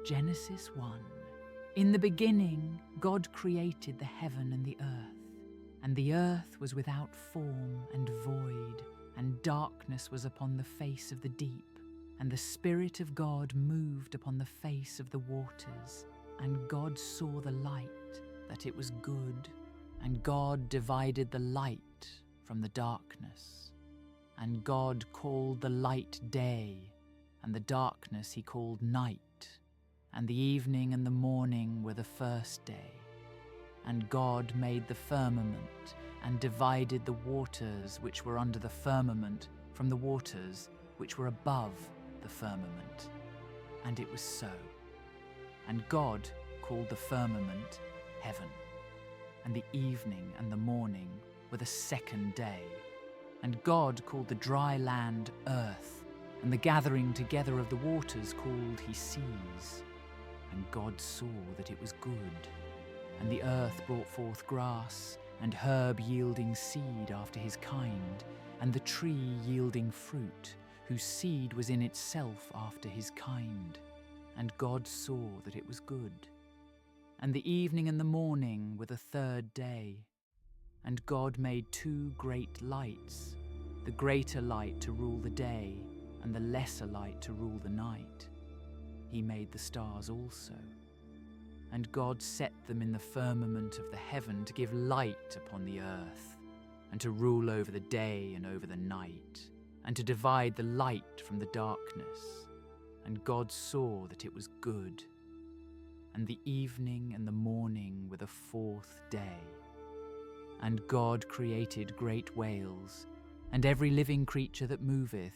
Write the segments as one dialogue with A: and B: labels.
A: Genesis 1. In the beginning, God created the heaven and the earth was without form and void, and darkness was upon the face of the deep, and the Spirit of God moved upon the face of the waters. And God saw the light, that it was good, and God divided the light from the darkness. And God called the light day, and the darkness he called night. And the evening and the morning were the first day. And God made the firmament, and divided the waters which were under the firmament from the waters which were above the firmament. And it was so. And God called the firmament heaven. And the evening and the morning were the second day. And God called the dry land earth, and the gathering together of the waters called he seas. And God saw that it was good. And the earth brought forth grass, and herb yielding seed after his kind, and the tree yielding fruit, whose seed was in itself after his kind. And God saw that it was good. And the evening and the morning were the third day. And God made two great lights, the greater light to rule the day, and the lesser light to rule the night. He made the stars also. And God set them in the firmament of the heaven to give light upon the earth, and to rule over the day and over the night, and to divide the light from the darkness. And God saw that it was good. And the evening and the morning were the fourth day. And God created great whales, and every living creature that moveth,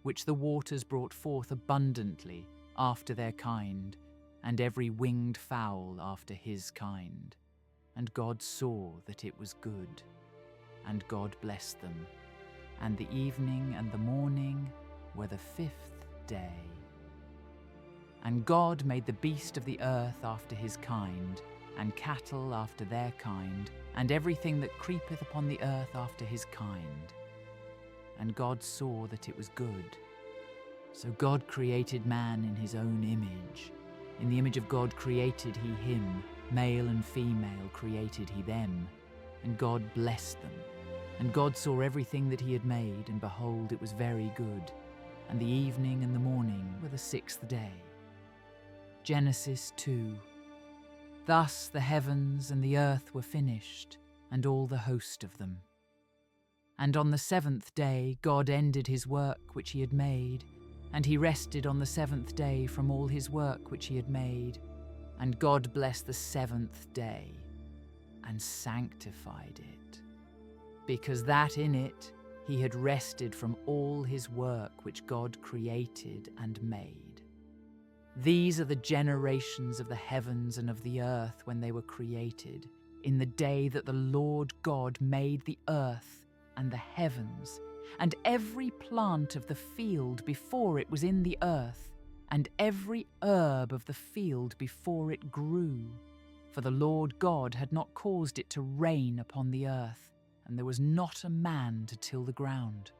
A: which the waters brought forth abundantly after their kind, and every winged fowl after his kind. And God saw that it was good. And God blessed them. And the evening and the morning were the fifth day. And God made the beast of the earth after his kind, and cattle after their kind, and everything that creepeth upon the earth after his kind. And God saw that it was good. So God created man in his own image. In the image of God created he him, male and female created he them. And God blessed them. And God saw everything that he had made, and behold, it was very good. And the evening and the morning were the sixth day. Genesis 2. Thus the heavens and the earth were finished, and all the host of them. And on the seventh day God ended his work which he had made, and he rested on the seventh day from all his work which he had made. And God blessed the seventh day, and sanctified it, because that in it he had rested from all his work which God created and made. These are the generations of the heavens and of the earth when they were created, in the day that the Lord God made the earth and the heavens, and every plant of the field before it was in the earth, and every herb of the field before it grew. For the Lord God had not caused it to rain upon the earth, and there was not a man to till the ground.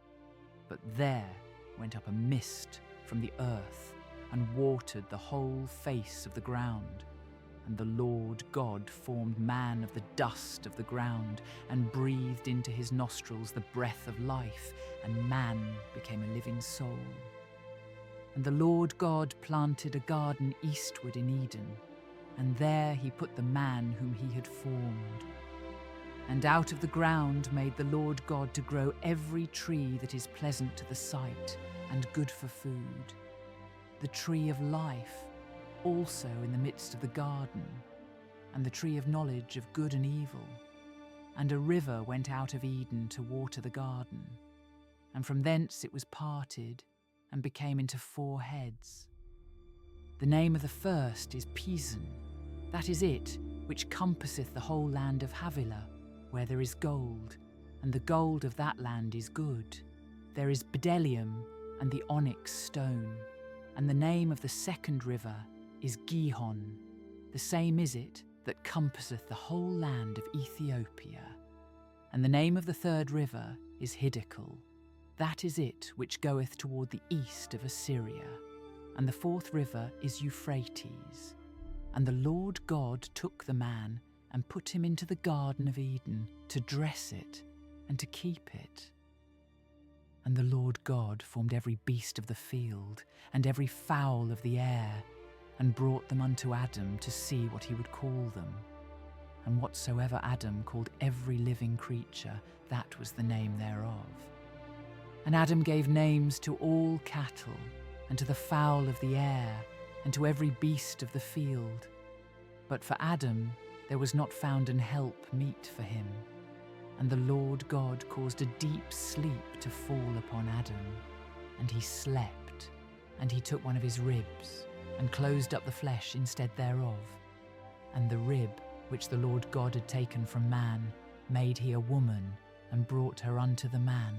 A: But there went up a mist from the earth, and watered the whole face of the ground. And the Lord God formed man of the dust of the ground, and breathed into his nostrils the breath of life, and man became a living soul. And the Lord God planted a garden eastward in Eden, and there he put the man whom he had formed. And out of the ground made the Lord God to grow every tree that is pleasant to the sight, and good for food. The tree of life also in the midst of the garden, and the tree of knowledge of good and evil. And a river went out of Eden to water the garden, and from thence it was parted, and became into 4 heads. The name of the first is Pison, that is it, which compasseth the whole land of Havilah, where there is gold, and the gold of that land is good. There is bdellium and the onyx stone. And the name of the second river is Gihon. The same is it that compasseth the whole land of Ethiopia. And the name of the third river is Hiddekel. That is it which goeth toward the east of Assyria. and the fourth river is Euphrates. And the Lord God took the man and put him into the Garden of Eden to dress it and to keep it. And the Lord God formed every beast of the field and every fowl of the air, and brought them unto Adam to see what he would call them. And whatsoever Adam called every living creature, that was the name thereof. And Adam gave names to all cattle, and to the fowl of the air, and to every beast of the field. But for Adam there was not found an help meet for him. And the Lord God caused a deep sleep to fall upon Adam, and he slept. And he took one of his ribs, and closed up the flesh instead thereof. And the rib which the Lord God had taken from man made he a woman, and brought her unto the man.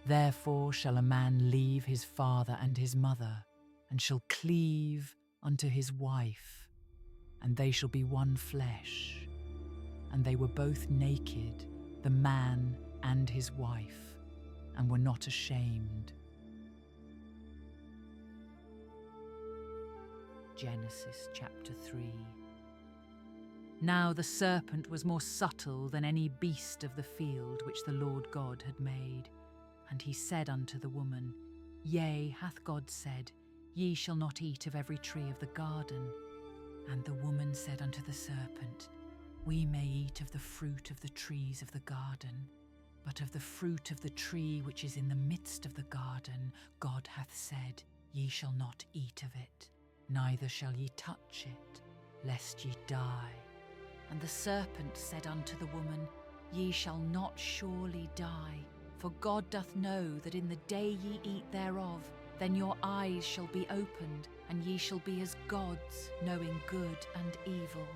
A: Therefore shall a man leave his father and his mother, and shall cleave unto his wife, and they shall be one flesh. And they were both naked, the man and his wife, and were not ashamed. Genesis chapter 3. Now the serpent was more subtle than any beast of the field which the Lord God had made. And he said unto the woman, Yea, hath God said, Ye shall not eat of every tree of the garden? And the woman said unto the serpent, We may eat of the fruit of the trees of the garden, but of the fruit of the tree which is in the midst of the garden, God hath said, Ye shall not eat of it, neither shall ye touch it, lest ye die. And the serpent said unto the woman, Ye shall not surely die, for God doth know that in the day ye eat thereof, then your eyes shall be opened, and ye shall be as gods, knowing good and evil.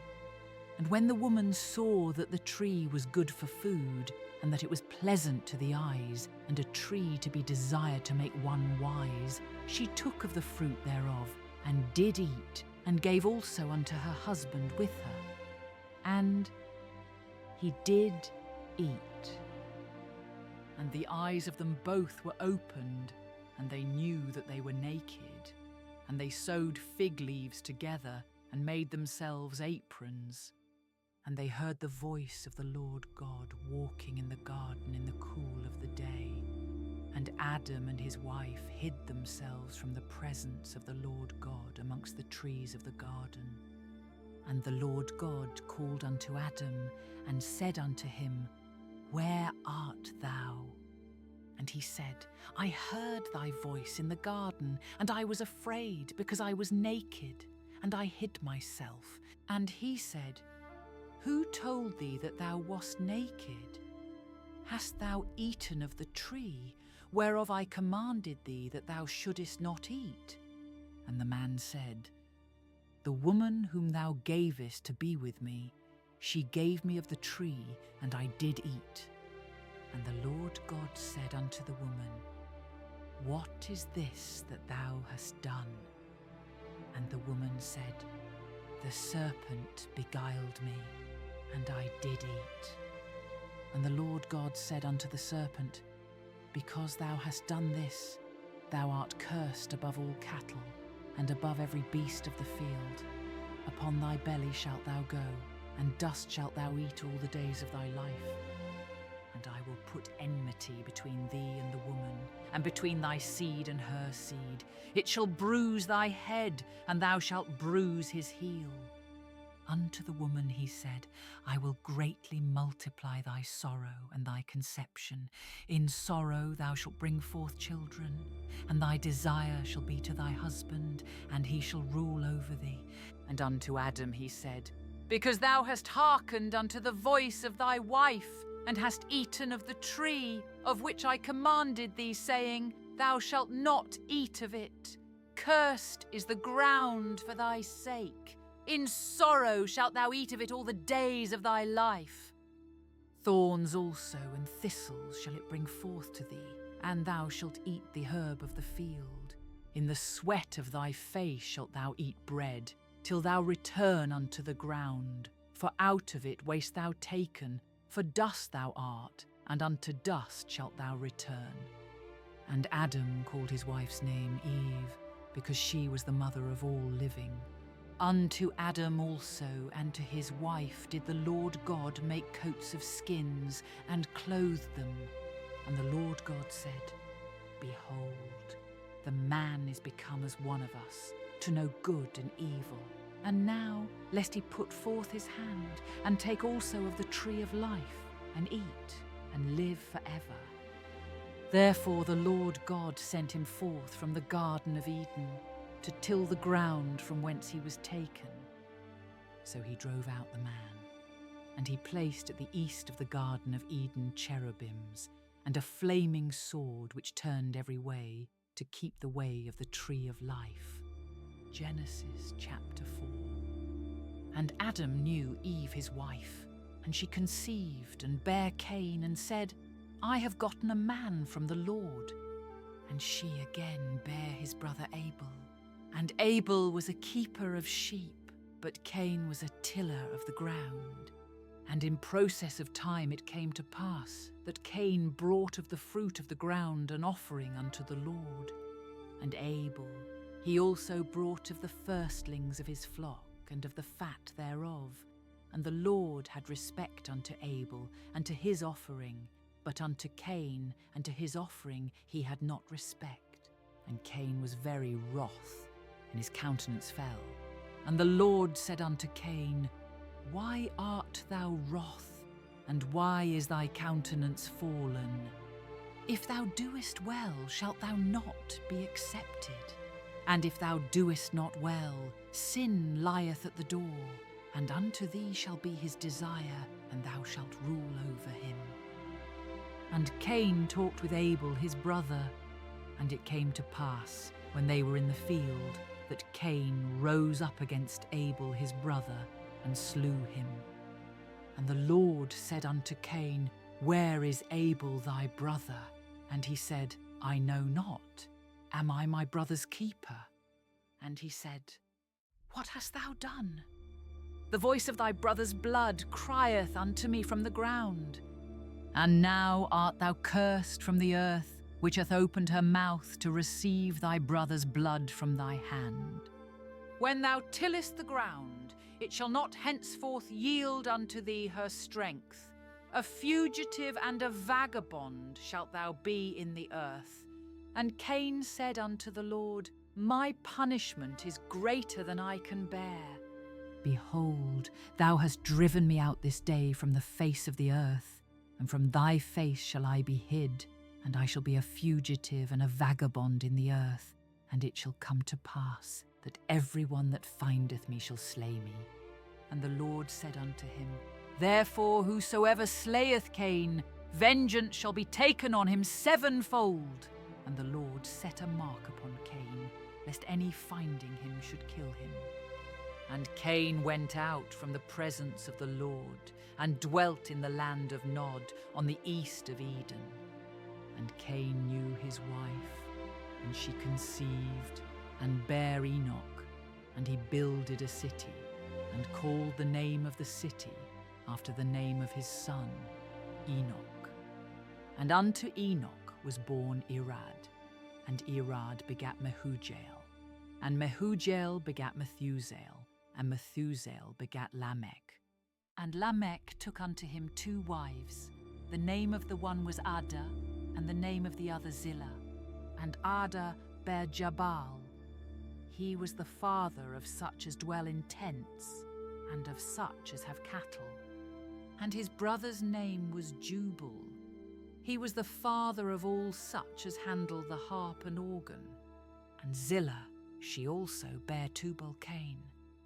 A: And when the woman saw that the tree was good for food, and that it was pleasant to the eyes, and a tree to be desired to make one wise, she took of the fruit thereof, and did eat, and gave also unto her husband with her. And he did eat. And the eyes of them both were opened, and they knew that they were naked. And they sewed fig leaves together, and made themselves aprons. And they heard the voice of the Lord God walking in the garden in the cool of the day. And Adam and his wife hid themselves from the presence of the Lord God amongst the trees of the garden. And the Lord God called unto Adam, and said unto him, Where art thou? And he said, I heard thy voice in the garden, and I was afraid, because I was naked, and I hid myself. And he said, Who told thee that thou wast naked? Hast thou eaten of the tree, whereof I commanded thee that thou shouldest not eat? And the man said, The woman whom thou gavest to be with me, she gave me of the tree, and I did eat. And the Lord God said unto the woman, What is this that thou hast done? And the woman said, The serpent beguiled me, and I did eat. And the Lord God said unto the serpent, Because thou hast done this, thou art cursed above all cattle, and above every beast of the field. Upon thy belly shalt thou go, and dust shalt thou eat all the days of thy life. And I will put enmity between thee and the woman, and between thy seed and her seed. It shall bruise thy head, and thou shalt bruise his heel. Unto the woman he said, I will greatly multiply thy sorrow and thy conception. In sorrow thou shalt bring forth children, and thy desire shall be to thy husband, and he shall rule over thee. And unto Adam he said, Because thou hast hearkened unto the voice of thy wife, and hast eaten of the tree of which I commanded thee, saying, Thou shalt not eat of it. Cursed is the ground for thy sake. In sorrow shalt thou eat of it all the days of thy life. Thorns also and thistles shall it bring forth to thee, and thou shalt eat the herb of the field. In the sweat of thy face shalt thou eat bread, till thou return unto the ground. For out of it wast thou taken, for dust thou art, and unto dust shalt thou return. And Adam called his wife's name Eve, because she was the mother of all living. Unto Adam also and to his wife did the Lord God make coats of skins and clothe them. And the Lord God said, Behold, the man is become as one of us, to know good and evil. And now, lest he put forth his hand, and take also of the tree of life, and eat, and live forever. Therefore the Lord God sent him forth from the Garden of Eden, to till the ground from whence he was taken. So he drove out the man, and he placed at the east of the Garden of Eden cherubims, and a flaming sword which turned every way, to keep the way of the tree of life. Genesis chapter 4. And Adam knew Eve his wife, and she conceived and bare Cain, and said, I have gotten a man from the Lord. And she again bare his brother Abel. And Abel was a keeper of sheep, but Cain was a tiller of the ground. And in process of time it came to pass that Cain brought of the fruit of the ground an offering unto the Lord. And Abel, he also brought of the firstlings of his flock and of the fat thereof. And the Lord had respect unto Abel and to his offering, but unto Cain and to his offering he had not respect. And Cain was very wroth, and his countenance fell. And the Lord said unto Cain, Why art thou wroth, and why is thy countenance fallen? If thou doest well, shalt thou not be accepted. And if thou doest not well, sin lieth at the door, and unto thee shall be his desire, and thou shalt rule over him. And Cain talked with Abel his brother, and it came to pass, when they were in the field, that Cain rose up against Abel his brother, and slew him. And the Lord said unto Cain, Where is Abel thy brother? And he said, I know not. Am I my brother's keeper? And he said, What hast thou done? The voice of thy brother's blood crieth unto me from the ground. And now art thou cursed from the earth, which hath opened her mouth to receive thy brother's blood from thy hand. When thou tillest the ground, it shall not henceforth yield unto thee her strength. A fugitive and a vagabond shalt thou be in the earth. And Cain said unto the Lord, My punishment is greater than I can bear. Behold, thou hast driven me out this day from the face of the earth, and from thy face shall I be hid, and I shall be a fugitive and a vagabond in the earth. And it shall come to pass that every one that findeth me shall slay me. And the Lord said unto him, Therefore whosoever slayeth Cain, vengeance shall be taken on him sevenfold. And the Lord set a mark upon Cain, lest any finding him should kill him. And Cain went out from the presence of the Lord, and dwelt in the land of Nod, on the east of Eden. And Cain knew his wife, and she conceived, and bare Enoch. And he builded a city, and called the name of the city after the name of his son, Enoch. And unto Enoch was born Irad, and Irad begat Mehujael, and Mehujael begat Methusael, and Methusael begat Lamech. And Lamech took unto him 2 wives. The name of the one was Ada, and the name of the other Zillah. And Ada bare Jabal. He was the father of such as dwell in tents, and of such as have cattle. And his brother's name was Jubal. He was the father of all such as handle the harp and organ. And Zillah, she also bare Tubal-Cain,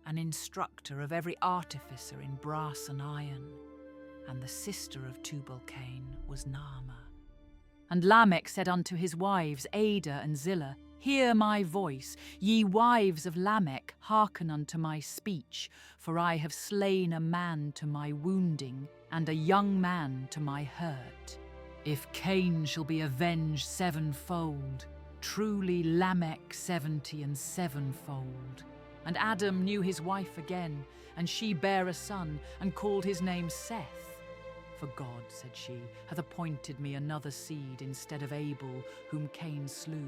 A: an instructor of every artificer in brass and iron. And the sister of Tubal-Cain was Naamah. And Lamech said unto his wives, Ada and Zillah, Hear my voice, ye wives of Lamech, hearken unto my speech, for I have slain a man to my wounding, and a young man to my hurt. If Cain shall be avenged sevenfold, truly Lamech 70 and sevenfold. And Adam knew his wife again, and she bare a son, and called his name Seth. For God, said she, hath appointed me another seed instead of Abel, whom Cain slew.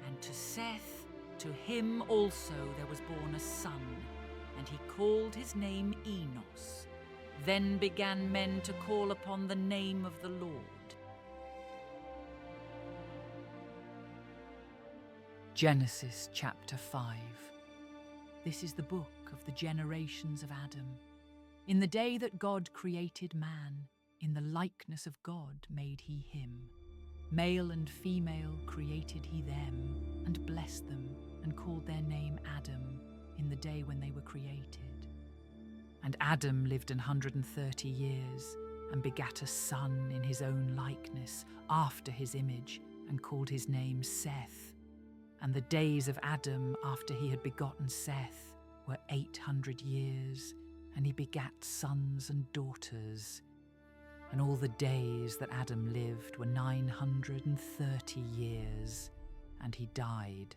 A: And to Seth To him also there was born a son, and he called his name Enos. Then began men to call upon the name of the Lord. Genesis chapter 5. This is the book of the generations of Adam. In the day that God created man, in the likeness of God made he him. Male and female created he them, and blessed them, and called their name Adam, in the day when they were created. And Adam lived 130 years, and begat a son in his own likeness, after his image, and called his name Seth. And the days of Adam after he had begotten Seth were 800 years, and he begat sons and daughters. And all the days that Adam lived were 930 years, and he died.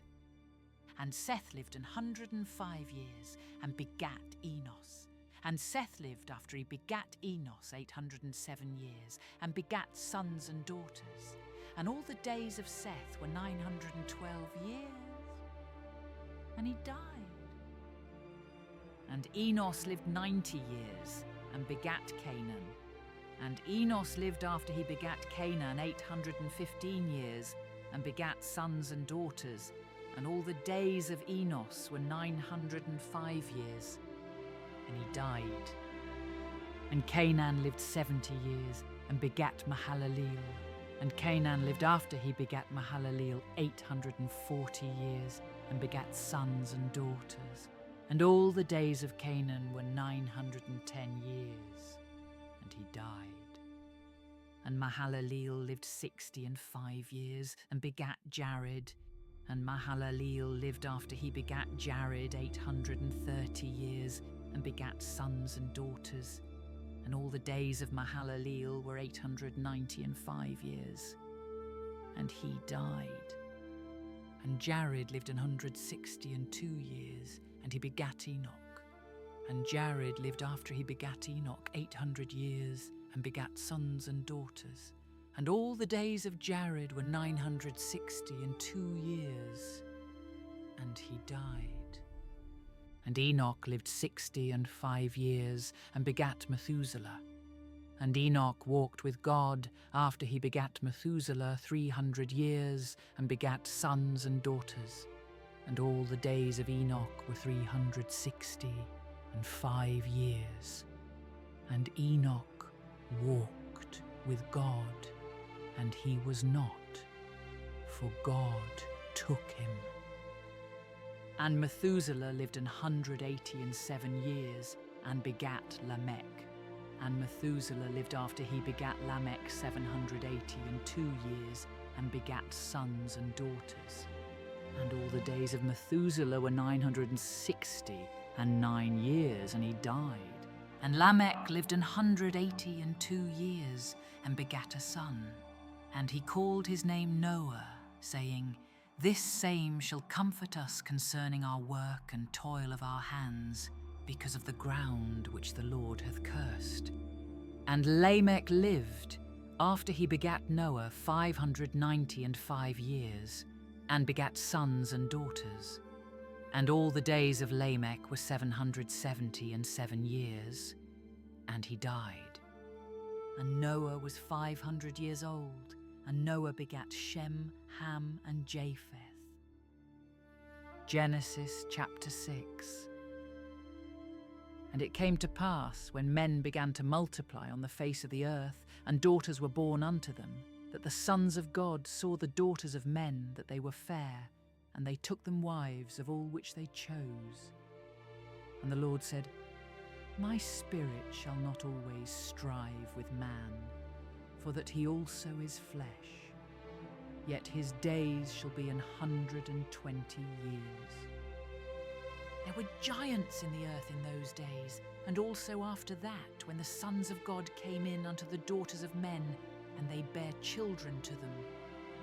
A: And Seth lived 105 years, and begat Enos. And Seth lived after he begat Enos 807 years, and begat sons and daughters. And all the days of Seth were 912 years, and he died. And Enos lived 90 years, and begat Canaan. And Enos lived after he begat Canaan 815 years, and begat sons and daughters. And all the days of Enos were 905 years, and he died. And Canaan lived 70 years, and begat Mahalaleel. And Canaan lived after he begat Mahalaleel 840 years, and begat sons and daughters. And all the days of Canaan were 910 years, and he died. And Mahalaleel lived 65 years, and begat Jared. And Mahalaleel lived after he begat Jared 830 years, and begat sons and daughters. And all the days of Mahalaleel were 895 years, and he died. And Jared lived 162 years, and he begat Enoch. And Jared lived after he begat Enoch 800 years, and begat sons and daughters. And all the days of Jared were 962 years, and he died. And Enoch lived 65 years, and begat Methuselah. And Enoch walked with God after he begat Methuselah 300 years, and begat sons and daughters. And all the days of Enoch were 365 years. And Enoch walked with God, and he was not, for God took him. And Methuselah lived 187 years, and begat Lamech. And Methuselah lived after he begat Lamech 782 years, and begat sons and daughters. And all the days of Methuselah were 969 years, and he died. And Lamech lived 182 years, and begat a son. And he called his name Noah, saying, This same shall comfort us concerning our work and toil of our hands, because of the ground which the Lord hath cursed. And Lamech lived, after he begat Noah 595 years, and begat sons and daughters. And all the days of Lamech were 777 years, and he died. And Noah was 500 years old, and Noah begat Shem, Ham, and Japheth. Genesis chapter 6. And it came to pass, when men began to multiply on the face of the earth, and daughters were born unto them, that the sons of God saw the daughters of men, that they were fair, and they took them wives of all which they chose. And the Lord said, My spirit shall not always strive with man, for that he also is flesh. Yet his days shall be 120 years. There were giants in the earth in those days, and also after that, when the sons of God came in unto the daughters of men, and they bare children to them.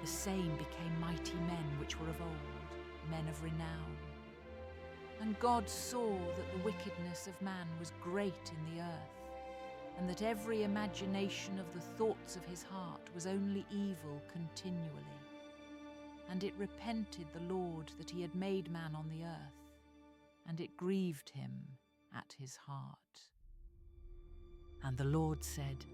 A: The same became mighty men which were of old, men of renown. And God saw that the wickedness of man was great in the earth, and that every imagination of the thoughts of his heart was only evil continually. and it repented the Lord that he had made man on the earth, and it grieved him at his heart. And the Lord said,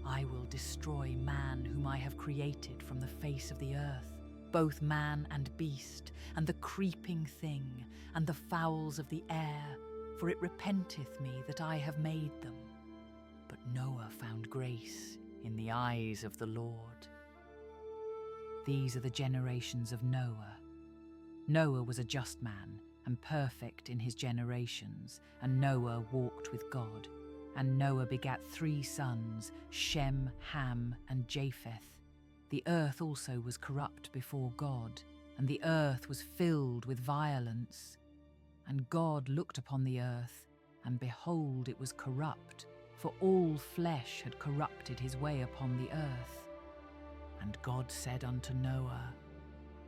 A: I will destroy man whom I have created from the face of the earth, both man and beast, and the creeping thing, and the fowls of the air, for it repenteth me that I have made them. But Noah found grace in the eyes of the Lord. These are the generations of Noah. Noah was a just man and perfect in his generations, and Noah walked with God. And Noah begat 3 sons, Shem, Ham, and Japheth. The earth also was corrupt before God, and the earth was filled with violence. And God looked upon the earth, and behold, it was corrupt, for all flesh had corrupted his way upon the earth. And God said unto Noah,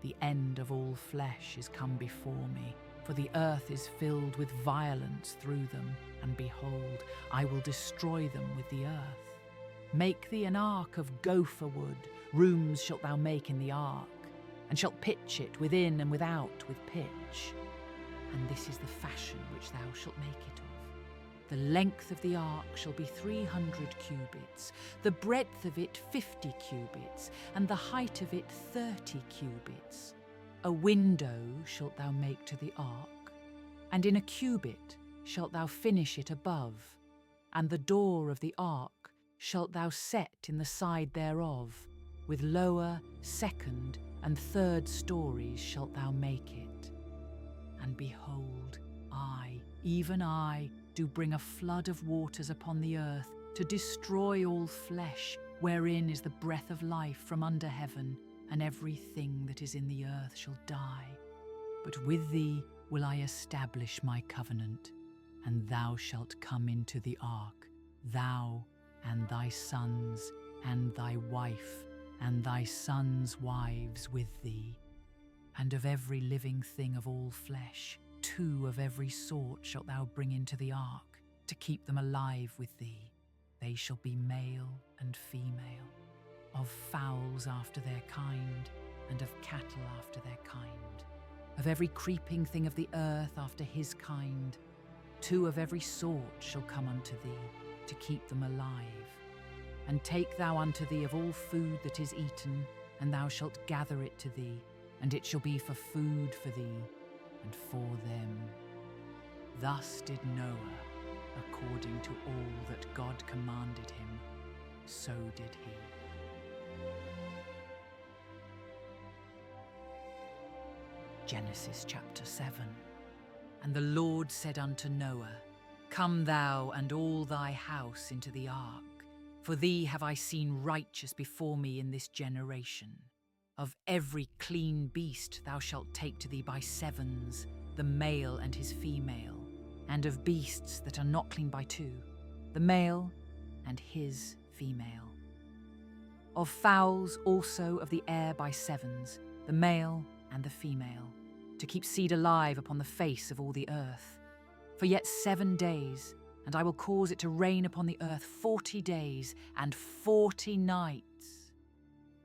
A: The end of all flesh is come before me, for the earth is filled with violence through them, and behold, I will destroy them with the earth. Make thee an ark of gopher wood, rooms shalt thou make in the ark, and shalt pitch it within and without with pitch. And this is the fashion which thou shalt make it of. The length of the ark shall be 300 cubits, the breadth of it 50 cubits, and the height of it 30 cubits. A window shalt thou make to the ark, and in a cubit shalt thou finish it above, and the door of the ark shalt thou set in the side thereof, with lower, second, and third stories shalt thou make it. And behold, I, even I, do bring a flood of waters upon the earth, to destroy all flesh, wherein is the breath of life from under heaven, and everything that is in the earth shall die. But with thee will I establish my covenant, and thou shalt come into the ark, thou and thy sons, and thy wife, and thy sons' wives with thee. And of every living thing of all flesh, 2 of every sort shalt thou bring into the ark, to keep them alive with thee. They shall be male and female, of fowls after their kind, and of cattle after their kind, of every creeping thing of the earth after his kind. 2 of every sort shall come unto thee, to keep them alive. And take thou unto thee of all food that is eaten, and thou shalt gather it to thee, and it shall be for food for thee, and for them. Thus did Noah, according to all that God commanded him, so did he. Genesis chapter 7. And the Lord said unto Noah, Come thou and all thy house into the ark, for thee have I seen righteous before me in this generation. Of every clean beast thou shalt take to thee by 7s, the male and his female, and of beasts that are not clean by 2, the male and his female. Of fowls also of the air by 7s, the male and the female, to keep seed alive upon the face of all the earth. For yet 7 days, and I will cause it to rain upon the earth 40 days and 40 nights.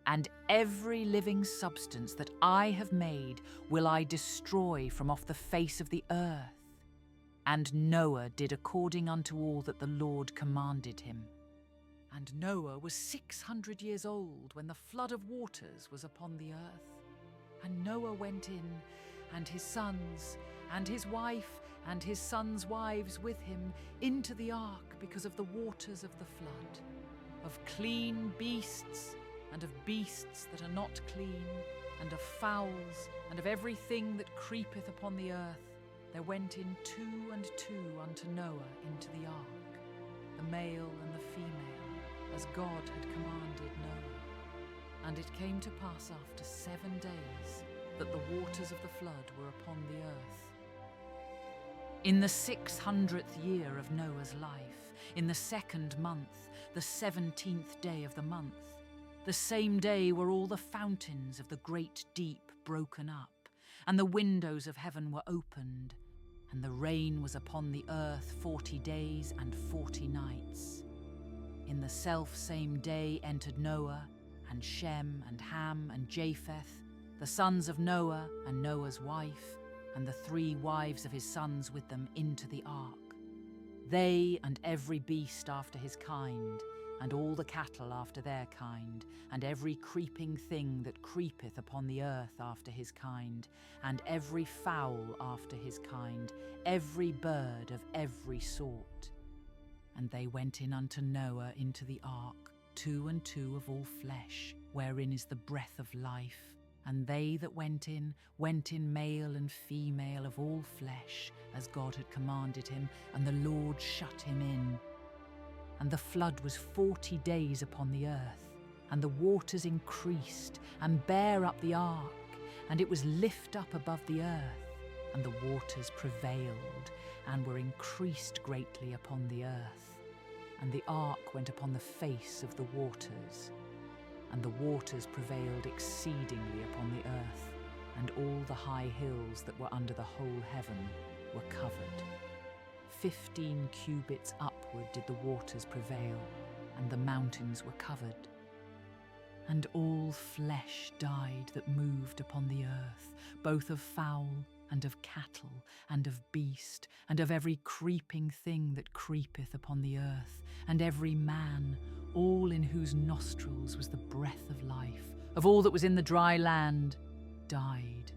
A: And every living substance that I have made will I destroy from off the face of the earth. And Noah did according unto all that the Lord commanded him. And Noah was 600 years old when the flood of waters was upon the earth. And Noah went in, and his sons, and his wife, and his sons' wives with him, into the ark because of the waters of the flood. Of clean beasts, and of beasts that are not clean, and of fowls, and of everything that creepeth upon the earth, there went in 2 and 2 unto Noah into the ark, the male and the female, as God had commanded Noah. And it came to pass after 7 days that the waters of the flood were upon the earth. In the 600th year of Noah's life, in the 2nd month, the 17th day of the month, the same day were all the fountains of the great deep broken up, and the windows of heaven were opened, and the rain was upon the earth 40 days and 40 nights. In the self same day entered Noah, and Shem, and Ham, and Japheth, the sons of Noah and Noah's wife, and the 3 wives of his sons with them into the ark. They and every beast after his kind, and all the cattle after their kind, and every creeping thing that creepeth upon the earth after his kind, and every fowl after his kind, every bird of every sort. And they went in unto Noah into the ark, 2 and 2 of all flesh, wherein is the breath of life. And they that went in male and female of all flesh, as God had commanded him, and the Lord shut him in. And the flood was 40 days upon the earth, and the waters increased, and bare up the ark, and it was lift up above the earth, and the waters prevailed, and were increased greatly upon the earth. And the ark went upon the face of the waters, and the waters prevailed exceedingly upon the earth, and all the high hills that were under the whole heaven were covered. 15 cubits upward did the waters prevail, and the mountains were covered. And all flesh died that moved upon the earth, both of fowl and of cattle, and of beast, and of every creeping thing that creepeth upon the earth, and every man, all in whose nostrils was the breath of life, of all that was in the dry land, died.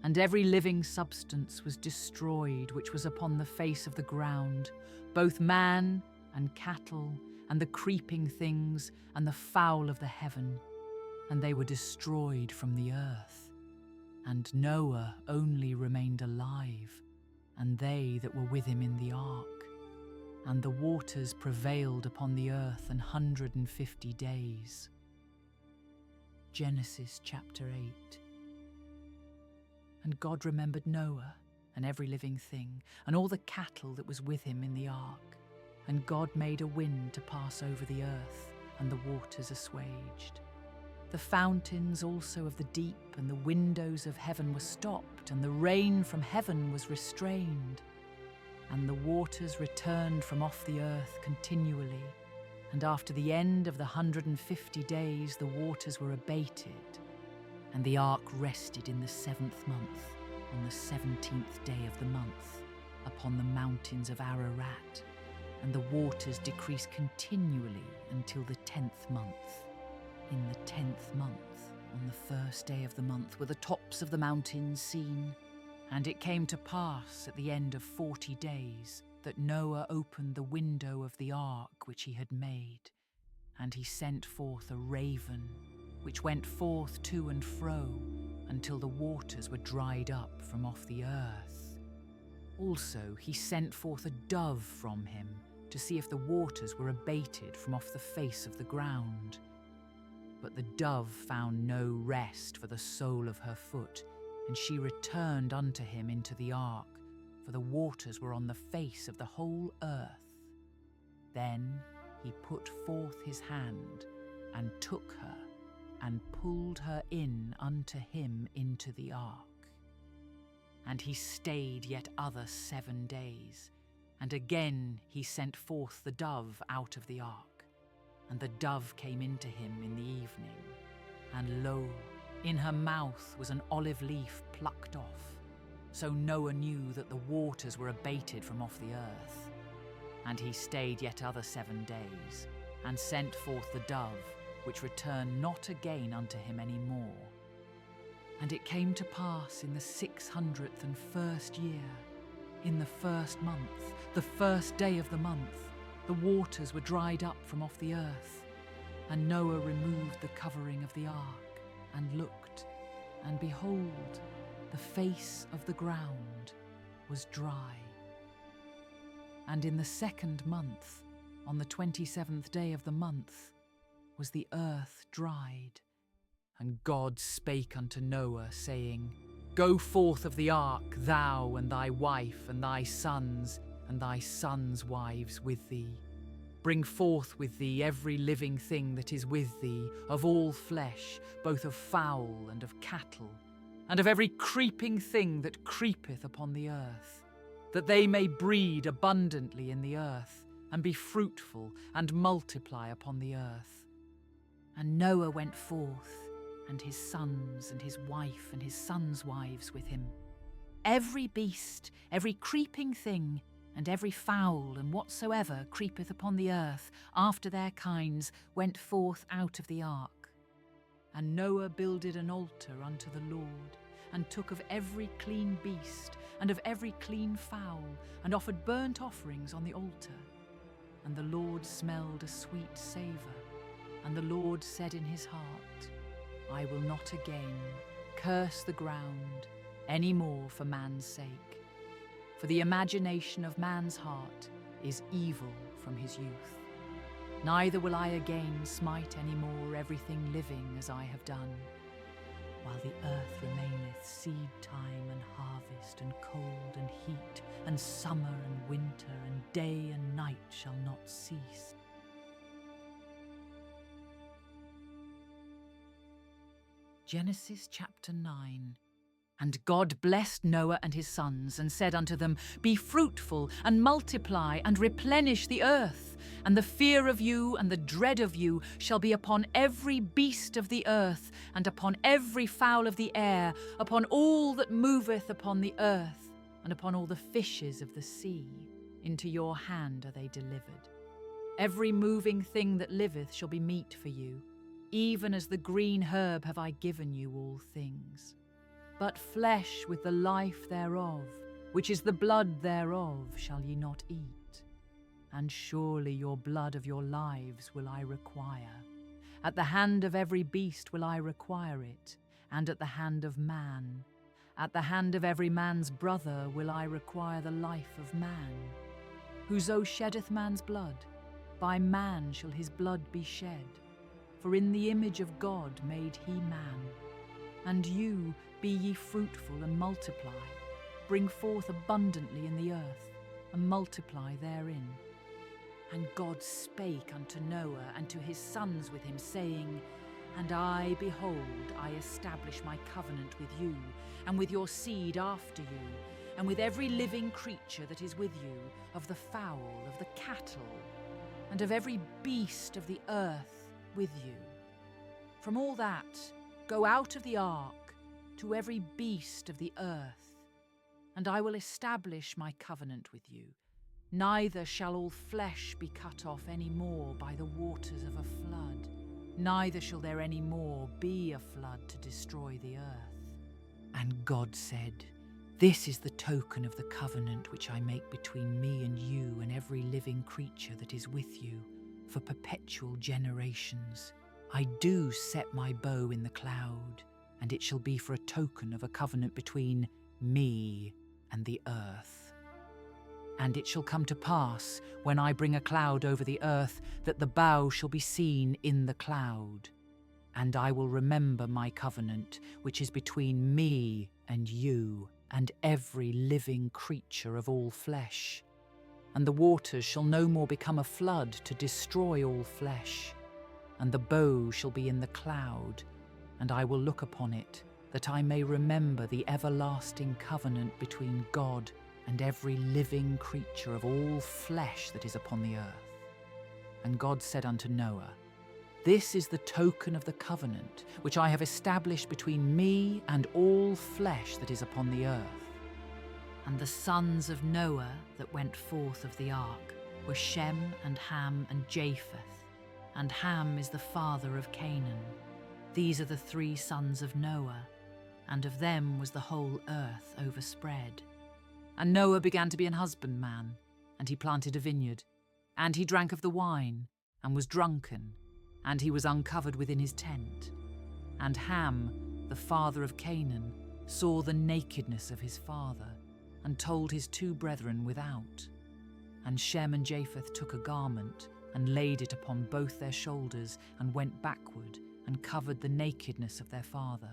A: And every living substance was destroyed which was upon the face of the ground, both man and cattle, and the creeping things, and the fowl of the heaven, and they were destroyed from the earth. And Noah only remained alive, and they that were with him in the ark. And the waters prevailed upon the earth 150 days. Genesis chapter 8. And God remembered Noah, and every living thing, and all the cattle that was with him in the ark. And God made a wind to pass over the earth, and the waters assuaged. The fountains also of the deep and the windows of heaven were stopped, and the rain from heaven was restrained. And the waters returned from off the earth continually. And after the end of the 150 days, the waters were abated. And the ark rested in the 7th month, on the 17th day of the month, upon the mountains of Ararat. And the waters decreased continually until the 10th month. In the 10th month, on the 1st day of the month, were the tops of the mountains seen. And it came to pass at the end of 40 days that Noah opened the window of the ark which he had made, and he sent forth a raven, which went forth to and fro until the waters were dried up from off the earth. Also he sent forth a dove from him to see if the waters were abated from off the face of the ground. But the dove found no rest for the sole of her foot, and she returned unto him into the ark, for the waters were on the face of the whole earth. Then he put forth his hand, and took her, and pulled her in unto him into the ark. And he stayed yet other 7 days, and again he sent forth the dove out of the ark. And the dove came into him in the evening, and lo, in her mouth was an olive leaf plucked off. So Noah knew that the waters were abated from off the earth. And he stayed yet other 7 days, and sent forth the dove, which returned not again unto him any more. And it came to pass in the 601st year, in the 1st month, the 1st day of the month, the waters were dried up from off the earth. And Noah removed the covering of the ark, and looked, and behold, the face of the ground was dry. And in the 2nd month, on the 27th day of the month, was the earth dried. And God spake unto Noah, saying, Go forth of the ark, thou and thy wife and thy sons wives with thee. Bring forth with thee every living thing that is with thee, of all flesh, both of fowl and of cattle, and of every creeping thing that creepeth upon the earth, that they may breed abundantly in the earth, and be fruitful, and multiply upon the earth. And Noah went forth, and his sons and his wife and his sons' wives with him. Every beast, every creeping thing, and every fowl and whatsoever creepeth upon the earth after their kinds went forth out of the ark. And Noah builded an altar unto the Lord, and took of every clean beast and of every clean fowl, and offered burnt offerings on the altar. And the Lord smelled a sweet savour. And the Lord said in his heart, I will not again curse the ground any more for man's sake. For the imagination of man's heart is evil from his youth. Neither will I again smite any more everything living as I have done. While the earth remaineth seed time and harvest and cold and heat and summer and winter and day and night shall not cease. Genesis chapter 9. And God blessed Noah and his sons, and said unto them, Be fruitful, and multiply, and replenish the earth. And the fear of you and the dread of you shall be upon every beast of the earth, and upon every fowl of the air, upon all that moveth upon the earth, and upon all the fishes of the sea. Into your hand are they delivered. Every moving thing that liveth shall be meat for you. Even as the green herb have I given you all things. But flesh with the life thereof, which is the blood thereof, shall ye not eat. And surely your blood of your lives will I require. At the hand of every beast will I require it, and at the hand of man. At the hand of every man's brother will I require the life of man. Whoso sheddeth man's blood, by man shall his blood be shed. For in the image of God made he man. And you, be ye fruitful and multiply, bring forth abundantly in the earth, and multiply therein. And God spake unto Noah and to his sons with him, saying, And I, behold, I establish my covenant with you, and with your seed after you, and with every living creature that is with you, of the fowl, of the cattle, and of every beast of the earth with you. From all that, go out of the ark to every beast of the earth, and I will establish my covenant with you. Neither shall all flesh be cut off any more by the waters of a flood, neither shall there any more be a flood to destroy the earth. And God said, This is the token of the covenant which I make between me and you and every living creature that is with you, for perpetual generations. I do set my bow in the cloud, and it shall be for a token of a covenant between me and the earth. And it shall come to pass, when I bring a cloud over the earth, that the bow shall be seen in the cloud. And I will remember my covenant, which is between me and you, and every living creature of all flesh. And the waters shall no more become a flood to destroy all flesh. And the bow shall be in the cloud, and I will look upon it, that I may remember the everlasting covenant between God and every living creature of all flesh that is upon the earth. And God said unto Noah, This is the token of the covenant which I have established between me and all flesh that is upon the earth. And the sons of Noah that went forth of the ark were Shem and Ham and Japheth, and Ham is the father of Canaan. These are the 3 sons of Noah, and of them was the whole earth overspread. And Noah began to be an husbandman, and he planted a vineyard, and he drank of the wine, and was drunken, and he was uncovered within his tent. And Ham, the father of Canaan, saw the nakedness of his father, and told his 2 brethren without. And Shem and Japheth took a garment, and laid it upon both their shoulders, and went backward, and covered the nakedness of their father,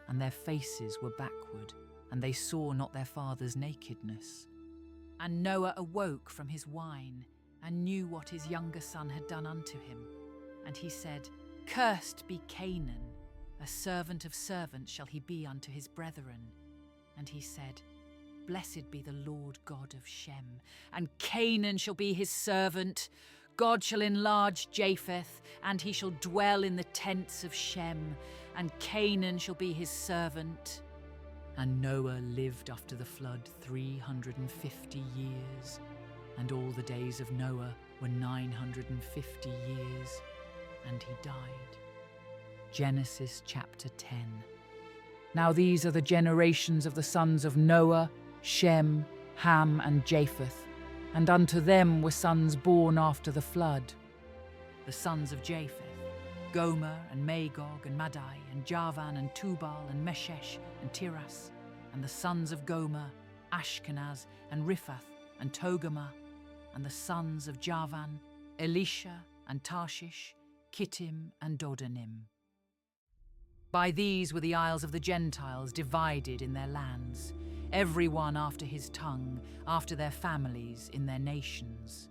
A: and their faces were backward, and they saw not their father's nakedness. And Noah awoke from his wine, and knew what his younger son had done unto him. And he said, Cursed be Canaan, a servant of servants shall he be unto his brethren. And he said, Blessed be the Lord God of Shem, and Canaan shall be his servant. God shall enlarge Japheth, and he shall dwell in the tents of Shem. and Canaan shall be his servant. And Noah lived after the flood 350 years, and all the days of Noah were 950 years, and he died. Genesis chapter 10. Now these are the generations of the sons of Noah, Shem, Ham, and Japheth, and unto them were sons born after the flood. The sons of Japheth, Gomer, and Magog, and Madai, and Javan, and Tubal, and Meshesh, and Tiras, and the sons of Gomer, Ashkenaz, and Riphath, and Togarmah, and the sons of Javan, Elisha, and Tarshish, Kittim, and Dodanim. By these were the isles of the Gentiles divided in their lands, every one after his tongue, after their families, in their nations.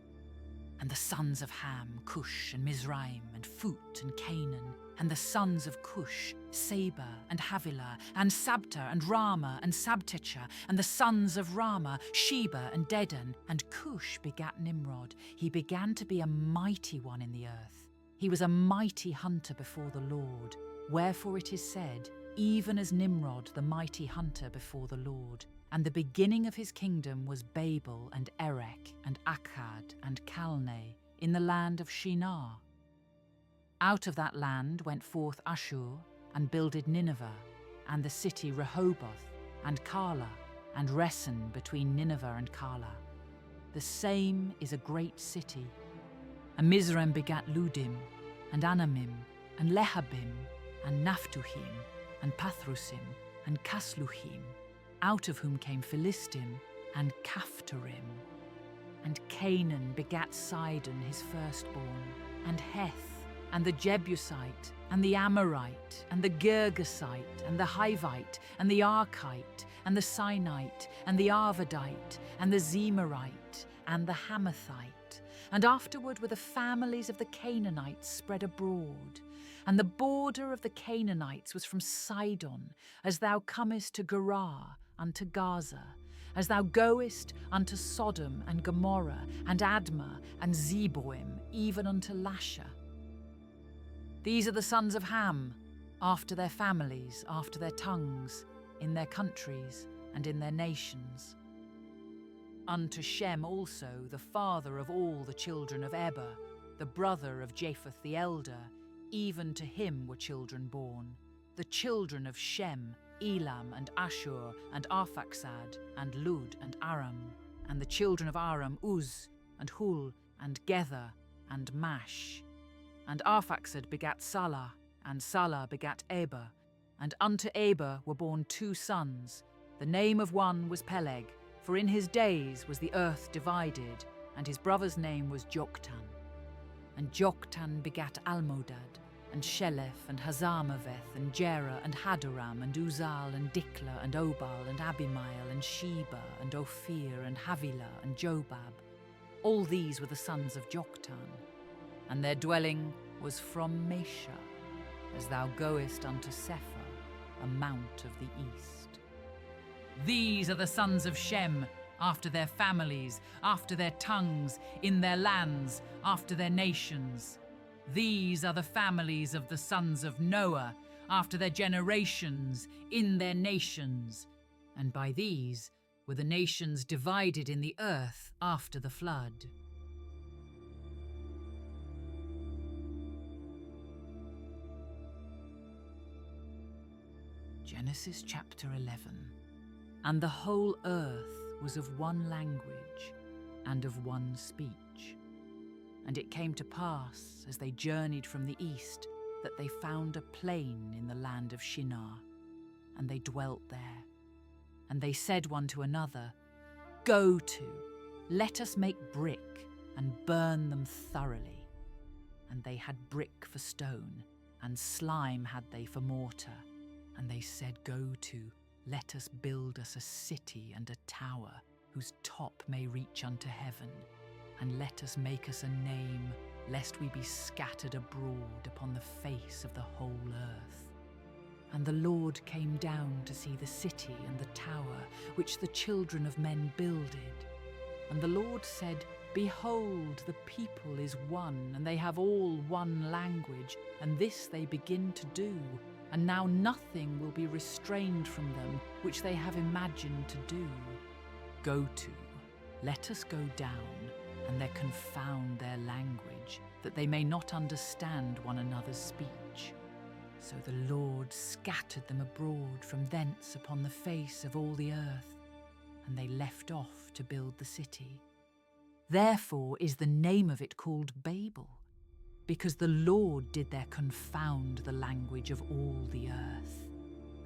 A: And the sons of Ham, Cush, and Mizraim, and Phut, and Canaan, and the sons of Cush, Seba, and Havilah, and Sabta, and Rama, and Sabtecha, and the sons of Rama, Sheba, and Dedan. And Cush begat Nimrod. He began to be a mighty one in the earth. He was a mighty hunter before the Lord. Wherefore it is said, even as Nimrod, the mighty hunter before the Lord. And the beginning of his kingdom was Babel, and Erech, and Akkad, and Calneh, in the land of Shinar. Out of that land went forth Ashur, and builded Nineveh, and the city Rehoboth, and Calah, and Resen between Nineveh and Calah. The same is a great city. And Mizraim begat Ludim, and Anamim, and Lehabim, and Naphtuhim, and Pathrusim, and Casluhim, out of whom came Philistim, and Caphtorim. And Canaan begat Sidon his firstborn, and Heth, and the Jebusite, and the Amorite, and the Girgasite, and the Hivite, and the Archite, and the Sinite, and the Arvadite, and the Zemarite, and the Hamathite. And afterward were the families of the Canaanites spread abroad. And the border of the Canaanites was from Sidon, as thou comest to Gerar, unto Gaza, as thou goest unto Sodom and Gomorrah, and Admah, and Zeboim, even unto Lasha. These are the sons of Ham, after their families, after their tongues, in their countries, and in their nations. Unto Shem also, the father of all the children of Eber, the brother of Japheth the elder, even to him were children born. The children of Shem, Elam, and Ashur, and Arphaxad, and Lud, and Aram. And the children of Aram, Uz, and Hul, and Gether, and Mash. And Arphaxad begat Salah, and Salah begat Eber. And unto Eber were born 2 sons. The name of one was Peleg, for in his days was the earth divided, and his brother's name was Joktan. And Joktan begat Almodad, and Sheleph, and Hazarmaveth, and Jerah, and Hadoram, and Uzal, and Dikla, and Obal, and Abimael, and Sheba, and Ophir, and Havilah, and Jobab. All these were the sons of Joktan. And their dwelling was from Mesha, as thou goest unto Sephar, a mount of the east. These are the sons of Shem, after their families, after their tongues, in their lands, after their nations. These are the families of the sons of Noah, after their generations, in their nations. And by these were the nations divided in the earth after the flood. Genesis chapter 11. And the whole earth was of one language and of one speech. And it came to pass, as they journeyed from the east, that they found a plain in the land of Shinar, and they dwelt there. And they said one to another, Go to, let us make brick, and burn them thoroughly. And they had brick for stone, and slime had they for mortar. And they said, Go to, let us build us a city and a tower, whose top may reach unto heaven. And let us make us a name, lest we be scattered abroad upon the face of the whole earth. And the Lord came down to see the city and the tower, which the children of men builded. And the Lord said, Behold, the people is one, and they have all one language, and this they begin to do. and now nothing will be restrained from them which they have imagined to do. Go to, let us go down, and there confound their language, that they may not understand one another's speech. So the Lord scattered them abroad from thence upon the face of all the earth, and they left off to build the city. Therefore is the name of it called Babel, because the Lord did there confound the language of all the earth.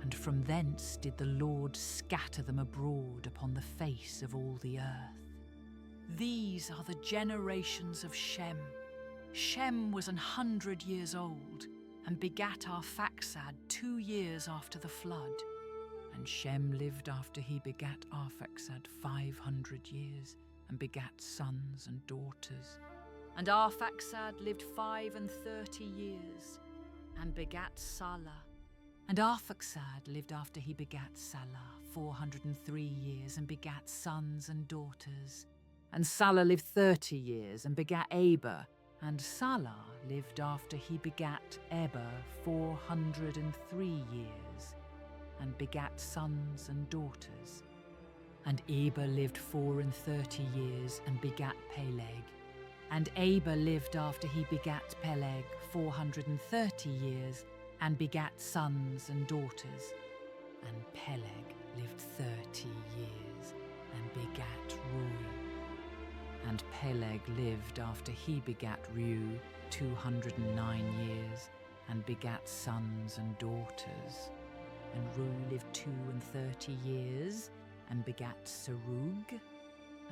A: And from thence did the Lord scatter them abroad upon the face of all the earth. These are the generations of Shem. Shem was 100 years old, and begat Arphaxad 2 years after the flood. And Shem lived after he begat Arphaxad 500 years, and begat sons and daughters. And Arphaxad lived 35 years, and begat Salah. And Arphaxad lived after he begat Salah 403 years, and begat sons and daughters. And Salah lived 30 years, and begat Eber. And Salah lived after he begat Eber 403 years, and begat sons and daughters. And Eber lived 34 years, and begat Peleg. And Eber lived after he begat Peleg 430 years, and begat sons and daughters. And Peleg lived 30 years, and begat Reu. And Peleg lived after he begat Reu 209 years, and begat sons and daughters. And Reu lived 32 years, and begat Serug.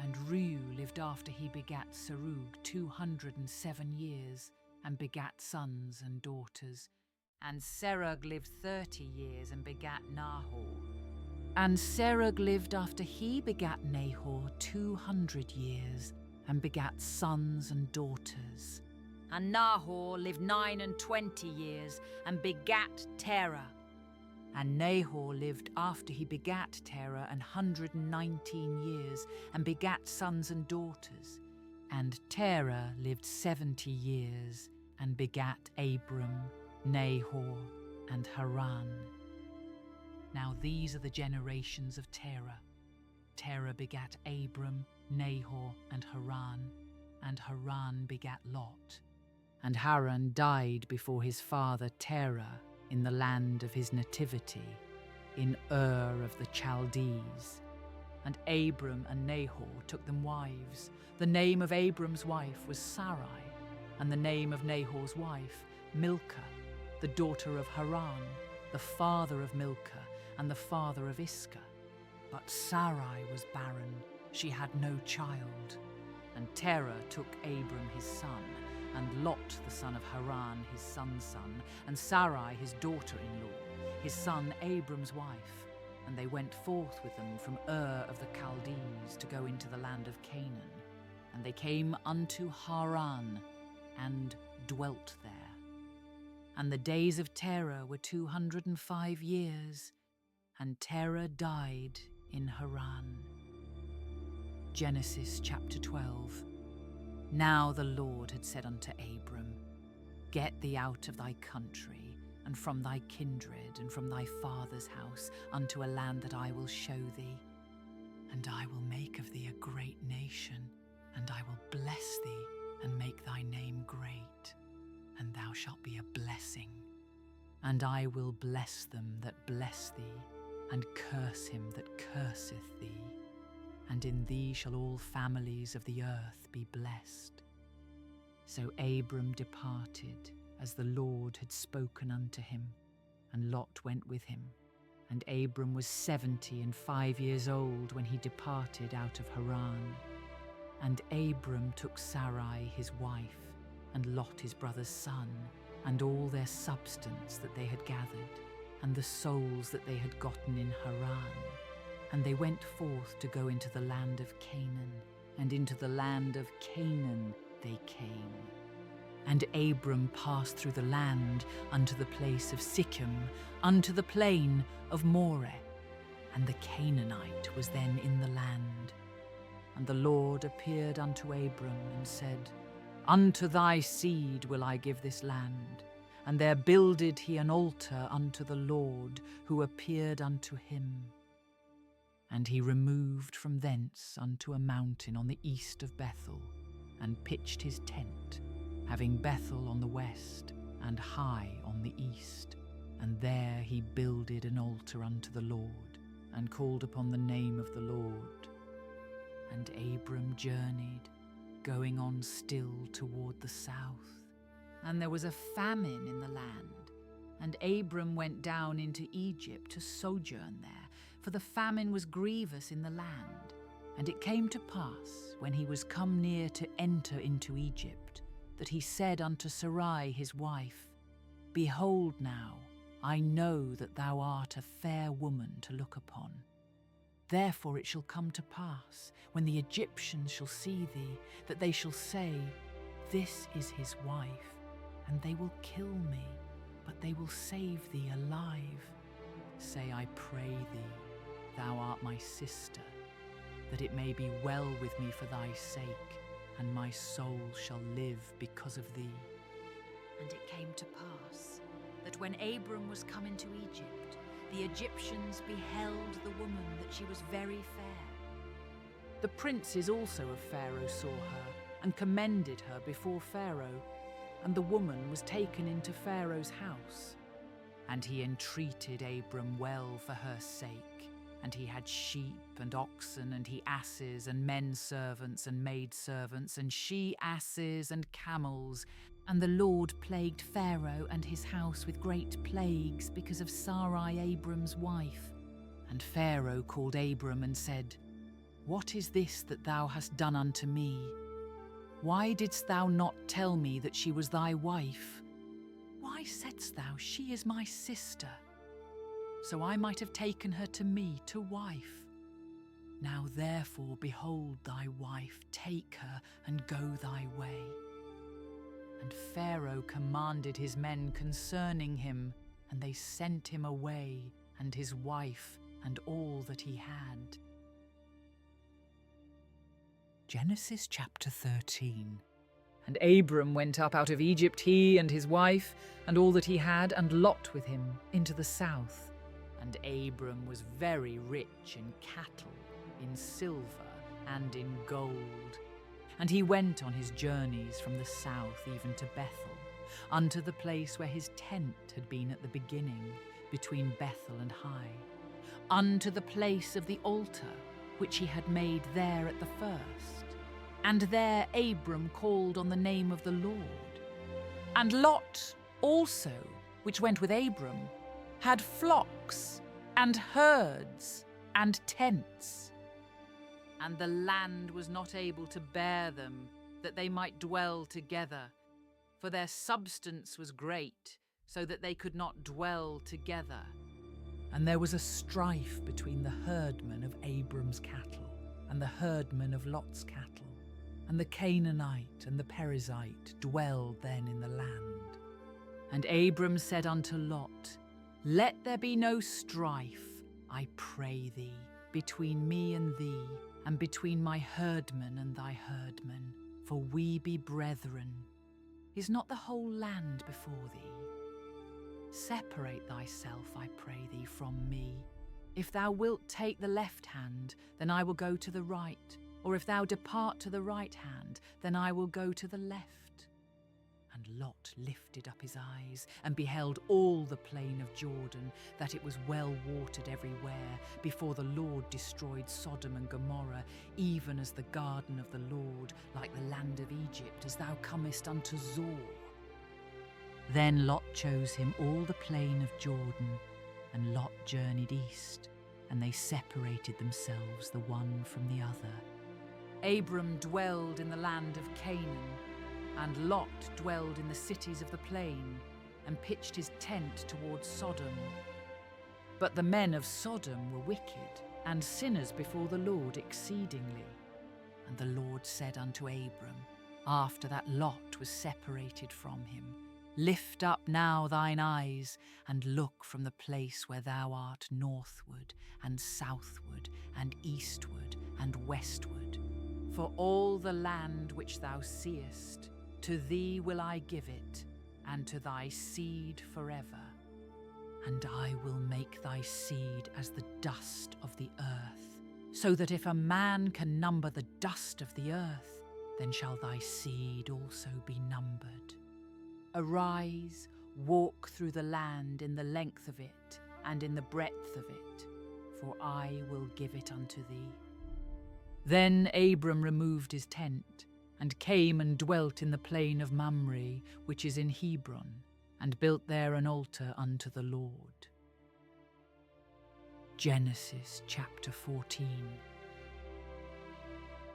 A: And Reu lived after he begat Serug 207 years, and begat sons and daughters. And Serug lived 30 years, and begat Nahor. And Serug lived after he begat Nahor 200 years, and begat sons and daughters. And Nahor lived 29 years, and begat Terah. And Nahor lived after he begat Terah 119 years, and begat sons and daughters. And Terah lived 70 years, and begat Abram, Nahor, and Haran. Now these are the generations of Terah. Terah begat Abram, Nahor, and Haran begat Lot. And Haran died before his father Terah in the land of his nativity, in Ur of the Chaldees. And Abram and Nahor took them wives. The name of Abram's wife was Sarai, and the name of Nahor's wife Milcah, the daughter of Haran, the father of Milcah, and the father of Iscah. But Sarai was barren, she had no child. And Terah took Abram his son, and Lot the son of Haran his son's son, and Sarai his daughter-in-law, his son Abram's wife. And they went forth with them from Ur of the Chaldees to go into the land of Canaan. And they came unto Haran, and dwelt there. And the days of Terah were 205 years, and Terah died in Haran. Genesis chapter 12. Now the Lord had said unto Abram, Get thee out of thy country, and from thy kindred, and from thy father's house, unto a land that I will show thee. And I will make of thee a great nation, and I will bless thee, and make thy name great, and thou shalt be a blessing. And I will bless them that bless thee, and curse him that curseth thee. And in thee shall all families of the earth be blessed. So Abram departed, as the Lord had spoken unto him, and Lot went with him. And Abram was 75 years old when he departed out of Haran. And Abram took Sarai his wife, and Lot his brother's son, and all their substance that they had gathered, and the souls that they had gotten in Haran. And they went forth to go into the land of Canaan, and into the land of Canaan they came. And Abram passed through the land unto the place of Sichem, unto the plain of Moreh. And the Canaanite was then in the land. And the Lord appeared unto Abram and said, Unto thy seed will I give this land, and there builded he an altar unto the Lord, who appeared unto him. And he removed from thence unto a mountain on the east of Bethel, and pitched his tent, having Bethel on the west, and Hai on the east. And there he builded an altar unto the Lord, and called upon the name of the Lord. And Abram journeyed, going on still toward the south. And there was a famine in the land, and Abram went down into Egypt to sojourn there, for the famine was grievous in the land. And it came to pass, when he was come near to enter into Egypt, that he said unto Sarai his wife, Behold now, I know that thou art a fair woman to look upon. Therefore it shall come to pass, when the Egyptians shall see thee, that they shall say, This is his wife, and they will kill me, but they will save thee alive. Say, I pray thee, thou art my sister, that it may be well with me for thy sake, and my soul shall live because of thee. And it came to pass, that when Abram was come into Egypt, the Egyptians beheld the woman that she was very fair. The princes also of Pharaoh saw her, and commended her before Pharaoh, and the woman was taken into Pharaoh's house. And he entreated Abram well for her sake, and he had sheep and oxen, and he asses, and men servants and maid servants, and she asses and camels. And the Lord plagued Pharaoh and his house with great plagues because of Sarai Abram's wife. And Pharaoh called Abram and said, What is this that thou hast done unto me? Why didst thou not tell me that she was thy wife? Why saidst thou, She is my sister? So I might have taken her to me to wife. Now therefore, behold thy wife, take her, and go thy way. And Pharaoh commanded his men concerning him, and they sent him away, and his wife, and all that he had. Genesis chapter 13. And Abram went up out of Egypt, he and his wife, and all that he had, and Lot with him, into the south. And Abram was very rich in cattle, in silver, and in gold. And he went on his journeys from the south even to Bethel, unto the place where his tent had been at the beginning, between Bethel and Hai, unto the place of the altar, which he had made there at the first. And there Abram called on the name of the Lord. And Lot also, which went with Abram, had flocks and herds and tents. And the land was not able to bear them, that they might dwell together, for their substance was great, so that they could not dwell together. And there was a strife between the herdmen of Abram's cattle and the herdmen of Lot's cattle. And the Canaanite and the Perizzite dwelled then in the land. And Abram said unto Lot, Let there be no strife, I pray thee, between me and thee, and between my herdmen and thy herdmen, for we be brethren. Is not the whole land before thee? Separate thyself, I pray thee, from me. If thou wilt take the left hand, then I will go to the right, or if thou depart to the right hand, then I will go to the left. And Lot lifted up his eyes, and beheld all the plain of Jordan, that it was well watered everywhere, before the Lord destroyed Sodom and Gomorrah, even as the garden of the Lord, like the land of Egypt, as thou comest unto Zoar. Then Lot chose him all the plain of Jordan, and Lot journeyed east, and they separated themselves the one from the other. Abram dwelled in the land of Canaan, and Lot dwelled in the cities of the plain, and pitched his tent towards Sodom. But the men of Sodom were wicked, and sinners before the Lord exceedingly. And the Lord said unto Abram, after that Lot was separated from him, Lift up now thine eyes, and look from the place where thou art northward, and southward, and eastward, and westward. For all the land which thou seest, to thee will I give it, and to thy seed forever. And I will make thy seed as the dust of the earth, so that if a man can number the dust of the earth, then shall thy seed also be numbered. Arise, walk through the land in the length of it, and in the breadth of it, for I will give it unto thee. Then Abram removed his tent, and came and dwelt in the plain of Mamre, which is in Hebron, and built there an altar unto the Lord. Genesis chapter 14.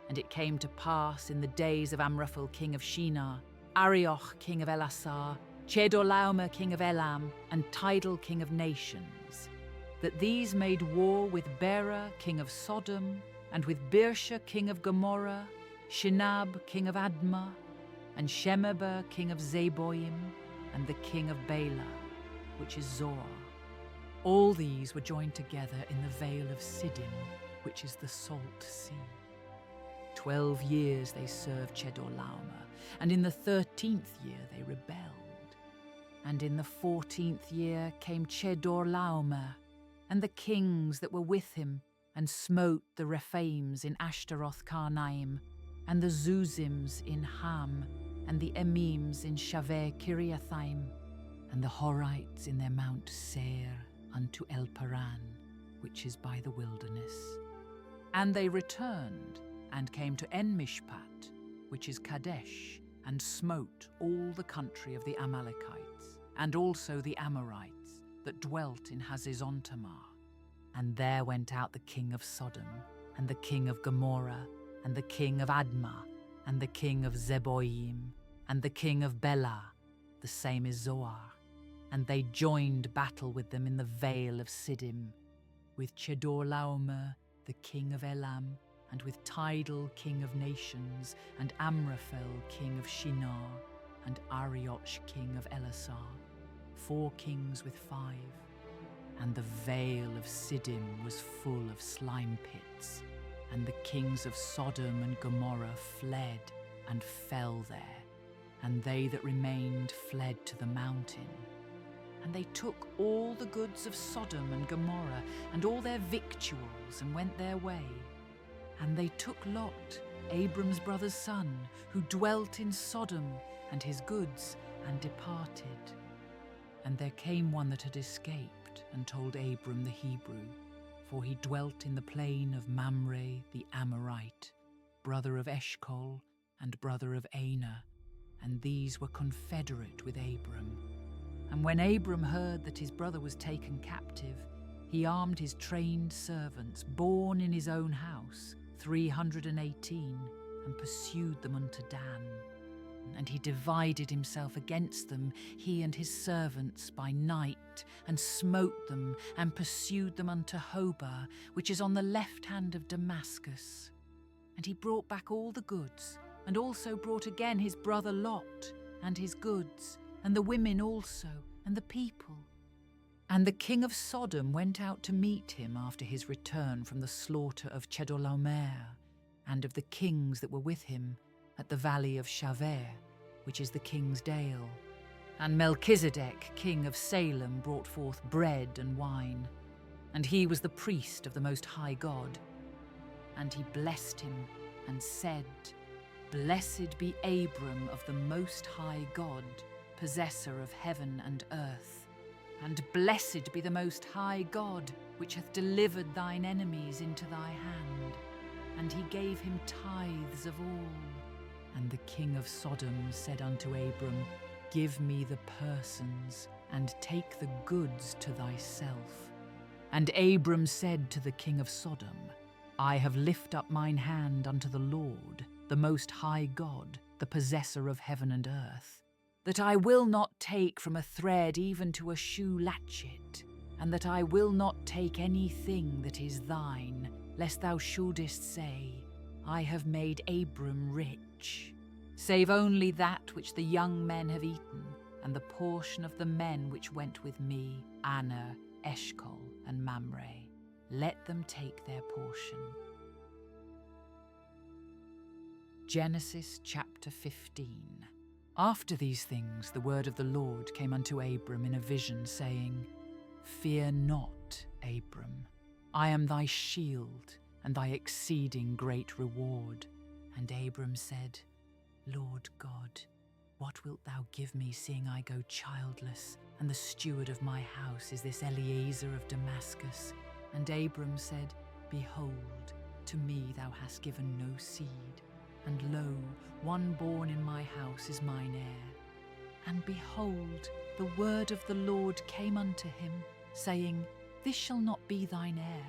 A: And it came to pass in the days of Amraphel king of Shinar, Arioch king of Elasar, Chedorlaomer king of Elam, and Tidal king of nations, that these made war with Bera king of Sodom, and with Birsha king of Gomorrah, Shinab king of Admah, and Shemeber king of Zeboim, and the king of Bela, which is Zoar. All these were joined together in the vale of Siddim, which is the salt sea. 12 years they served Chedorlaomer, and in the 13th year they rebelled. And in the 14th year came Chedorlaomer, and the kings that were with him, and smote the Rephaims in Ashtaroth Karnaim, and the Zuzims in Ham, and the Emims in Shaveh Kiriathaim, and the Horites in their Mount Seir unto El Paran, which is by the wilderness. And they returned, and came to En-Mishpat, which is Kadesh, and smote all the country of the Amalekites, and also the Amorites that dwelt in Hazezontamar. And there went out the king of Sodom, and the king of Gomorrah, and the king of Admah, and the king of Zeboim, and the king of Bela, the same is Zoar. And they joined battle with them in the vale of Siddim, with Chedorlaomer, the king of Elam, and with Tidal king of nations, and Amraphel king of Shinar, and Arioch king of Elasar, 4 kings with 5. And the vale of Siddim was full of slime pits, and the kings of Sodom and Gomorrah fled and fell there, and they that remained fled to the mountain. And they took all the goods of Sodom and Gomorrah, and all their victuals, and went their way. And they took Lot, Abram's brother's son, who dwelt in Sodom, and his goods, and departed. And there came one that had escaped, and told Abram the Hebrew, for he dwelt in the plain of Mamre the Amorite, brother of Eshcol, and brother of Aner, and these were confederate with Abram. And when Abram heard that his brother was taken captive, he armed his trained servants, born in his own house, 318, and pursued them unto Dan. And he divided himself against them, he and his servants, by night, and smote them, and pursued them unto Hobah, which is on the left hand of Damascus. And he brought back all the goods, and also brought again his brother Lot, and his goods, and the women also, and the people. And the king of Sodom went out to meet him after his return from the slaughter of Chedorlaomer, and of the kings that were with him, at the valley of Shaveh, which is the king's dale. And Melchizedek, king of Salem, brought forth bread and wine, and he was the priest of the Most High God. And he blessed him, and said, Blessed be Abram of the Most High God, possessor of heaven and earth. And blessed be the Most High God, which hath delivered thine enemies into thy hand. And he gave him tithes of all. And the king of Sodom said unto Abram, Give me the persons, and take the goods to thyself. And Abram said to the king of Sodom, I have lifted up mine hand unto the Lord, the Most High God, the possessor of heaven and earth, that I will not take from a thread even to a shoe latchet, and that I will not take anything that is thine, lest thou shouldest say, I have made Abram rich, save only that which the young men have eaten, and the portion of the men which went with me, Aner, Eshcol, and Mamre. Let them take their portion. Genesis chapter 15. After these things the word of the Lord came unto Abram in a vision, saying, Fear not, Abram. I am thy shield and thy exceeding great reward. And Abram said, Lord God, what wilt thou give me, seeing I go childless, and the steward of my house is this Eliezer of Damascus? And Abram said, Behold, to me thou hast given no seed, and lo, one born in my house is mine heir. And behold, the word of the Lord came unto him, saying, This shall not be thine heir,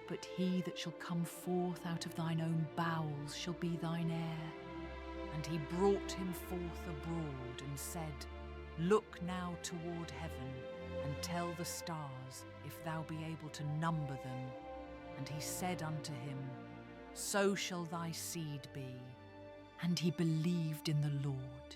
A: but he that shall come forth out of thine own bowels shall be thine heir. And he brought him forth abroad, and said, Look now toward heaven, and tell the stars, if thou be able to number them. And he said unto him, So shall thy seed be. And he believed in the Lord,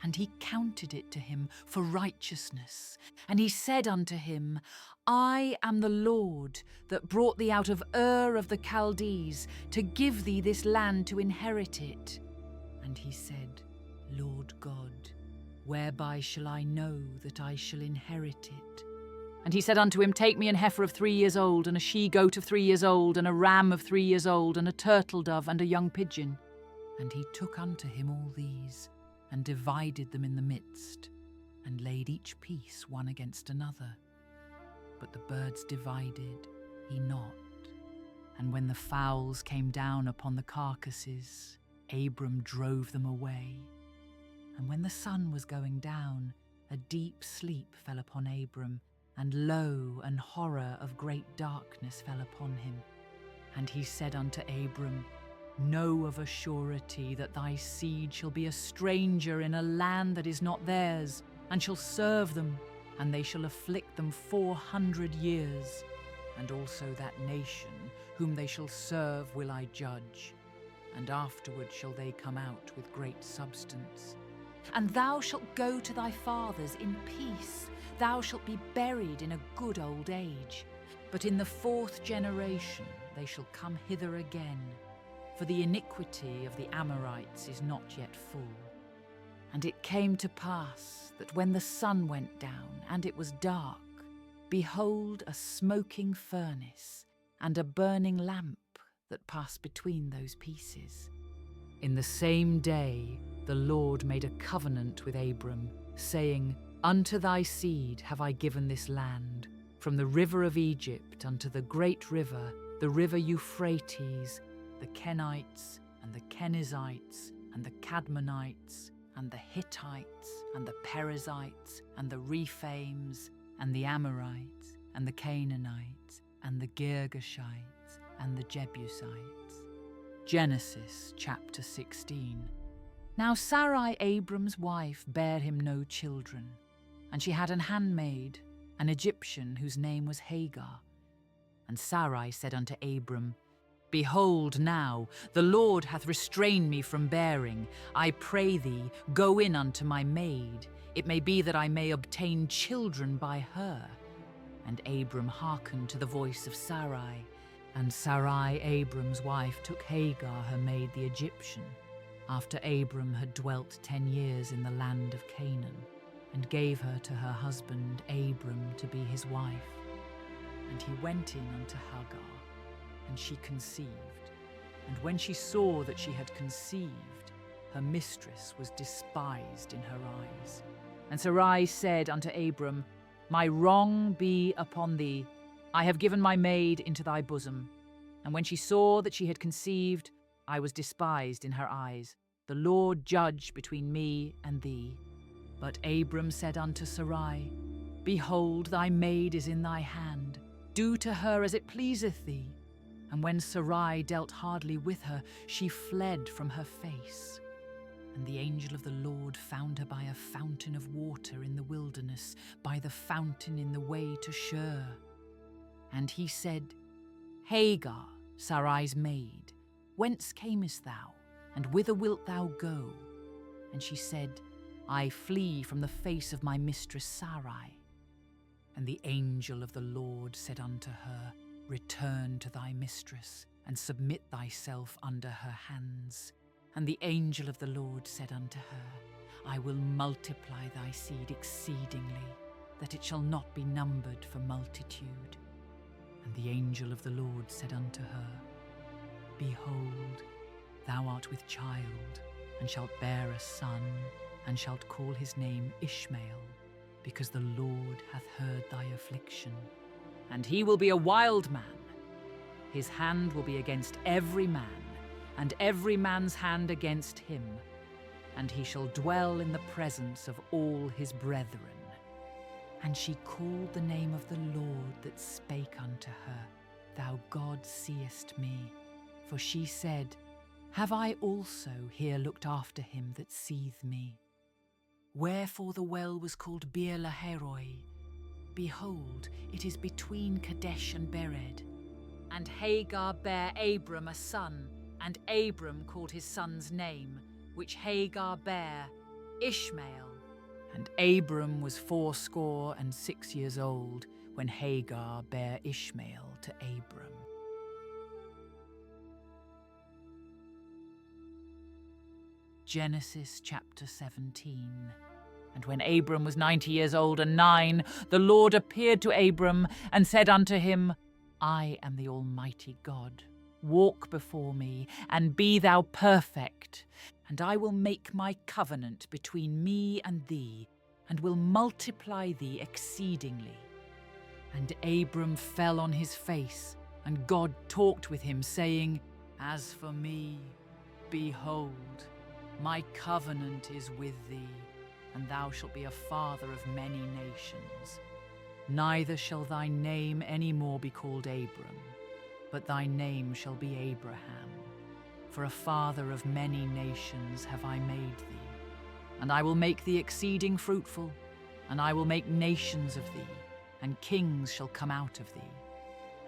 A: and he counted it to him for righteousness. And he said unto him, I am the Lord that brought thee out of Ur of the Chaldees, to give thee this land to inherit it. And he said, Lord God, whereby shall I know that I shall inherit it? And he said unto him, Take me an heifer of 3 years old, and a she-goat of 3 years old, and a ram of 3 years old, and a turtle-dove, and a young pigeon. And he took unto him all these, and divided them in the midst, and laid each piece one against another. But the birds divided he not. And when the fowls came down upon the carcasses, Abram drove them away. And when the sun was going down, a deep sleep fell upon Abram, and lo, an horror of great darkness fell upon him. And he said unto Abram, Know of a surety that thy seed shall be a stranger in a land that is not theirs, and shall serve them, and they shall afflict them 400 years. And also that nation whom they shall serve will I judge, and afterward shall they come out with great substance. And thou shalt go to thy fathers in peace, thou shalt be buried in a good old age. But in the 4th generation they shall come hither again, for the iniquity of the Amorites is not yet full. And it came to pass that when the sun went down and it was dark, behold, a smoking furnace and a burning lamp that passed between those pieces. In the same day the Lord made a covenant with Abram, saying, Unto thy seed have I given this land, from the river of Egypt unto the great river, the river Euphrates, the Kenites, and the Kenizzites, and the Cadmonites, and the Hittites, and the Perizzites, and the Rephaims, and the Amorites, and the Canaanites, and the Girgashites, and the Jebusites. Genesis chapter 16. Now Sarai, Abram's wife, bare him no children, and she had an handmaid, an Egyptian, whose name was Hagar. And Sarai said unto Abram, Behold now, the Lord hath restrained me from bearing. I pray thee, go in unto my maid. It may be that I may obtain children by her. And Abram hearkened to the voice of Sarai. And Sarai, Abram's wife, took Hagar, her maid the Egyptian, after Abram had dwelt 10 years in the land of Canaan, and gave her to her husband Abram to be his wife. And he went in unto Hagar, and she conceived. And when she saw that she had conceived, her mistress was despised in her eyes. And Sarai said unto Abram, My wrong be upon thee. I have given my maid into thy bosom. And when she saw that she had conceived, I was despised in her eyes. The Lord judge between me and thee. But Abram said unto Sarai, Behold, thy maid is in thy hand. Do to her as it pleaseth thee. And when Sarai dealt hardly with her, she fled from her face. And the angel of the Lord found her by a fountain of water in the wilderness, by the fountain in the way to Shur. And he said, Hagar, Sarai's maid, whence camest thou, and whither wilt thou go? And she said, I flee from the face of my mistress Sarai. And the angel of the Lord said unto her, Return to thy mistress, and submit thyself under her hands. And the angel of the Lord said unto her, I will multiply thy seed exceedingly, that it shall not be numbered for multitude. And the angel of the Lord said unto her, Behold, thou art with child, and shalt bear a son, and shalt call his name Ishmael, because the Lord hath heard thy affliction. And he will be a wild man. His hand will be against every man, and every man's hand against him. And he shall dwell in the presence of all his brethren. And she called the name of the Lord that spake unto her, Thou God seest me. For she said, Have I also here looked after him that seeth me? Wherefore the well was called Beer-lahai. Behold, it is between Kadesh and Bered. And Hagar bare Abram a son, and Abram called his son's name, which Hagar bare, Ishmael. And Abram was 86 years old when Hagar bare Ishmael to Abram. Genesis chapter 17. And when Abram was 90 years old and 9, the Lord appeared to Abram and said unto him, I am the Almighty God. Walk before me, and be thou perfect, and I will make my covenant between me and thee, and will multiply thee exceedingly. And Abram fell on his face, and God talked with him, saying, As for me, behold, my covenant is with thee, and thou shalt be a father of many nations. Neither shall thy name any more be called Abram, but thy name shall be Abraham. For a father of many nations have I made thee. And I will make thee exceeding fruitful, and I will make nations of thee, and kings shall come out of thee.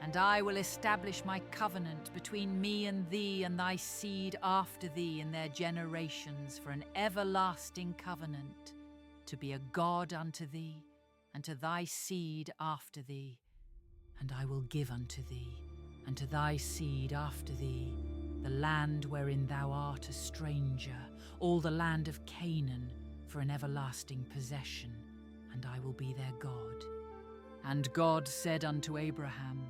A: And I will establish my covenant between me and thee and thy seed after thee in their generations for an everlasting covenant, to be a God unto thee, and to thy seed after thee. And I will give unto thee, and to thy seed after thee, the land wherein thou art a stranger, all the land of Canaan, for an everlasting possession, and I will be their God. And God said unto Abraham,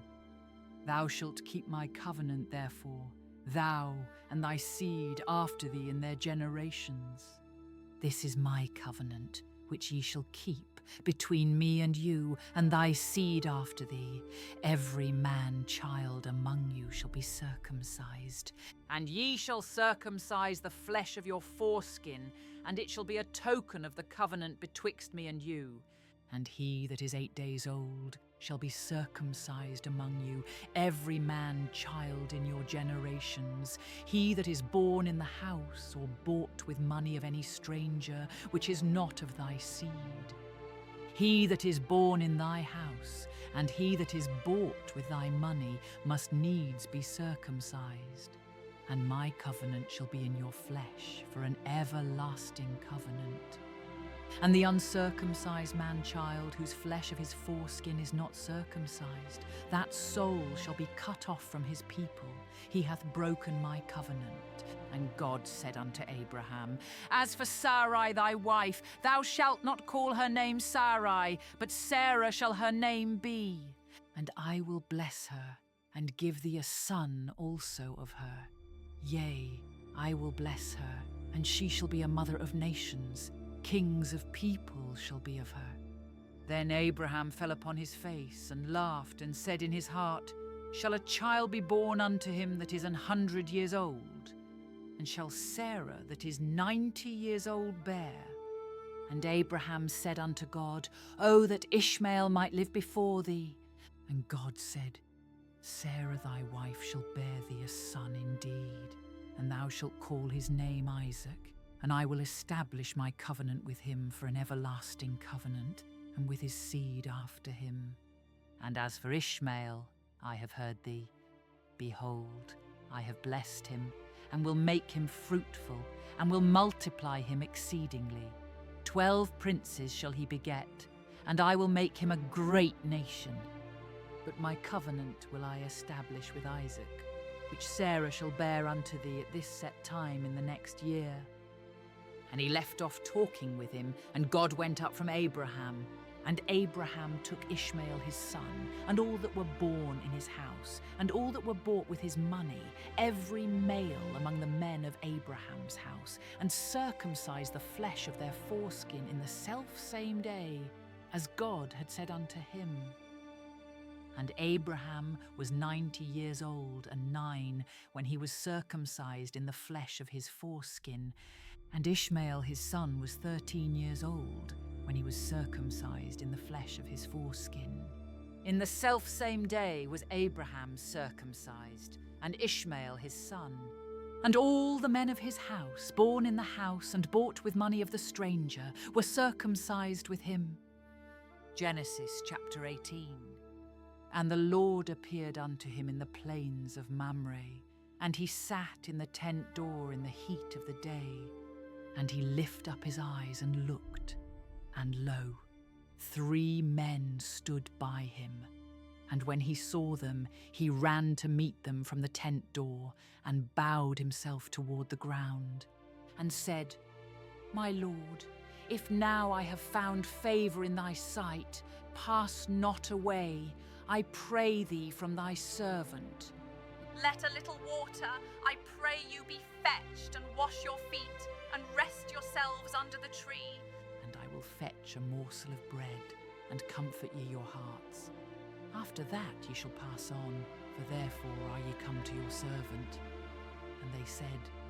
A: Thou shalt keep my covenant therefore, thou and thy seed after thee in their generations. This is my covenant, which ye shall keep between me and you, and thy seed after thee. Every man child among you shall be circumcised, and ye shall circumcise the flesh of your foreskin, and it shall be a token of the covenant betwixt me and you. And he that is 8 days old shall be circumcised among you, every man child in your generations. He that is born in the house or bought with money of any stranger, which is not of thy seed. He that is born in thy house, and he that is bought with thy money, must needs be circumcised. And my covenant shall be in your flesh for an everlasting covenant. And the uncircumcised man-child, whose flesh of his foreskin is not circumcised, that soul shall be cut off from his people. He hath broken my covenant. And God said unto Abraham, As for Sarai thy wife, thou shalt not call her name Sarai, but Sarah shall her name be. And I will bless her, and give thee a son also of her. Yea, I will bless her, and she shall be a mother of nations. Kings of people shall be of her. Then Abraham fell upon his face, and laughed, and said in his heart, Shall a child be born unto him that is 100 years old? And shall Sarah that is 90 years old bear? And Abraham said unto God, O that Ishmael might live before thee. And God said, Sarah thy wife shall bear thee a son indeed, and thou shalt call his name Isaac. And I will establish my covenant with him for an everlasting covenant, and with his seed after him. And as for Ishmael, I have heard thee. Behold, I have blessed him, and will make him fruitful, and will multiply him exceedingly. 12 princes shall he beget, and I will make him a great nation. But my covenant will I establish with Isaac, which Sarah shall bear unto thee at this set time in the next year. And he left off talking with him, and God went up from Abraham. And Abraham took Ishmael his son, and all that were born in his house, and all that were bought with his money, every male among the men of Abraham's house, and circumcised the flesh of their foreskin in the selfsame day, as God had said unto him. And Abraham was 90 years old and 9 when he was circumcised in the flesh of his foreskin, and Ishmael his son was 13 years old when he was circumcised in the flesh of his foreskin. In the selfsame day was Abraham circumcised, and Ishmael his son. And all the men of his house, born in the house and bought with money of the stranger, were circumcised with him. Genesis chapter 18. And the Lord appeared unto him in the plains of Mamre, and he sat in the tent door in the heat of the day. And he lifted up his eyes and looked, and lo, 3 men stood by him. And when he saw them, he ran to meet them from the tent door, and bowed himself toward the ground, and said, My Lord, if now I have found favour in thy sight, pass not away, I pray thee, from thy servant.
B: Let a little water, I pray you, be fetched, and wash your feet, and rest yourselves under the tree.
A: And I will fetch a morsel of bread, and comfort ye your hearts. After that ye shall pass on, for therefore are ye come to your servant. And they said,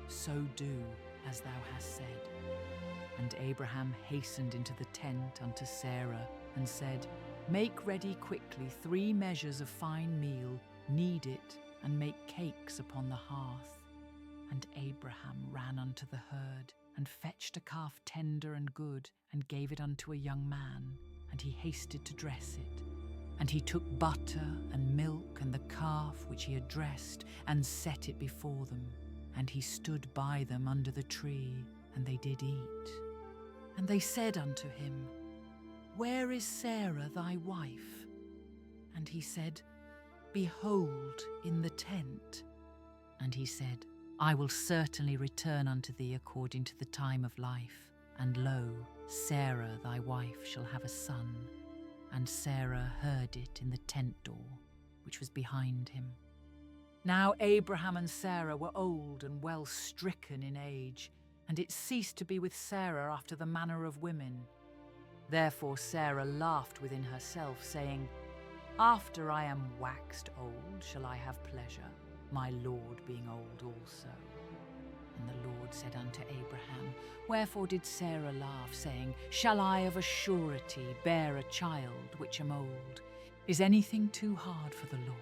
A: So do, as thou hast said. And Abraham hastened into the tent unto Sarah, and said, Make ready quickly 3 measures of fine meal, knead it, and make cakes upon the hearth. And Abraham ran unto the herd, and fetched a calf tender and good, and gave it unto a young man, and he hasted to dress it. And he took butter and milk and the calf which he had dressed, and set it before them. And he stood by them under the tree, and they did eat. And they said unto him, Where is Sarah thy wife? And he said, Behold, in the tent. And he said, I will certainly return unto thee according to the time of life. And lo, Sarah thy wife shall have a son. And Sarah heard it in the tent door, which was behind him. Now Abraham and Sarah were old and well stricken in age, and it ceased to be with Sarah after the manner of women. Therefore Sarah laughed within herself, saying, After I am waxed old shall I have pleasure, my Lord being old also. And the Lord said unto Abraham, Wherefore did Sarah laugh, saying, Shall I of a surety bear a child which am old? Is anything too hard for the Lord?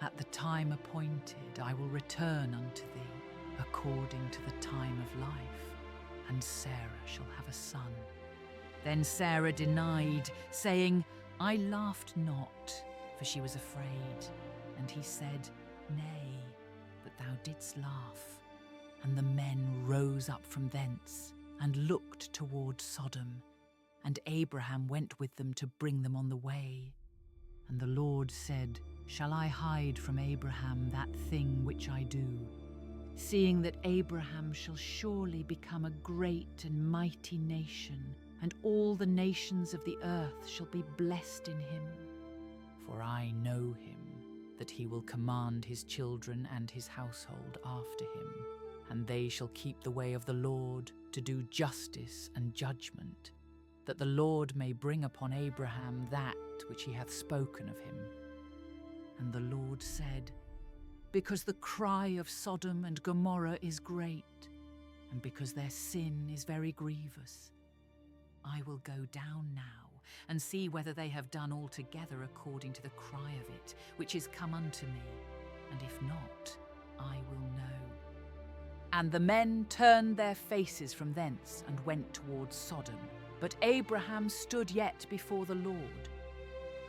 A: At the time appointed I will return unto thee, according to the time of life, and Sarah shall have a son. Then Sarah denied, saying, I laughed not, for she was afraid. And he said, Nay, but thou didst laugh. And the men rose up from thence, and looked toward Sodom. And Abraham went with them to bring them on the way. And the Lord said, Shall I hide from Abraham that thing which I do, seeing that Abraham shall surely become a great and mighty nation, and all the nations of the earth shall be blessed in him? For I know him, that he will command his children and his household after him, and they shall keep the way of the Lord to do justice and judgment, that the Lord may bring upon Abraham that which he hath spoken of him. And the Lord said, Because the cry of Sodom and Gomorrah is great, and because their sin is very grievous, I will go down now and see whether they have done altogether according to the cry of it, which is come unto me, and if not, I will know. And the men turned their faces from thence and went towards Sodom, but Abraham stood yet before the Lord.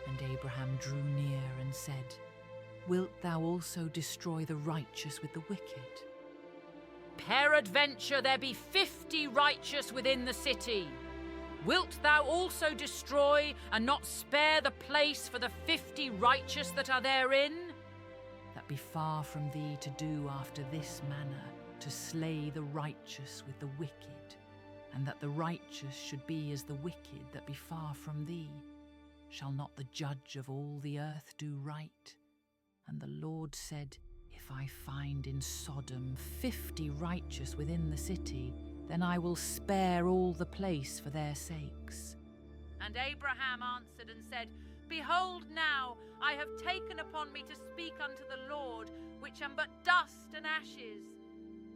A: And Abraham drew near and said, Wilt thou also destroy the righteous with the wicked? Peradventure there be 50 righteous within the city. Wilt thou also destroy and not spare the place for the 50 righteous that are therein? That be far from thee to do after this manner, to slay the righteous with the wicked, and that the righteous should be as the wicked that be far from thee? Shall not the judge of all the earth do right? And the Lord said, If I find in Sodom 50 righteous within the city, then I will spare all the place for their sakes.
B: And Abraham answered and said, Behold now, I have taken upon me to speak unto the Lord, which am but dust and ashes.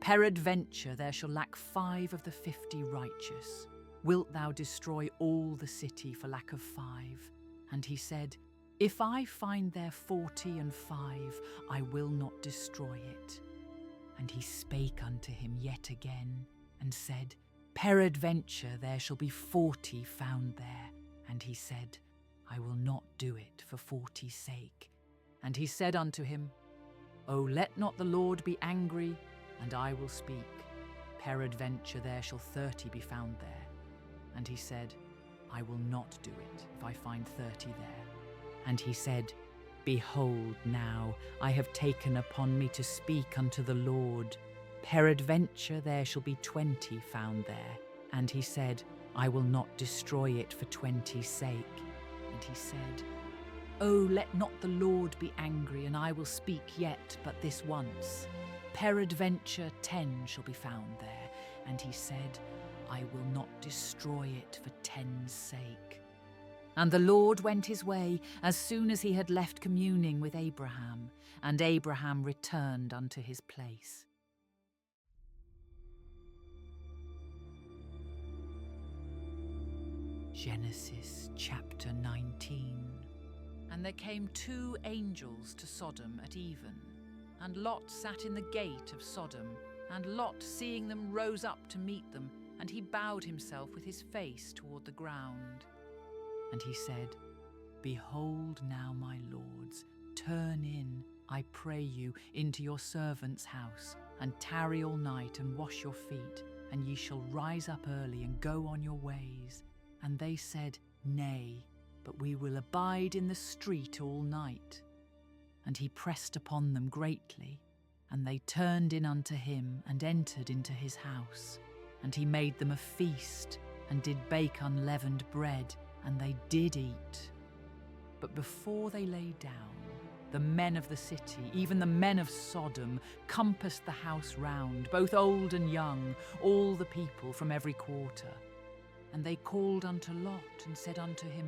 A: Peradventure there shall lack 5 of the 50 righteous. Wilt thou destroy all the city for lack of 5? And he said, If I find there 40 and 5, I will not destroy it. And he spake unto him yet again, and said, Peradventure there shall be 40 found there. And he said, I will not do it for 40's sake. And he said unto him, O let not the Lord be angry, and I will speak. Peradventure there shall 30 be found there. And he said, I will not do it if I find 30 there. And he said, Behold now, I have taken upon me to speak unto the Lord. Peradventure there shall be 20 found there. And he said, I will not destroy it for 20's sake. And he said, O let not the Lord be angry, and I will speak yet but this once. Peradventure 10 shall be found there. And he said, I will not destroy it for 10's sake. And the Lord went his way as soon as he had left communing with Abraham, and Abraham returned unto his place. Genesis chapter 19. And there came 2 angels to Sodom at even, and Lot sat in the gate of Sodom, and Lot, seeing them, rose up to meet them, and he bowed himself with his face toward the ground. And he said, Behold now, my lords, turn in, I pray you, into your servant's house, and tarry all night, and wash your feet, and ye shall rise up early, and go on your ways. And they said, Nay, but we will abide in the street all night. And he pressed upon them greatly, and they turned in unto him, and entered into his house. And he made them a feast, and did bake unleavened bread, and they did eat. But before they lay down, the men of the city, even the men of Sodom, compassed the house round, both old and young, all the people from every quarter. And they called unto Lot, and said unto him,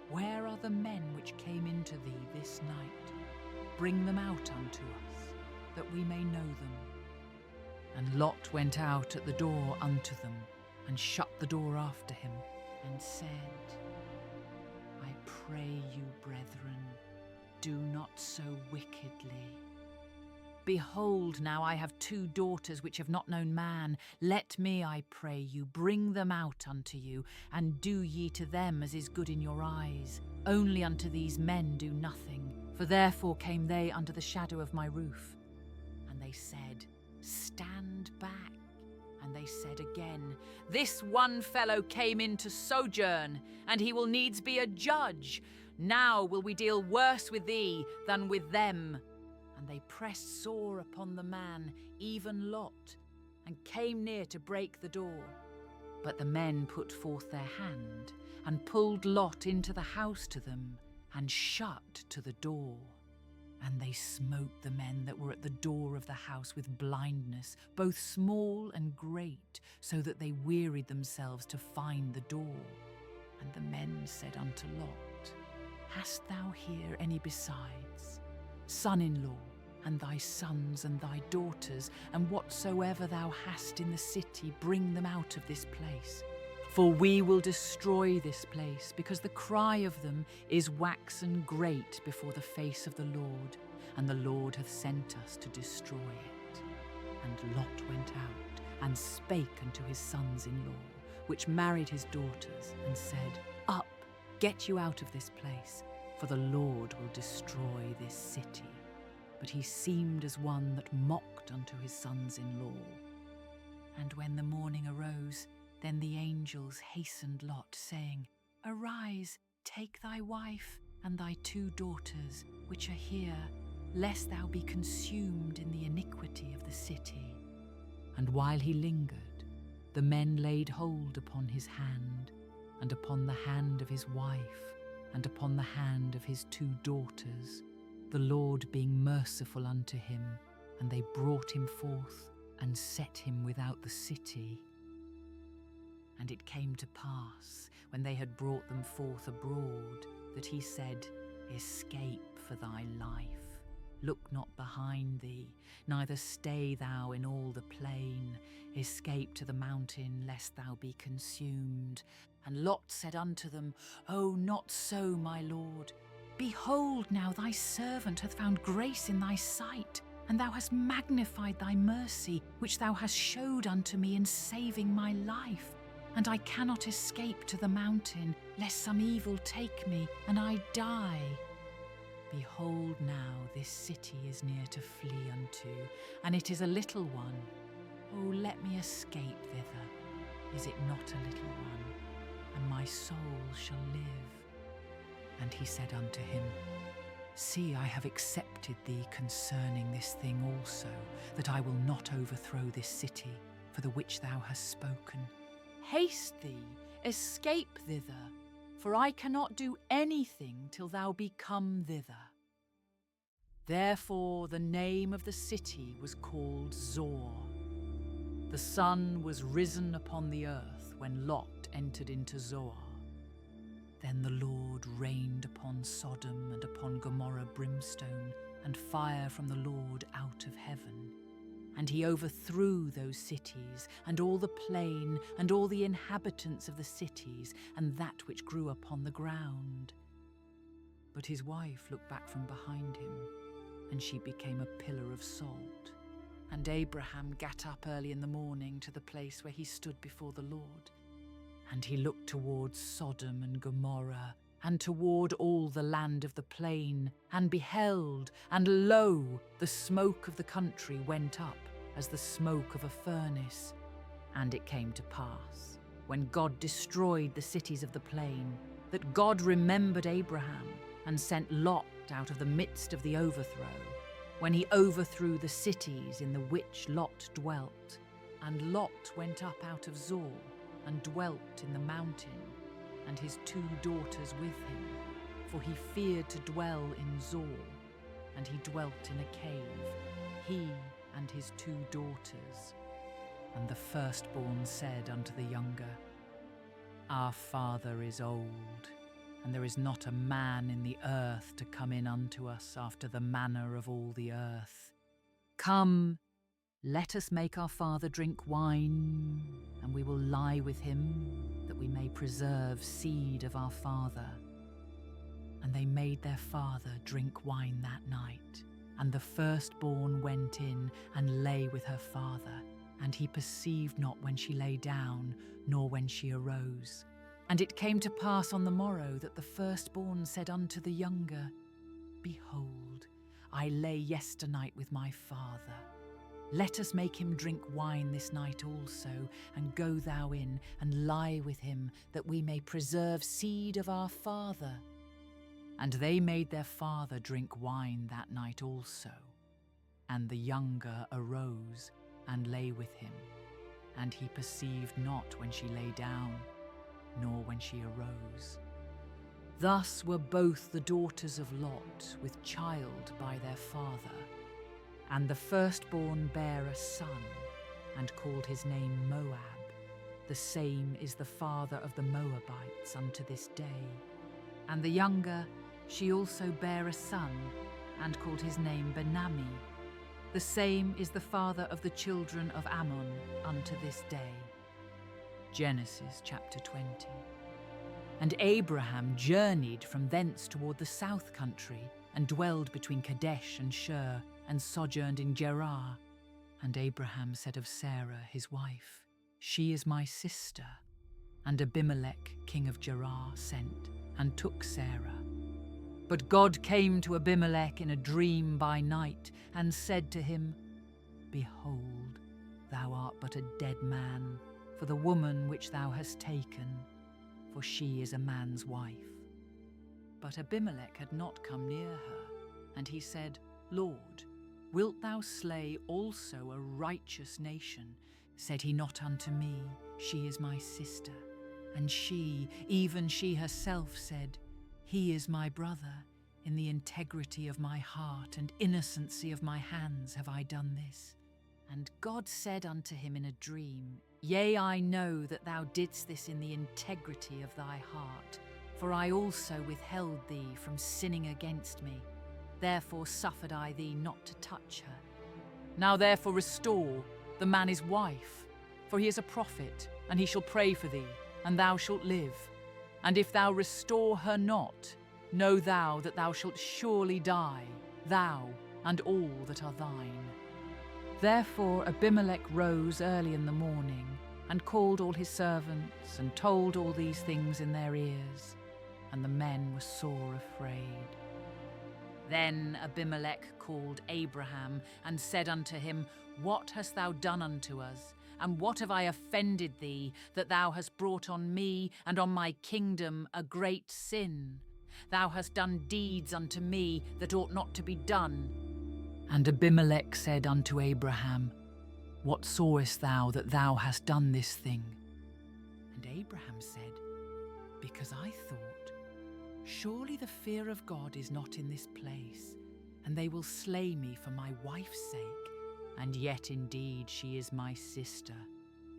A: Where are the men which came into thee this night? Bring them out unto us, that we may know them. And Lot went out at the door unto them, and shut the door after him, and said, I pray you, brethren, do not so wickedly. Behold, now I have 2 daughters which have not known man. Let me, I pray you, bring them out unto you, and do ye to them as is good in your eyes. Only unto these men do nothing, for therefore came they under the shadow of my roof. And they said, Stand back. And they said again, This one fellow came in to sojourn, and he will needs be a judge. Now will we deal worse with thee than with them. And they pressed sore upon the man, even Lot, and came near to break the door. But the men put forth their hand, and pulled Lot into the house to them, and shut to the door. And they smote the men that were at the door of the house with blindness, both small and great, so that they wearied themselves to find the door. And the men said unto Lot, Hast thou here any besides, son-in-law, and thy sons and thy daughters, and whatsoever thou hast in the city, bring them out of this place? For we will destroy this place, because the cry of them is waxen great before the face of the Lord, and the Lord hath sent us to destroy it. And Lot went out, and spake unto his sons-in-law, which married his daughters, and said, Up, get you out of this place, for the Lord will destroy this city. But he seemed as one that mocked unto his sons-in-law. And when the morning arose, then the angels hastened Lot, saying, Arise, take thy wife and thy 2 daughters, which are here, lest thou be consumed in the iniquity of the city. And while he lingered, the men laid hold upon his hand, and upon the hand of his wife, and upon the hand of his 2 daughters, the Lord being merciful unto him, and they brought him forth, and set him without the city. And it came to pass, when they had brought them forth abroad, that he said, Escape for thy life. Look not behind thee, neither stay thou in all the plain. Escape to the mountain, lest thou be consumed. And Lot said unto them, O, not so, my lord. Behold, now thy servant hath found grace in thy sight, and thou hast magnified thy mercy, which thou hast showed unto me in saving my life. And I cannot escape to the mountain, lest some evil take me, and I die. Behold, now this city is near to flee unto, and it is a little one. O, let me escape thither. Is it not a little one? And my soul shall live. And he said unto him, See, I have accepted thee concerning this thing also, that I will not overthrow this city, for the which thou hast spoken. Haste thee, escape thither, for I cannot do anything till thou be come thither. Therefore the name of the city was called Zor. The sun was risen upon the earth when Lot entered into Zoar. Then the Lord rained upon Sodom and upon Gomorrah brimstone and fire from the Lord out of heaven. And he overthrew those cities, and all the plain, and all the inhabitants of the cities, and that which grew upon the ground. But his wife looked back from behind him, and she became a pillar of salt. And Abraham gat up early in the morning to the place where he stood before the Lord. And he looked towards Sodom and Gomorrah, and toward all the land of the plain, and beheld, and lo, the smoke of the country went up as the smoke of a furnace. And it came to pass, when God destroyed the cities of the plain, that God remembered Abraham, and sent Lot out of the midst of the overthrow, when he overthrew the cities in the which Lot dwelt. And Lot went up out of Zor, and dwelt in the mountain, and his 2 daughters with him, for he feared to dwell in Zor, and he dwelt in a cave, he and his 2 daughters. And the firstborn said unto the younger, Our father is old, and there is not a man in the earth to come in unto us after the manner of all the earth. Come, let us make our father drink wine, and we will lie with him, that we may preserve seed of our father. And they made their father drink wine that night. And the firstborn went in and lay with her father, and he perceived not when she lay down, nor when she arose. And it came to pass on the morrow that the firstborn said unto the younger, Behold, I lay yesternight with my father. Let us make him drink wine this night also, and go thou in and lie with him, that we may preserve seed of our father. And they made their father drink wine that night also. And the younger arose and lay with him, and he perceived not when she lay down, nor when she arose. Thus were both the daughters of Lot with child by their father. And the firstborn bare a son, and called his name Moab. The same is the father of the Moabites unto this day. And the younger, she also bare a son, and called his name Benammi. The same is the father of the children of Ammon unto this day. Genesis chapter 20. And Abraham journeyed from thence toward the south country, and dwelled between Kadesh and Shur, and sojourned in Gerar. And Abraham said of Sarah his wife, She is my sister. And Abimelech king of Gerar sent, and took Sarah. But God came to Abimelech in a dream by night, and said to him, Behold, thou art but a dead man, for the woman which thou hast taken, for she is a man's wife. But Abimelech had not come near her, and he said, Lord, Wilt thou slay also a righteous nation? Said he not unto me, She is my sister? And she, even she herself, said, He is my brother. In the integrity of my heart and innocency of my hands have I done this. And God said unto him in a dream, Yea, I know that thou didst this in the integrity of thy heart, for I also withheld thee from sinning against me. Therefore suffered I thee not to touch her. Now therefore restore the man his wife, for he is a prophet, and he shall pray for thee, and thou shalt live. And if thou restore her not, know thou that thou shalt surely die, thou and all that are thine. Therefore Abimelech rose early in the morning, and called all his servants, and told all these things in their ears, and the men were sore afraid. Then Abimelech called Abraham, and said unto him, What hast thou done unto us? And what have I offended thee, that thou hast brought on me and on my kingdom a great sin? Thou hast done deeds unto me that ought not to be done. And Abimelech said unto Abraham, What sawest thou that thou hast done this thing? And Abraham said, Because I thought, Surely the fear of God is not in this place, and they will slay me for my wife's sake. And yet indeed she is my sister.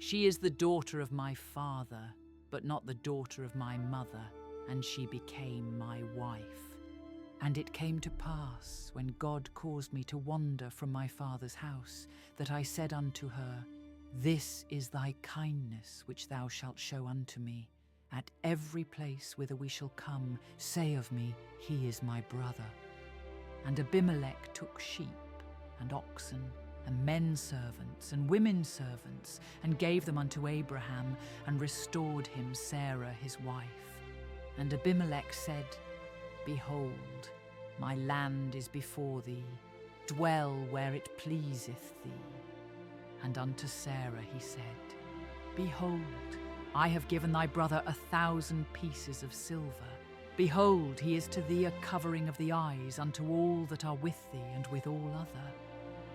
A: She is the daughter of my father, but not the daughter of my mother, and she became my wife. And it came to pass, when God caused me to wander from my father's house, that I said unto her, This is thy kindness which thou shalt show unto me. At every place whither we shall come, say of me, He is my brother. And Abimelech took sheep and oxen, and men servants and women servants, and gave them unto Abraham, and restored him Sarah his wife. And Abimelech said, Behold, my land is before thee, dwell where it pleaseth thee. And unto Sarah he said, Behold, I have given thy brother 1,000 pieces of silver. Behold, he is to thee a covering of the eyes unto all that are with thee and with all other.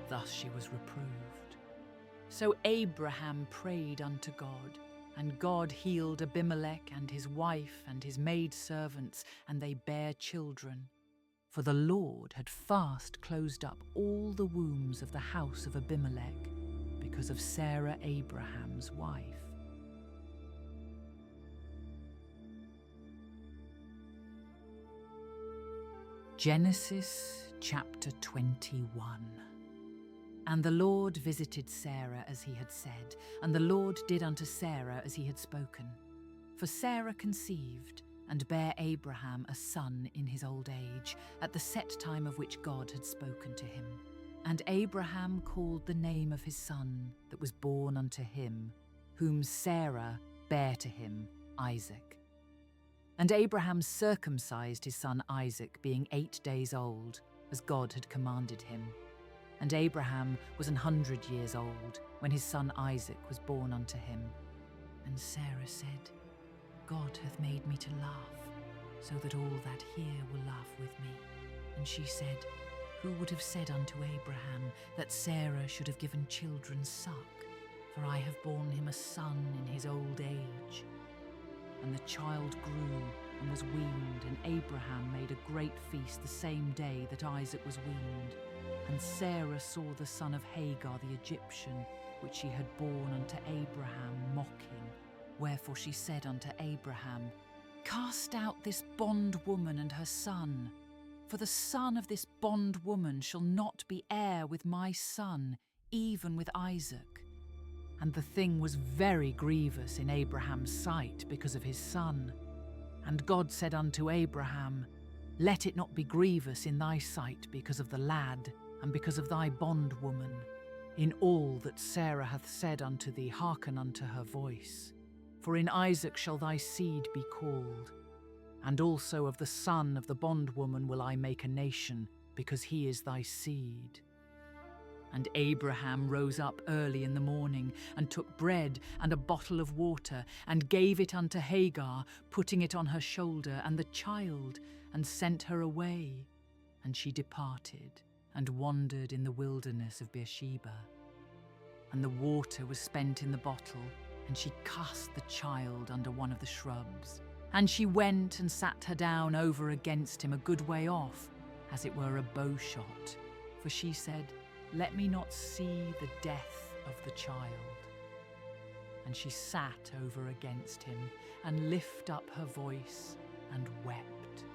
A: Thus she was reproved. So Abraham prayed unto God, and God healed Abimelech and his wife and his maidservants, and they bare children. For the Lord had fast closed up all the wombs of the house of Abimelech, because of Sarah Abraham's wife. Genesis chapter 21. And the Lord visited Sarah as he had said, and the Lord did unto Sarah as he had spoken. For Sarah conceived, and bare Abraham a son in his old age, at the set time of which God had spoken to him. And Abraham called the name of his son that was born unto him, whom Sarah bare to him, Isaac. And Abraham circumcised his son Isaac, being 8 days old, as God had commanded him. And Abraham was 100 years old, when his son Isaac was born unto him. And Sarah said, God hath made me to laugh, so that all that hear will laugh with me. And she said, Who would have said unto Abraham that Sarah should have given children suck? For I have borne him a son in his old age. And the child grew and was weaned, and Abraham made a great feast the same day that Isaac was weaned. And Sarah saw the son of Hagar the Egyptian, which she had borne unto Abraham, mocking. Wherefore she said unto Abraham, Cast out this bondwoman and her son, for the son of this bondwoman shall not be heir with my son, even with Isaac. And the thing was very grievous in Abraham's sight because of his son. And God said unto Abraham, Let it not be grievous in thy sight because of the lad, and because of thy bondwoman. In all that Sarah hath said unto thee, hearken unto her voice. For in Isaac shall thy seed be called. And also of the son of the bondwoman will I make a nation, because he is thy seed. And Abraham rose up early in the morning, and took bread and a bottle of water, and gave it unto Hagar, putting it on her shoulder, and the child, and sent her away. And she departed. and wandered in the wilderness of Beersheba. And the water was spent in the bottle, and she cast the child under one of the shrubs. And she went and sat her down over against him a good way off, as it were a bow shot. For she said, "Let me not see the death of the child." And she sat over against him, and lifted up her voice, and wept.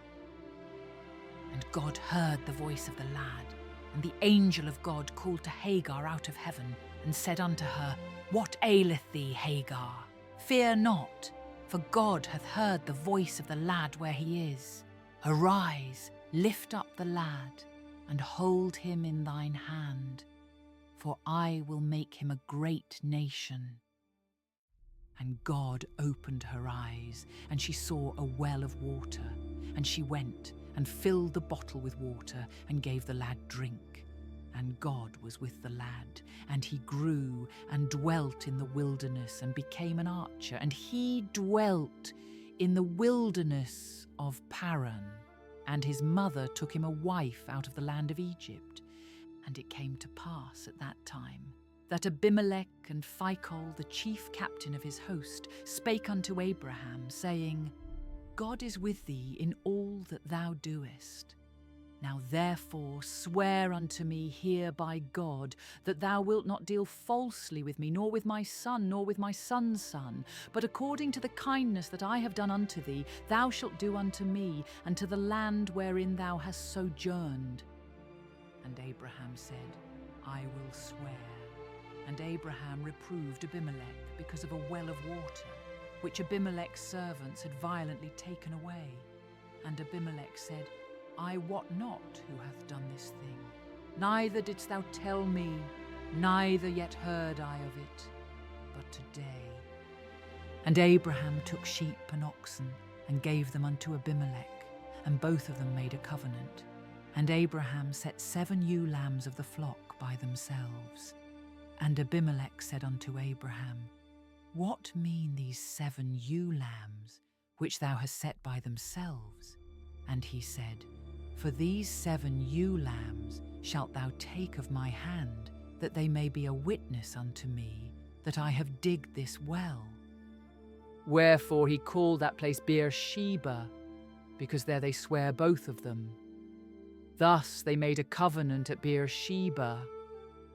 A: And God heard the voice of the lad, and the angel of God called to Hagar out of heaven, and said unto her, "What aileth thee, Hagar? Fear not, for God hath heard the voice of the lad where he is. Arise, lift up the lad, and hold him in thine hand, for I will make him a great nation." And God opened her eyes, and she saw a well of water, and she went and filled the bottle with water, and gave the lad drink. And God was with the lad, and he grew and dwelt in the wilderness, and became an archer, and he dwelt in the wilderness of Paran. And his mother took him a wife out of the land of Egypt. And it came to pass at that time that Abimelech and Phicol, the chief captain of his host, spake unto Abraham, saying, "God is with thee in all that thou doest. Now therefore swear unto me here by God, that thou wilt not deal falsely with me, nor with my son, nor with my son's son, but according to the kindness that I have done unto thee, thou shalt do unto me, and to the land wherein thou hast sojourned." And Abraham said, "I will swear." And Abraham reproved Abimelech because of a well of water, which Abimelech's servants had violently taken away. And Abimelech said, "I wot not who hath done this thing, neither didst thou tell me, neither yet heard I of it, but today." And Abraham took sheep and oxen, and gave them unto Abimelech, and both of them made a covenant. And Abraham set 7 ewe lambs of the flock by themselves. And Abimelech said unto Abraham, "What mean these 7 ewe lambs, which thou hast set by themselves?" And he said, "For these 7 ewe lambs shalt thou take of my hand, that they may be a witness unto me that I have digged this well." Wherefore he called that place Beersheba, because there they sware both of them. Thus they made a covenant at Beersheba.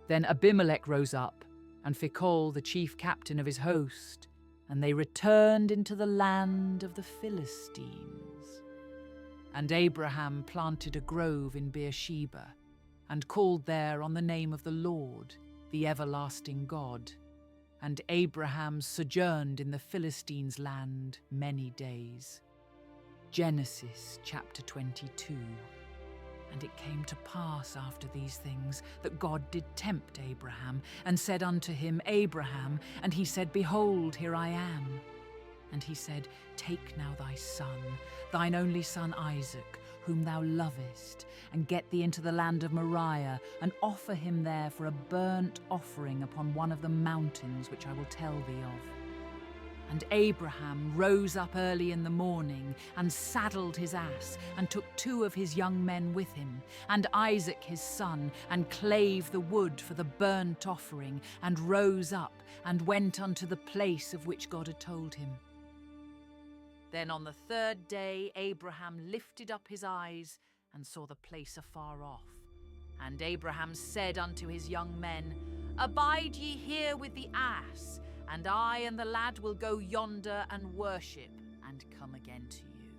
A: Then Abimelech rose up, and Phicol, the chief captain of his host, and they returned into the land of the Philistines. And Abraham planted a grove in Beersheba, and called there on the name of the Lord, the everlasting God. And Abraham sojourned in the Philistines' land many days. Genesis chapter 22. And it came to pass after these things that God did tempt Abraham, and said unto him, "Abraham." And he said, "Behold, here I am." And he said, "Take now thy son, thine only son Isaac, whom thou lovest, and get thee into the land of Moriah, and offer him there for a burnt offering upon one of the mountains which I will tell thee of." And Abraham rose up early in the morning, and saddled his ass, and took 2 of his young men with him, and Isaac his son, and clave the wood for the burnt offering, and rose up, and went unto the place of which God had told him. Then on the 3rd day Abraham lifted up his eyes, and saw the place afar off. And Abraham said unto his young men, "Abide ye here with the ass, and I and the lad will go yonder and worship, and come again to you."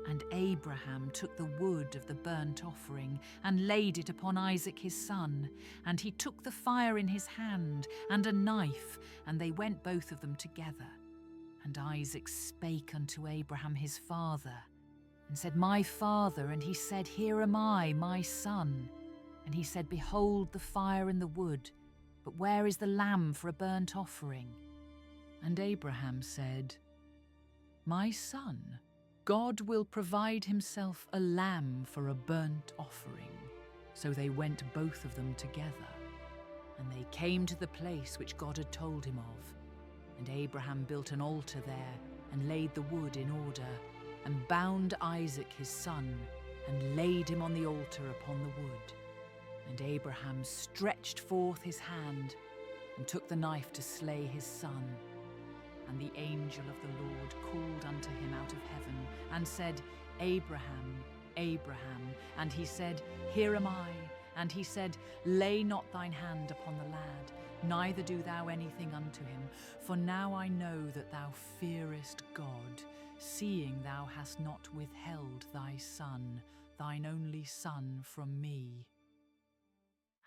A: And Abraham took the wood of the burnt offering, and laid it upon Isaac his son. And he took the fire in his hand, and a knife, and they went both of them together. And Isaac spake unto Abraham his father, and said, "My father." And he said, "Here am I, my son." And he said, "Behold the fire and the wood, but where is the lamb for a burnt offering?" And Abraham said, "My son, God will provide himself a lamb for a burnt offering." So they went both of them together. And they came to the place which God had told him of. And Abraham built an altar there, and laid the wood in order, and bound Isaac his son, and laid him on the altar upon the wood. And Abraham stretched forth his hand and took the knife to slay his son. And the angel of the Lord called unto him out of heaven and said, Abraham, Abraham. And he said, Here am I. And he said, Lay not thine hand upon the lad, neither do thou anything unto him. For now I know that thou fearest God, seeing thou hast not withheld thy son, thine only son, from me.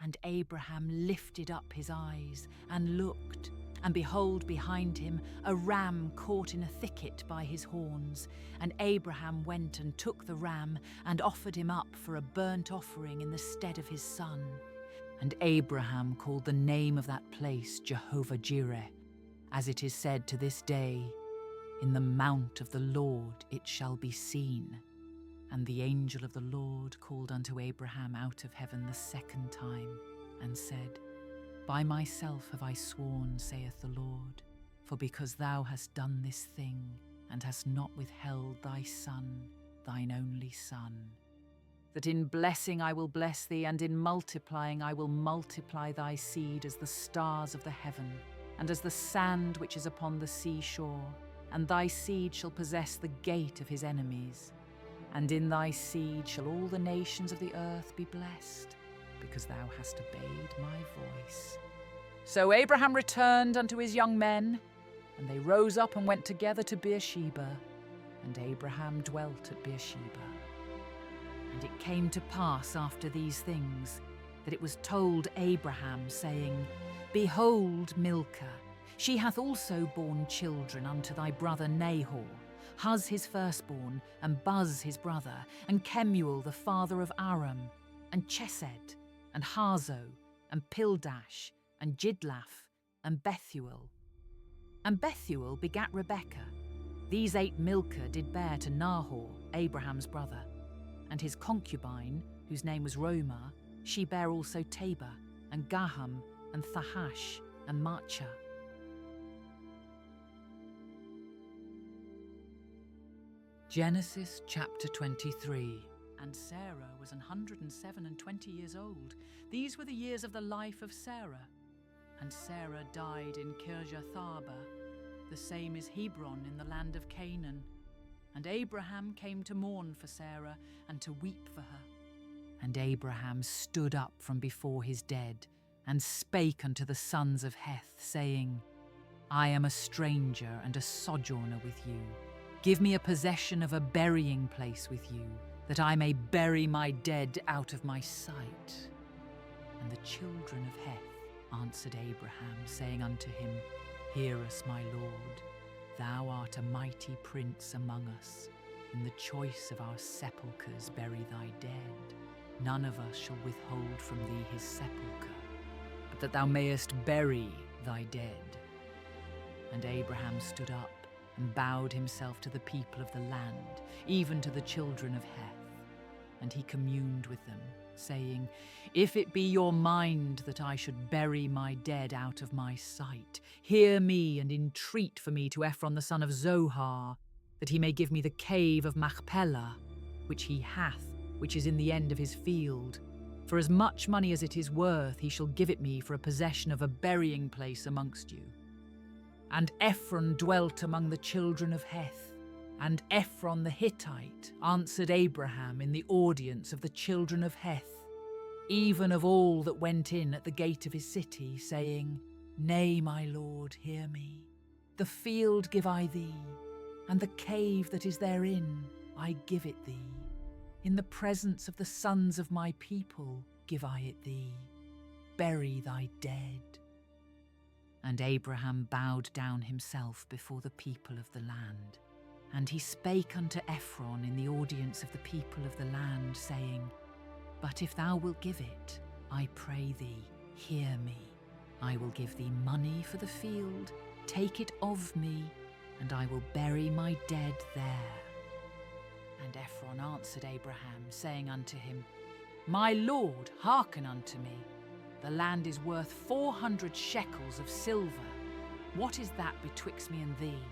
A: And Abraham lifted up his eyes and looked, and behold, behind him a ram caught in a thicket by his horns. And Abraham went and took the ram and offered him up for a burnt offering in the stead of his son. And Abraham called the name of that place Jehovah-Jireh, as it is said to this day, In the mount of the Lord it shall be seen. And the angel of the Lord called unto Abraham out of heaven the second time, and said, By myself have I sworn, saith the Lord, for because thou hast done this thing, and hast not withheld thy son, thine only son, that in blessing I will bless thee, and in multiplying I will multiply thy seed as the stars of the heaven, and as the sand which is upon the seashore, and thy seed shall possess the gate of his enemies. And in thy seed shall all the nations of the earth be blessed, because thou hast obeyed my voice. So Abraham returned unto his young men, and they rose up and went together to Beersheba, and Abraham dwelt at Beersheba. And it came to pass after these things, that it was told Abraham, saying, Behold, Milcah, she hath also borne children unto thy brother Nahor, Huz his firstborn, and Buz his brother, and Kemuel the father of Aram, and Chesed, and Hazo, and Pildash, and Jidlaph, and Bethuel. And Bethuel begat Rebekah. These 8 Milcah did bear to Nahor, Abraham's brother. And his concubine, whose name was Romah, she bare also Tabah, and Gaham, and Thahash, and Maachah. Genesis chapter 23. And Sarah was 127 years old. These were the years of the life of Sarah. And Sarah died in Kirjath-arba. The same is Hebron in the land of Canaan. And Abraham came to mourn for Sarah and to weep for her. And Abraham stood up from before his dead and spake unto the sons of Heth, saying, I am a stranger and a sojourner with you. Give me a possession of a burying place with you, that I may bury my dead out of my sight. And the children of Heth answered Abraham, saying unto him, Hear us, my Lord. Thou art a mighty prince among us. In the choice of our sepulchres bury thy dead. None of us shall withhold from thee his sepulchre, but that thou mayest bury thy dead. And Abraham stood up and bowed himself to the people of the land, even to the children of Heth. And he communed with them, saying, If it be your mind that I should bury my dead out of my sight, hear me and entreat for me to Ephron the son of Zohar, that he may give me the cave of Machpelah, which he hath, which is in the end of his field. For as much money as it is worth, he shall give it me for a possession of a burying place amongst you. And Ephron dwelt among the children of Heth. And Ephron the Hittite answered Abraham in the audience of the children of Heth, even of all that went in at the gate of his city, saying, Nay, my lord, hear me. The field give I thee, and the cave that is therein I give it thee. In the presence of the sons of my people give I it thee. Bury thy dead. And Abraham bowed down himself before the people of the land. And he spake unto Ephron in the audience of the people of the land, saying, But if thou wilt give it, I pray thee, hear me. I will give thee money for the field, take it of me, and I will bury my dead there. And Ephron answered Abraham, saying unto him, My lord, hearken unto me. The land is worth 400 shekels of silver. What is that betwixt me and thee?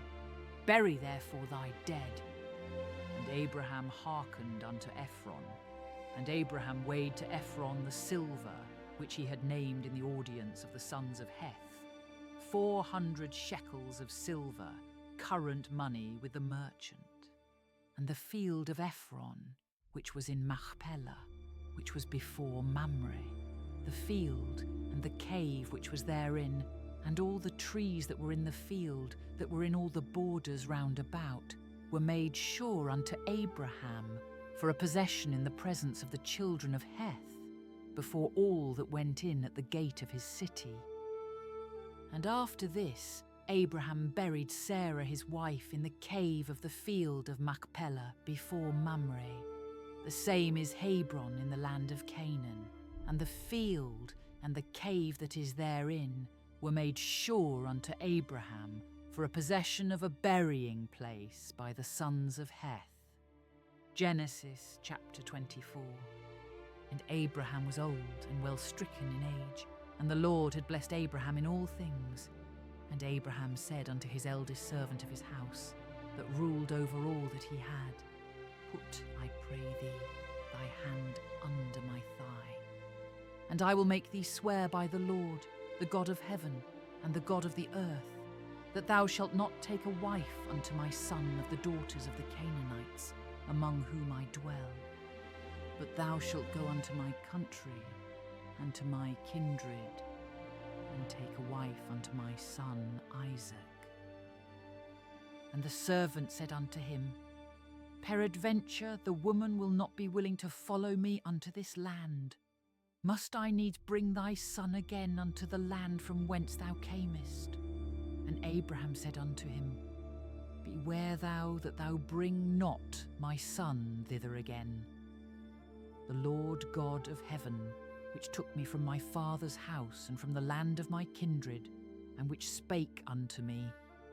A: Bury therefore thy dead. And And Abraham hearkened unto Ephron. And Abraham weighed to Ephron the silver, which he had named in the audience of the sons of Heth, 400 shekels of silver, current money with the merchant. And the field of Ephron, which was in Machpelah, which was before Mamre, the field and the cave which was therein, and all the trees that were in the field, that were in all the borders round about, were made sure unto Abraham for a possession in the presence of the children of Heth, before all that went in at the gate of his city. And after this, Abraham buried Sarah his wife in the cave of the field of Machpelah before Mamre. The same is Hebron in the land of Canaan, and the field and the cave that is therein were made sure unto Abraham for a possession of a burying place by the sons of Heth. Genesis chapter 24. And Abraham was old and well stricken in age, and the Lord had blessed Abraham in all things. And Abraham said unto his eldest servant of his house, that ruled over all that he had, Put, I pray thee, thy hand under my thigh, and I will make thee swear by the Lord, the God of heaven and the God of the earth, that thou shalt not take a wife unto my son of the daughters of the Canaanites, among whom I dwell, but thou shalt go unto my country and to my kindred, and take a wife unto my son Isaac. And the servant said unto him, Peradventure the woman will not be willing to follow me unto this land. Must I needs bring thy son again unto the land from whence thou camest? And Abraham said unto him, Beware thou that thou bring not my son thither again. The Lord God of heaven, which took me from my father's house and from the land of my kindred, and which spake unto me,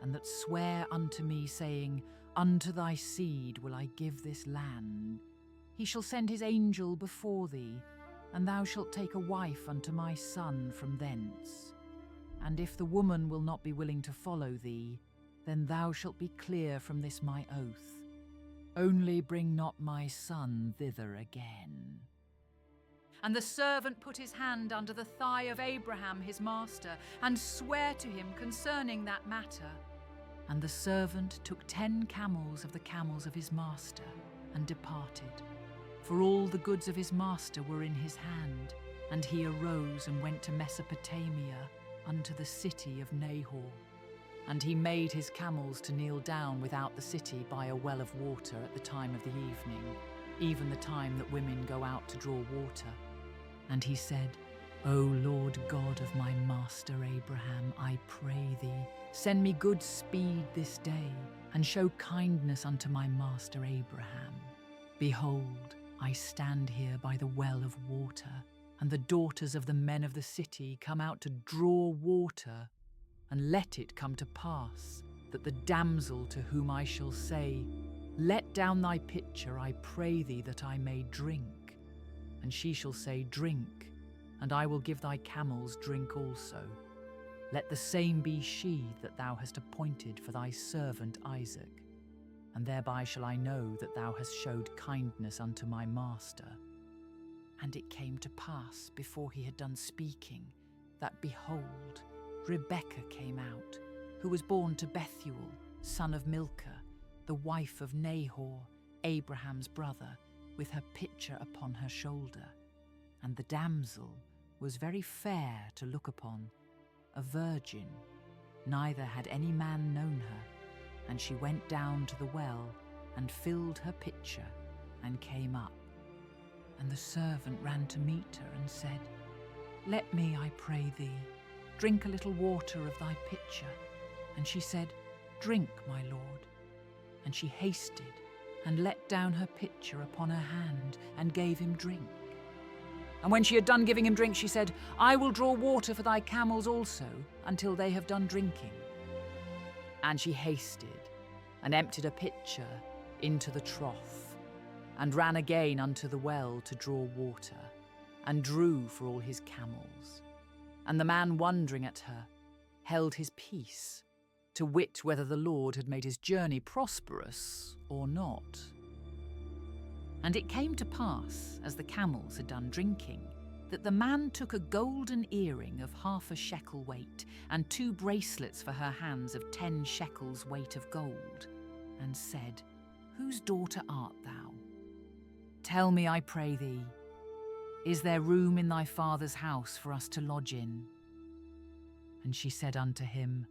A: and that sware unto me, saying, Unto thy seed will I give this land. He shall send his angel before thee, and thou shalt take a wife unto my son from thence. And if the woman will not be willing to follow thee, then thou shalt be clear from this my oath. Only bring not my son thither again. And the servant put his hand under the thigh of Abraham his master, and sware to him concerning that matter. And the servant took 10 camels of the camels of his master, and departed. For all the goods of his master were in his hand, and he arose and went to Mesopotamia, unto the city of Nahor. And he made his camels to kneel down without the city by a well of water at the time of the evening, even the time that women go out to draw water. And he said, O Lord God of my master Abraham, I pray thee, send me good speed this day, and show kindness unto my master Abraham. Behold, I stand here by the well of water, and the daughters of the men of the city come out to draw water. And let it come to pass, that the damsel to whom I shall say, Let down thy pitcher, I pray thee, that I may drink. And she shall say, Drink, and I will give thy camels drink also. Let the same be she that thou hast appointed for thy servant Isaac. And thereby shall I know that thou hast showed kindness unto my master. And it came to pass, before he had done speaking, that behold, Rebekah came out, who was born to Bethuel, son of Milcah, the wife of Nahor, Abraham's brother, with her pitcher upon her shoulder. And the damsel was very fair to look upon, a virgin, neither had any man known her. And she went down to the well, and filled her pitcher, and came up. And the servant ran to meet her, and said, Let me, I pray thee, drink a little water of thy pitcher. And she said, Drink, my lord. And she hasted, and let down her pitcher upon her hand, and gave him drink. And when she had done giving him drink, she said, I will draw water for thy camels also, until they have done drinking. And she hasted, and emptied a pitcher into the trough, and ran again unto the well to draw water, and drew for all his camels. And the man, wondering at her, held his peace, to wit whether the Lord had made his journey prosperous or not. And it came to pass, as the camels had done drinking, that the man took a golden earring of 1/2 shekel weight, and 2 bracelets for her hands of 10 shekels weight of gold, and said, Whose daughter art thou? Tell me, I pray thee, is there room in thy father's house for us to lodge in? And she said unto him,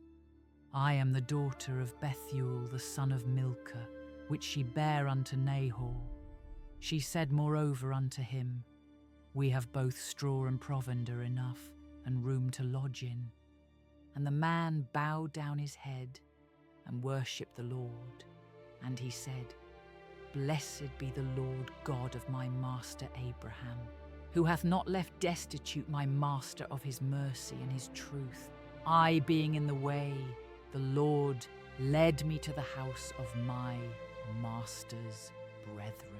A: I am the daughter of Bethuel the son of Milcah, which she bare unto Nahor. She said moreover unto him, We have both straw and provender enough, and room to lodge in. And the man bowed down his head and worshipped the Lord. And he said, Blessed be the Lord God of my master Abraham, who hath not left destitute my master of his mercy and his truth. I being in the way, the Lord led me to the house of my master's brethren.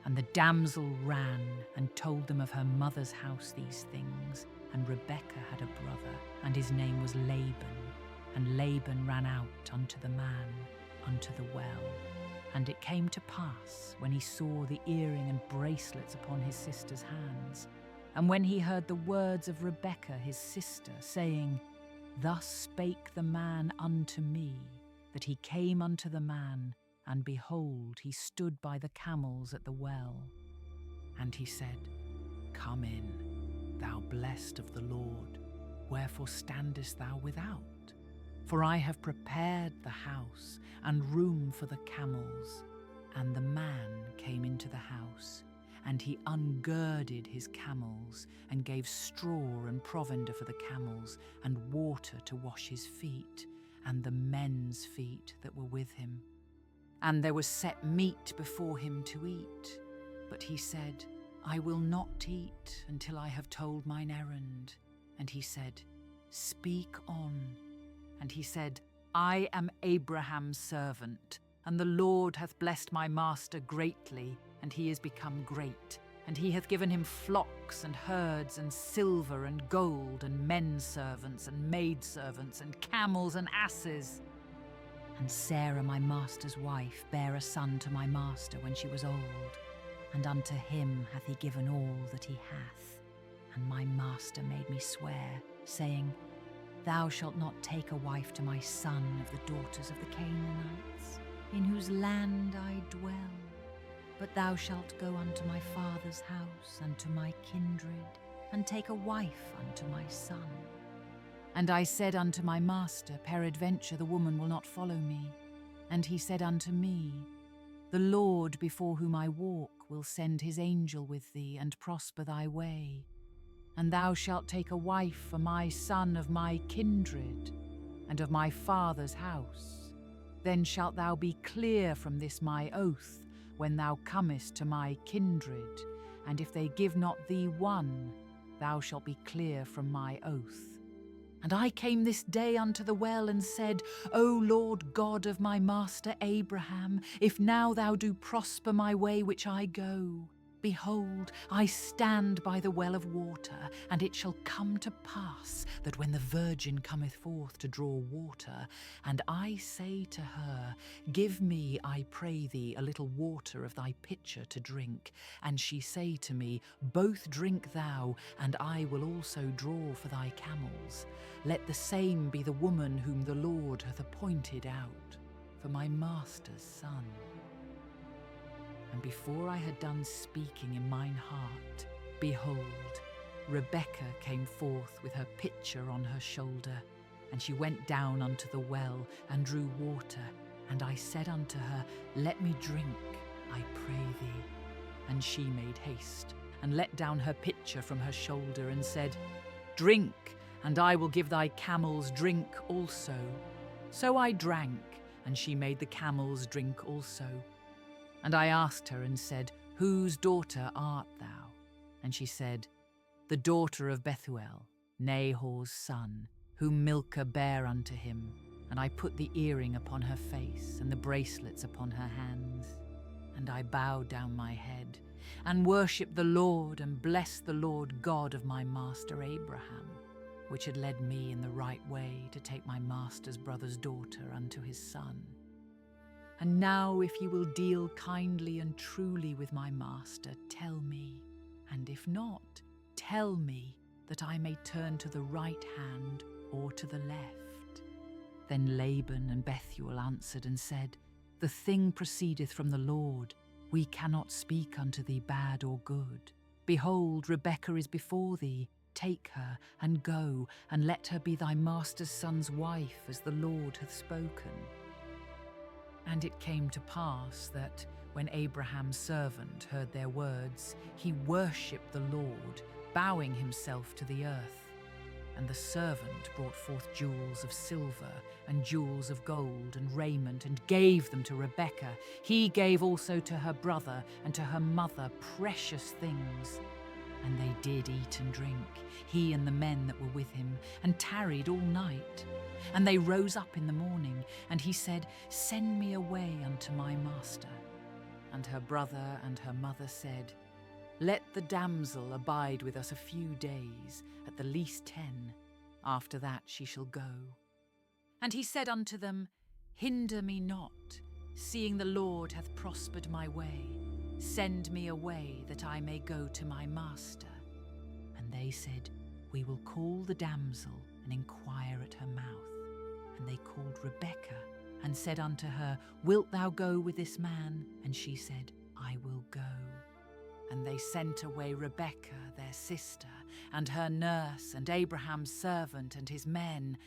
A: And the damsel ran and told them of her mother's house these things. And Rebekah had a brother, and his name was Laban. And Laban ran out unto the man, unto the well. And it came to pass, when he saw the earring and bracelets upon his sister's hands, and when he heard the words of Rebekah his sister, saying, Thus spake the man unto me, that he came unto the man, and behold, he stood by the camels at the well. And he said, Come in, thou blessed of the Lord, wherefore standest thou without? For I have prepared the house and room for the camels. And the man came into the house, and he ungirded his camels, and gave straw and provender for the camels, and water to wash his feet, and the men's feet that were with him. And there was set meat before him to eat. But he said, I will not eat until I have told mine errand. And he said, Speak on. And he said, I am Abraham's servant, and the Lord hath blessed my master greatly, and he is become great. And he hath given him flocks and herds and silver and gold and men servants and maidservants and camels and asses. And Sarah my master's wife bare a son to my master when she was old, and unto him hath he given all that he hath. And my master made me swear, saying, Thou shalt not take a wife to my son of the daughters of the Canaanites, in whose land I dwell, but thou shalt go unto my father's house and to my kindred, and take a wife unto my son. And I said unto my master, Peradventure the woman will not follow me. And he said unto me, The Lord before whom I walk will send his angel with thee, and prosper thy way. And thou shalt take a wife for my son of my kindred, and of my father's house. Then shalt thou be clear from this my oath, when thou comest to my kindred, and if they give not thee one, thou shalt be clear from my oath. And I came this day unto the well, and said, O Lord God of my master Abraham, if now thou do prosper my way which I go, behold, I stand by the well of water, and it shall come to pass that when the virgin cometh forth to draw water, and I say to her, Give me, I pray thee, a little water of thy pitcher to drink, and she say to me, Both drink thou, and I will also draw for thy camels. Let the same be the woman whom the Lord hath appointed out for my master's son. And before I had done speaking in mine heart, behold, Rebekah came forth with her pitcher on her shoulder, and she went down unto the well, and drew water. And I said unto her, Let me drink, I pray thee. And she made haste, and let down her pitcher from her shoulder, and said, Drink, and I will give thy camels drink also. So I drank, and she made the camels drink also. And I asked her and said, Whose daughter art thou? And she said, The daughter of Bethuel, Nahor's son, whom Milcah bare unto him. And I put the earring upon her face, and the bracelets upon her hands. And I bowed down my head, and worshipped the Lord, and blessed the Lord God of my master Abraham, which had led me in the right way to take my master's brother's daughter unto his son. And now if ye will deal kindly and truly with my master, tell me, and if not, tell me, that I may turn to the right hand or to the left. Then Laban and Bethuel answered and said, The thing proceedeth from the Lord. We cannot speak unto thee bad or good. Behold, Rebekah is before thee. Take her, and go, and let her be thy master's son's wife, as the Lord hath spoken. And it came to pass that, when Abraham's servant heard their words, he worshipped the Lord, bowing himself to the earth. And the servant brought forth jewels of silver and jewels of gold and raiment, and gave them to Rebekah. He gave also to her brother and to her mother precious things. And they did eat and drink, he and the men that were with him, and tarried all night. And they rose up in the morning, and he said, Send me away unto my master. And her brother and her mother said, Let the damsel abide with us a few days, at the least 10. After that she shall go. And he said unto them, Hinder me not, seeing the Lord hath prospered my way. Send me away, that I may go to my master. And they said, We will call the damsel, and inquire at her mouth. And they called Rebekah, and said unto her, Wilt thou go with this man? And she said, I will go. And they sent away Rebekah their sister, and her nurse, and Abraham's servant, and his men.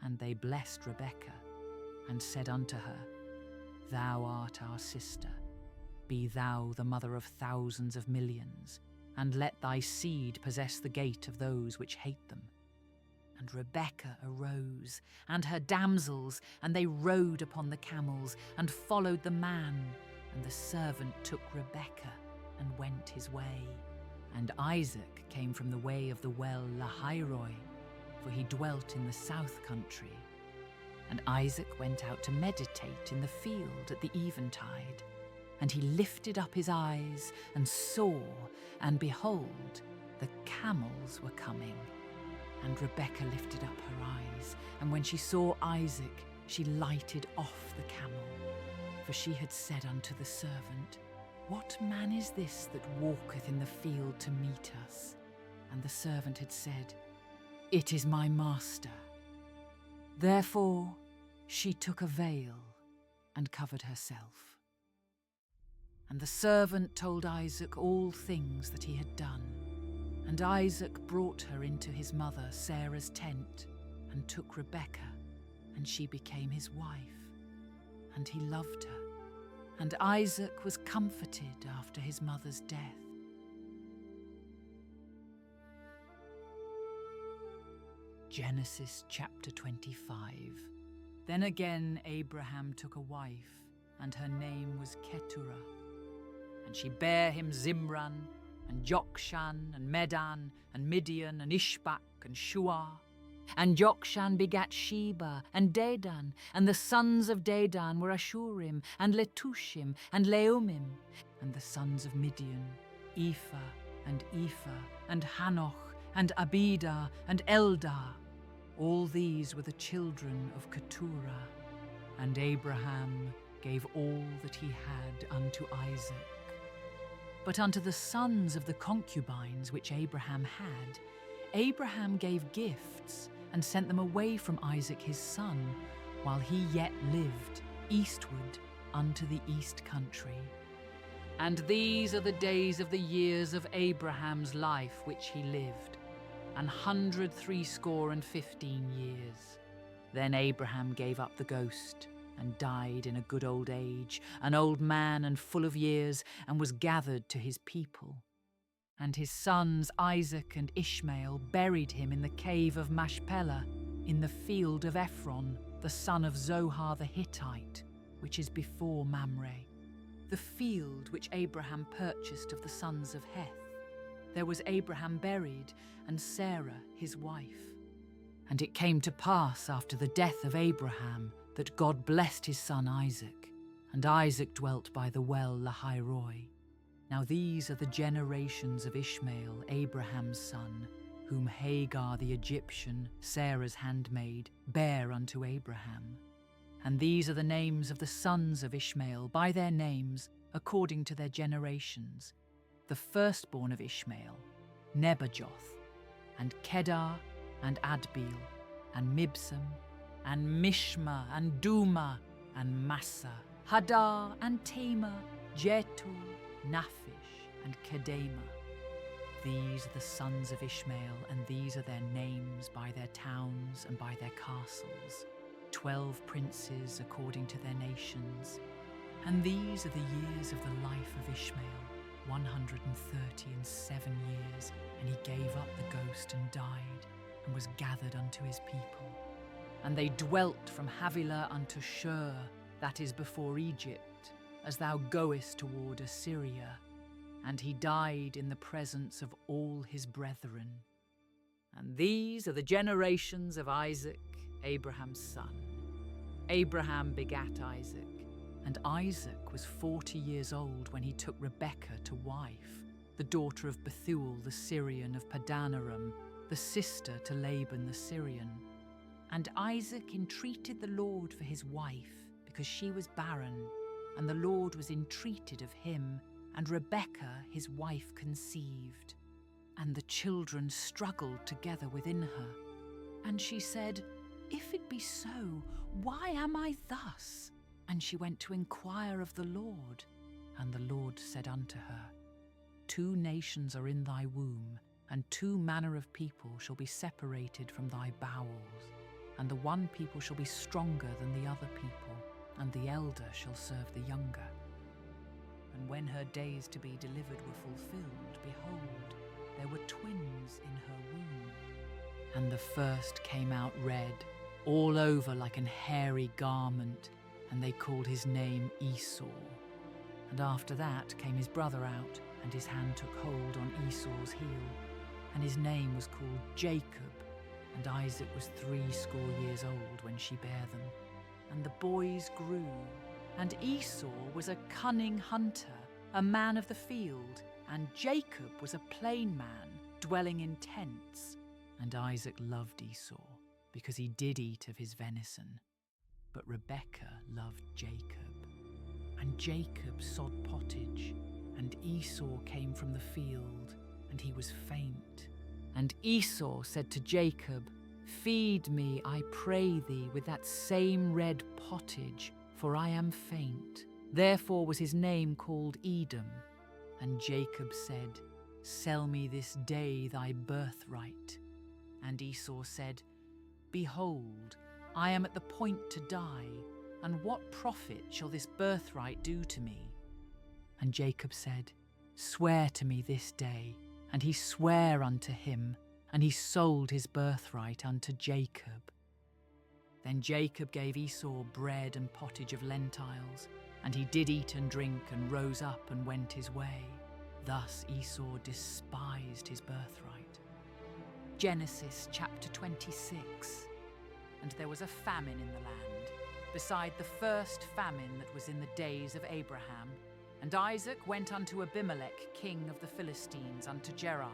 A: And they blessed Rebekah, and said unto her, Thou art our sister. Be thou the mother of thousands of millions, and let thy seed possess the gate of those which hate them. And Rebekah arose, and her damsels, and they rode upon the camels, and followed the man. And the servant took Rebekah, and went his way. And Isaac came from the way of the well Lahairoi, for he dwelt in the south country. And Isaac went out to meditate in the field at the eventide. And he lifted up his eyes, and saw, and behold, the camels were coming. And Rebekah lifted up her eyes, and when she saw Isaac, she lighted off the camel. For she had said unto the servant, What man is this that walketh in the field to meet us? And the servant had said, It is my master. Therefore she took a veil, and covered herself. And the servant told Isaac all things that he had done. And Isaac brought her into his mother Sarah's tent, and took Rebekah, and she became his wife. And he loved her. And Isaac was comforted after his mother's death. Genesis chapter 25. Then again Abraham took a wife, and her name was Keturah. And she bare him Zimran, and Jokshan, and Medan, and Midian, and Ishbak, and Shuah. And Jokshan begat Sheba, and Dedan, and the sons of Dedan were Ashurim, and Letushim, and Leumim. And the sons of Midian, Ephah, and Hanoch, and Abidah, and Eldah. All these were the children of Keturah. And Abraham gave all that he had unto Isaac. But unto the sons of the concubines which Abraham had, Abraham gave gifts, and sent them away from Isaac his son, while he yet lived, eastward unto the east country. And these are the days of the years of Abraham's life which he lived, 160 years. Then Abraham gave up the ghost, and died in a good old age, an old man and full of years, and was gathered to his people. And his sons Isaac and Ishmael buried him in the cave of Machpelah, in the field of Ephron, the son of Zohar the Hittite, which is before Mamre, the field which Abraham purchased of the sons of Heth. There was Abraham buried, and Sarah his wife. And it came to pass after the death of Abraham that God blessed his son Isaac, and Isaac dwelt by the well Lahairoi. Now these are the generations of Ishmael, Abraham's son, whom Hagar the Egyptian, Sarah's handmaid, bare unto Abraham. And these are the names of the sons of Ishmael, by their names, according to their generations. The firstborn of Ishmael, Nebajoth, and Kedar, and Adbeel, and Mibsam, and Mishma, and Duma, and Massa, Hadar, and Tamar, Jetur, Naphish, and Kedema. These are the sons of Ishmael, and these are their names by their towns and by their castles. 12 princes according to their nations. And these are the years of the life of Ishmael, 137 years, and he gave up the ghost and died, and was gathered unto his people. And they dwelt from Havilah unto Shur, that is before Egypt, as thou goest toward Assyria. And he died in the presence of all his brethren. And these are the generations of Isaac, Abraham's son. Abraham begat Isaac, and Isaac was 40 years old when he took Rebekah to wife, the daughter of Bethuel the Syrian of Padanaram, the sister to Laban the Syrian. And Isaac entreated the Lord for his wife, because she was barren, and the Lord was entreated of him, and Rebekah his wife conceived. And the children struggled together within her. And she said, If it be so, why am I thus? And she went to inquire of the Lord. And the Lord said unto her, 2 nations are in thy womb, and 2 manner of people shall be separated from thy bowels. And the one people shall be stronger than the other people, and the elder shall serve the younger. And when her days to be delivered were fulfilled, behold, there were twins in her womb. And the first came out red, all over like an hairy garment, and they called his name Esau. And after that came his brother out, and his hand took hold on Esau's heel, and his name was called Jacob. And Isaac was 60 years old when she bare them. And the boys grew, and Esau was a cunning hunter, a man of the field, and Jacob was a plain man, dwelling in tents. And Isaac loved Esau, because he did eat of his venison. But Rebekah loved Jacob. And Jacob sod pottage, and Esau came from the field, and he was faint. And Esau said to Jacob, Feed me, I pray thee, with that same red pottage, for I am faint. Therefore was his name called Edom. And Jacob said, Sell me this day thy birthright. And Esau said, Behold, I am at the point to die, and what profit shall this birthright do to me? And Jacob said, Swear to me this day. And he sware unto him, and he sold his birthright unto Jacob. Then Jacob gave Esau bread and pottage of lentiles, and he did eat and drink, and rose up and went his way. Thus Esau despised his birthright. Genesis chapter 26. And there was a famine in the land, beside the first famine that was in the days of Abraham. And Isaac went unto Abimelech, king of the Philistines, unto Gerar.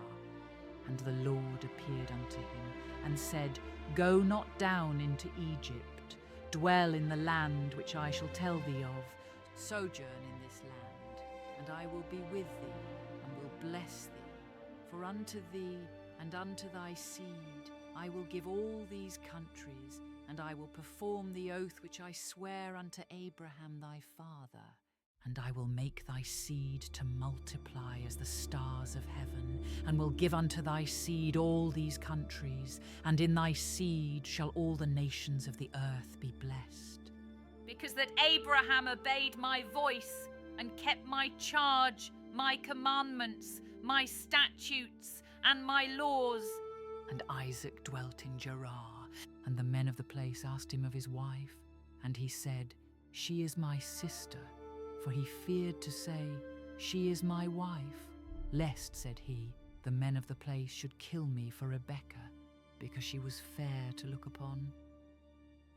A: And the Lord appeared unto him, and said, Go not down into Egypt, dwell in the land which I shall tell thee of, sojourn in this land, and I will be with thee, and will bless thee. For unto thee and unto thy seed I will give all these countries, and I will perform the oath which I sware unto Abraham thy father. And I will make thy seed to multiply as the stars of heaven, and will give unto thy seed all these countries, and in thy seed shall all the nations of the earth be blessed.
B: Because that Abraham obeyed my voice, and kept my charge, my commandments, my statutes, and my laws.
A: And Isaac dwelt in Gerar, and the men of the place asked him of his wife, and he said, She is my sister. For he feared to say, She is my wife, lest, said he, the men of the place should kill me for Rebekah, because she was fair to look upon.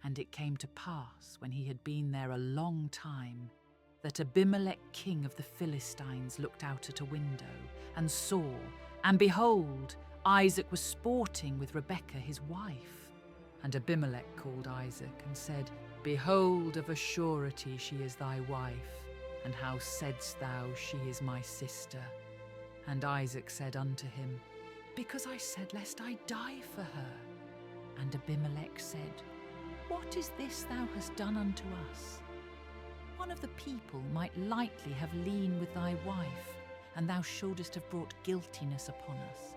A: And it came to pass, when he had been there a long time, that Abimelech king of the Philistines looked out at a window, and saw, and behold, Isaac was sporting with Rebekah his wife. And Abimelech called Isaac and said, Behold, of a surety she is thy wife, and how saidst thou, she is my sister? And Isaac said unto him, Because I said, lest I die for her. And Abimelech said, What is this thou hast done unto us? One of the people might lightly have lain with thy wife, and thou shouldest have brought guiltiness upon us.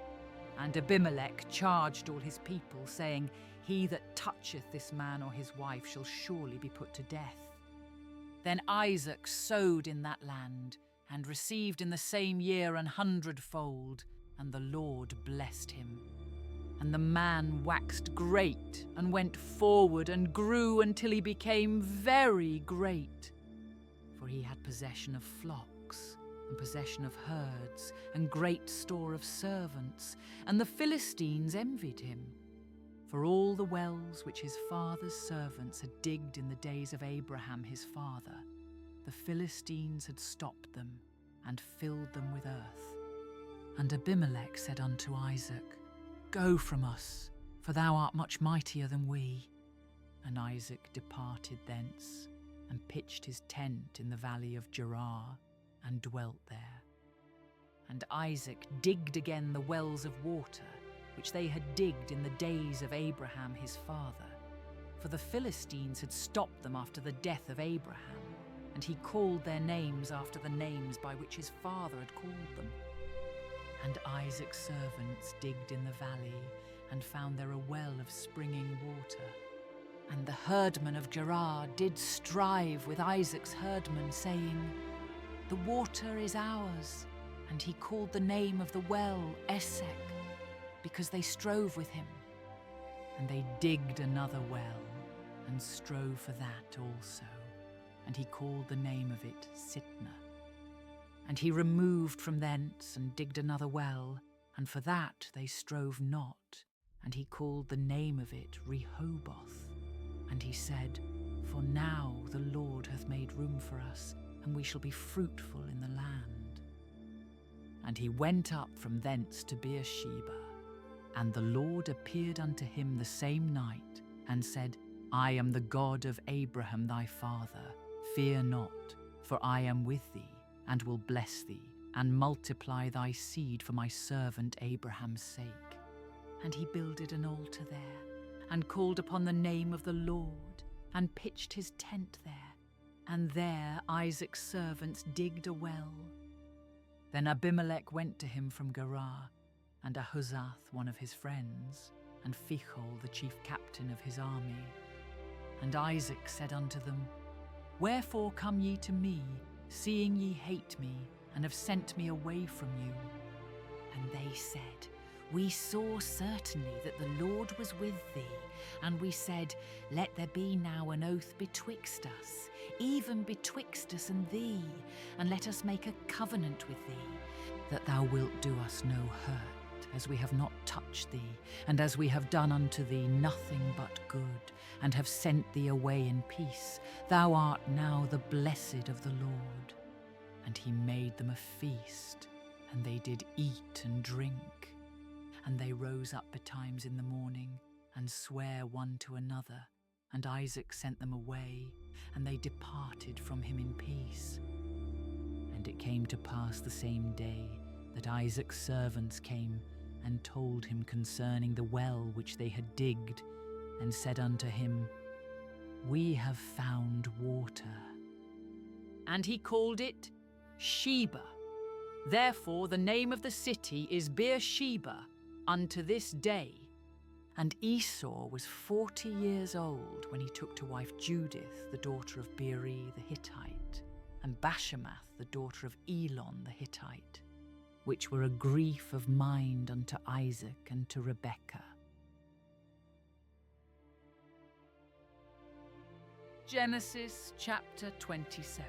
A: And Abimelech charged all his people, saying, He that toucheth this man or his wife shall surely be put to death. Then Isaac sowed in that land, and received in the same year 100-fold, and the Lord blessed him. And the man waxed great, and went forward, and grew until he became very great. For he had possession of flocks, and possession of herds, and great store of servants, and the Philistines envied him. For all the wells which his father's servants had digged in the days of Abraham his father, the Philistines had stopped them, and filled them with earth. And Abimelech said unto Isaac, Go from us, for thou art much mightier than we. And Isaac departed thence, and pitched his tent in the valley of Gerar, and dwelt there. And Isaac digged again the wells of water, which they had digged in the days of Abraham his father. For the Philistines had stopped them after the death of Abraham, and he called their names after the names by which his father had called them. And Isaac's servants digged in the valley, and found there a well of springing water. And the herdmen of Gerar did strive with Isaac's herdmen, saying, The water is ours. And he called the name of the well Esek, because they strove with him. And they digged another well, and strove for that also. And he called the name of it Sitnah. And he removed from thence, and digged another well, and for that they strove not. And he called the name of it Rehoboth. And he said, For now the Lord hath made room for us, and we shall be fruitful in the land. And he went up from thence to Beersheba. And the Lord appeared unto him the same night, and said, I am the God of Abraham thy father. Fear not, for I am with thee, and will bless thee, and multiply thy seed for my servant Abraham's sake. And he builded an altar there, and called upon the name of the Lord, and pitched his tent there. And there Isaac's servants digged a well. Then Abimelech went to him from Gerar, and Ahuzath one of his friends, and Phichol the chief captain of his army. And Isaac said unto them, Wherefore come ye to me, seeing ye hate me, and have sent me away from you? And they said, We saw certainly that the Lord was with thee, and we said, Let there be now an oath betwixt us, even betwixt us and thee, and let us make a covenant with thee, that thou wilt do us no hurt, as we have not touched thee, and as we have done unto thee nothing but good, and have sent thee away in peace. Thou art now the blessed of the Lord. And he made them a feast, and they did eat and drink. And they rose up betimes in the morning, and sware one to another. And Isaac sent them away, and they departed from him in peace. And it came to pass the same day that Isaac's servants came and told him concerning the well which they had digged, and said unto him, We have found water. And he called it Sheba. Therefore the name of the city is Beersheba unto this day. And Esau was 40 years old when he took to wife Judith, the daughter of Beeri the Hittite, and Bashemath, the daughter of Elon the Hittite, which were a grief of mind unto Isaac and to Rebekah. Genesis chapter 27.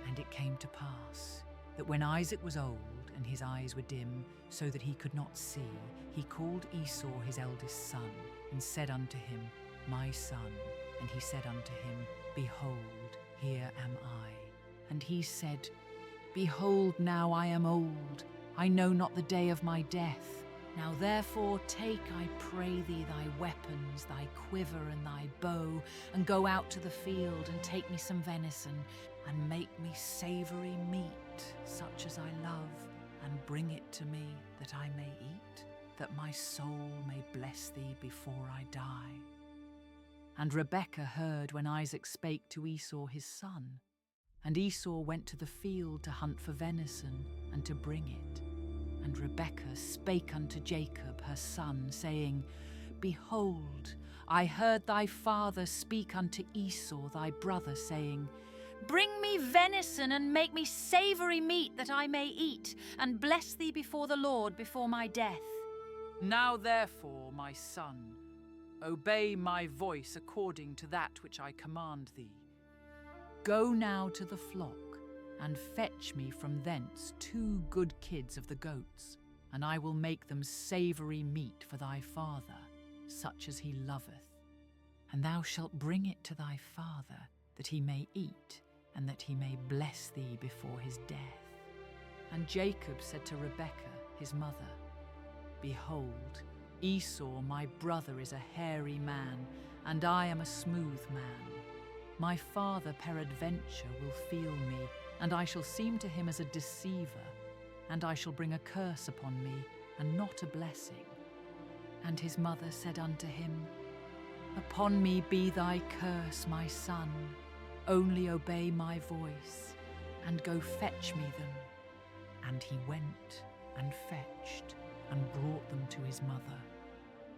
A: And it came to pass that when Isaac was old and his eyes were dim, so that he could not see, he called Esau his eldest son, and said unto him, My son. And he said unto him, Behold, here am I. And he said, Behold, now I am old, I know not the day of my death. Now therefore take, I pray thee, thy weapons, thy quiver and thy bow, and go out to the field, and take me some venison, and make me savoury meat, such as I love, and bring it to me, that I may eat, that my soul may bless thee before I die. And Rebekah heard when Isaac spake to Esau his son. And Esau went to the field to hunt for venison, and to bring it. And Rebekah spake unto Jacob her son, saying, Behold, I heard thy father speak unto Esau thy brother, saying, Bring me venison, and make me savoury meat, that I may eat, and bless thee before the Lord before my death. Now therefore, my son, obey my voice according to that which I command thee. Go now to the flock, and fetch me from thence 2 good kids of the goats, and I will make them savoury meat for thy father, such as he loveth. And thou shalt bring it to thy father, that he may eat, and that he may bless thee before his death. And Jacob said to Rebekah his mother, Behold, Esau my brother is a hairy man, and I am a smooth man. My father peradventure will feel me, and I shall seem to him as a deceiver, and I shall bring a curse upon me, and not a blessing. And his mother said unto him, Upon me be thy curse, my son, only obey my voice, and go fetch me them. And he went and fetched, and brought them to his mother.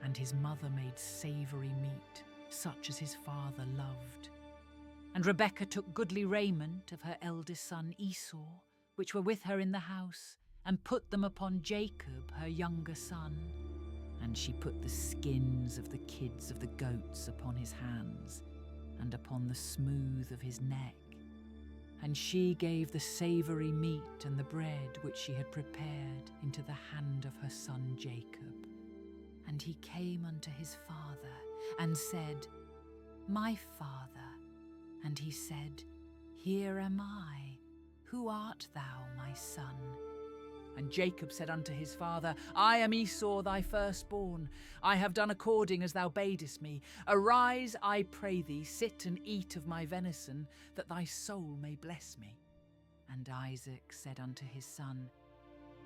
A: And his mother made savoury meat, such as his father loved. And Rebekah took goodly raiment of her eldest son Esau, which were with her in the house, and put them upon Jacob her younger son. And she put the skins of the kids of the goats upon his hands, and upon the smooth of his neck. And she gave the savoury meat and the bread which she had prepared into the hand of her son Jacob. And he came unto his father, and said, My father. And he said, Here am I. Who art thou, my son? And Jacob said unto his father, I am Esau thy firstborn. I have done according as thou badest me. Arise, I pray thee, sit and eat of my venison, that thy soul may bless me. And Isaac said unto his son,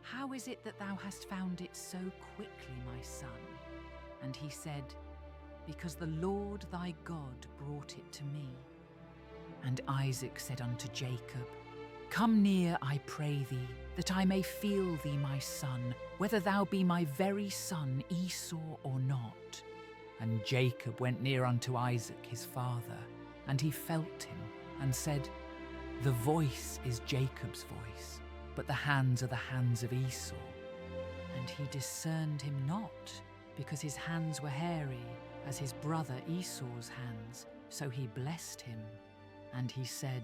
A: How is it that thou hast found it so quickly, my son? And he said, Because the Lord thy God brought it to me. And Isaac said unto Jacob, Come near, I pray thee, that I may feel thee, my son, whether thou be my very son Esau or not. And Jacob went near unto Isaac his father, and he felt him, and said, The voice is Jacob's voice, but the hands are the hands of Esau. And he discerned him not, because his hands were hairy, as his brother Esau's hands, so he blessed him. And he said,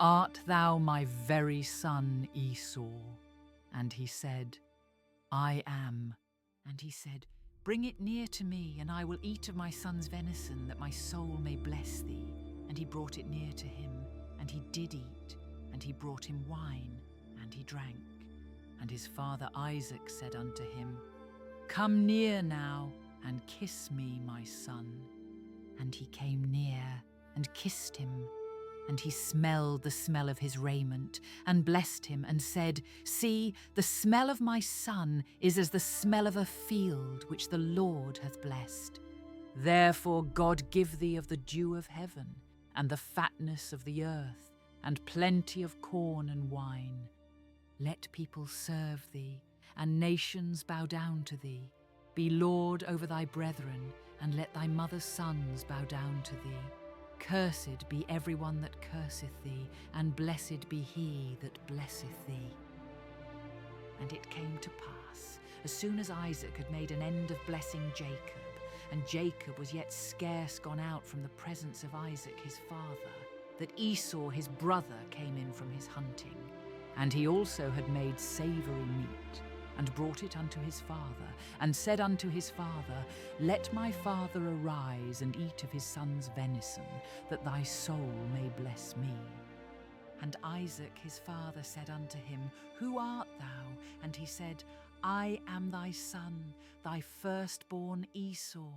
A: Art thou my very son Esau? And he said, I am. And he said, Bring it near to me, and I will eat of my son's venison, that my soul may bless thee. And he brought it near to him, and he did eat, and he brought him wine, and he drank. And his father Isaac said unto him, Come near now, and kiss me, my son. And he came near, and kissed him. And he smelled the smell of his raiment, and blessed him, and said, See, the smell of my son is as the smell of a field which the Lord hath blessed. Therefore God give thee of the dew of heaven, and the fatness of the earth, and plenty of corn and wine. Let people serve thee, and nations bow down to thee. Be Lord over thy brethren, and let thy mother's sons bow down to thee. Cursed be every one that curseth thee, and blessed be he that blesseth thee. And it came to pass, as soon as Isaac had made an end of blessing Jacob, and Jacob was yet scarce gone out from the presence of Isaac his father, that Esau his brother came in from his hunting. And he also had made savoury meat, and brought it unto his father, and said unto his father, Let my father arise and eat of his son's venison, that thy soul may bless me. And Isaac his father said unto him, Who art thou? And he said, I am thy son, thy firstborn Esau.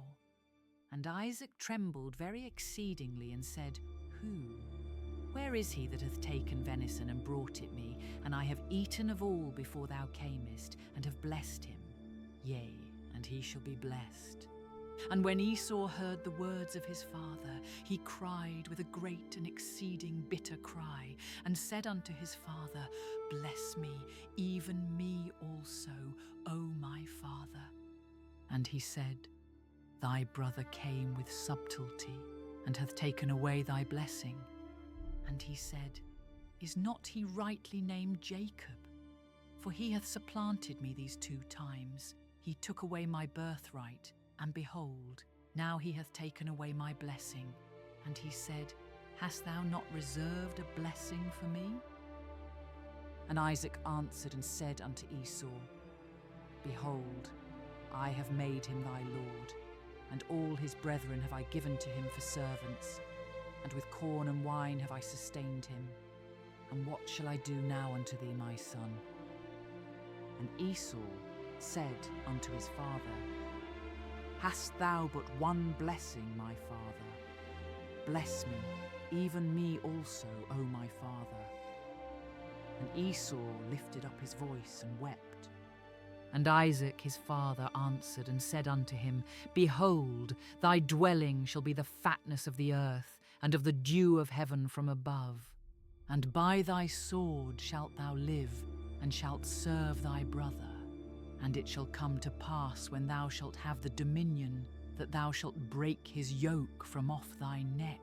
A: And Isaac trembled very exceedingly and said, Who? Where is he that hath taken venison and brought it me? And I have eaten of all before thou camest, and have blessed him. Yea, and he shall be blessed. And when Esau heard the words of his father, he cried with a great and exceeding bitter cry, and said unto his father, Bless me, even me also, O my father. And he said, Thy brother came with subtlety, and hath taken away thy blessing. And he said, Is not he rightly named Jacob? For he hath supplanted me these 2 times. He took away my birthright, and behold, now he hath taken away my blessing. And he said, Hast thou not reserved a blessing for me? And Isaac answered and said unto Esau, Behold, I have made him thy lord, and all his brethren have I given to him for servants, and with corn and wine have I sustained him. And what shall I do now unto thee, my son? And Esau said unto his father, Hast thou but one blessing, my father? Bless me, even me also, O my father. And Esau lifted up his voice and wept. And Isaac his father answered and said unto him, Behold, thy dwelling shall be the fatness of the earth, and of the dew of heaven from above. And by thy sword shalt thou live, and shalt serve thy brother. And it shall come to pass, when thou shalt have the dominion, that thou shalt break his yoke from off thy neck.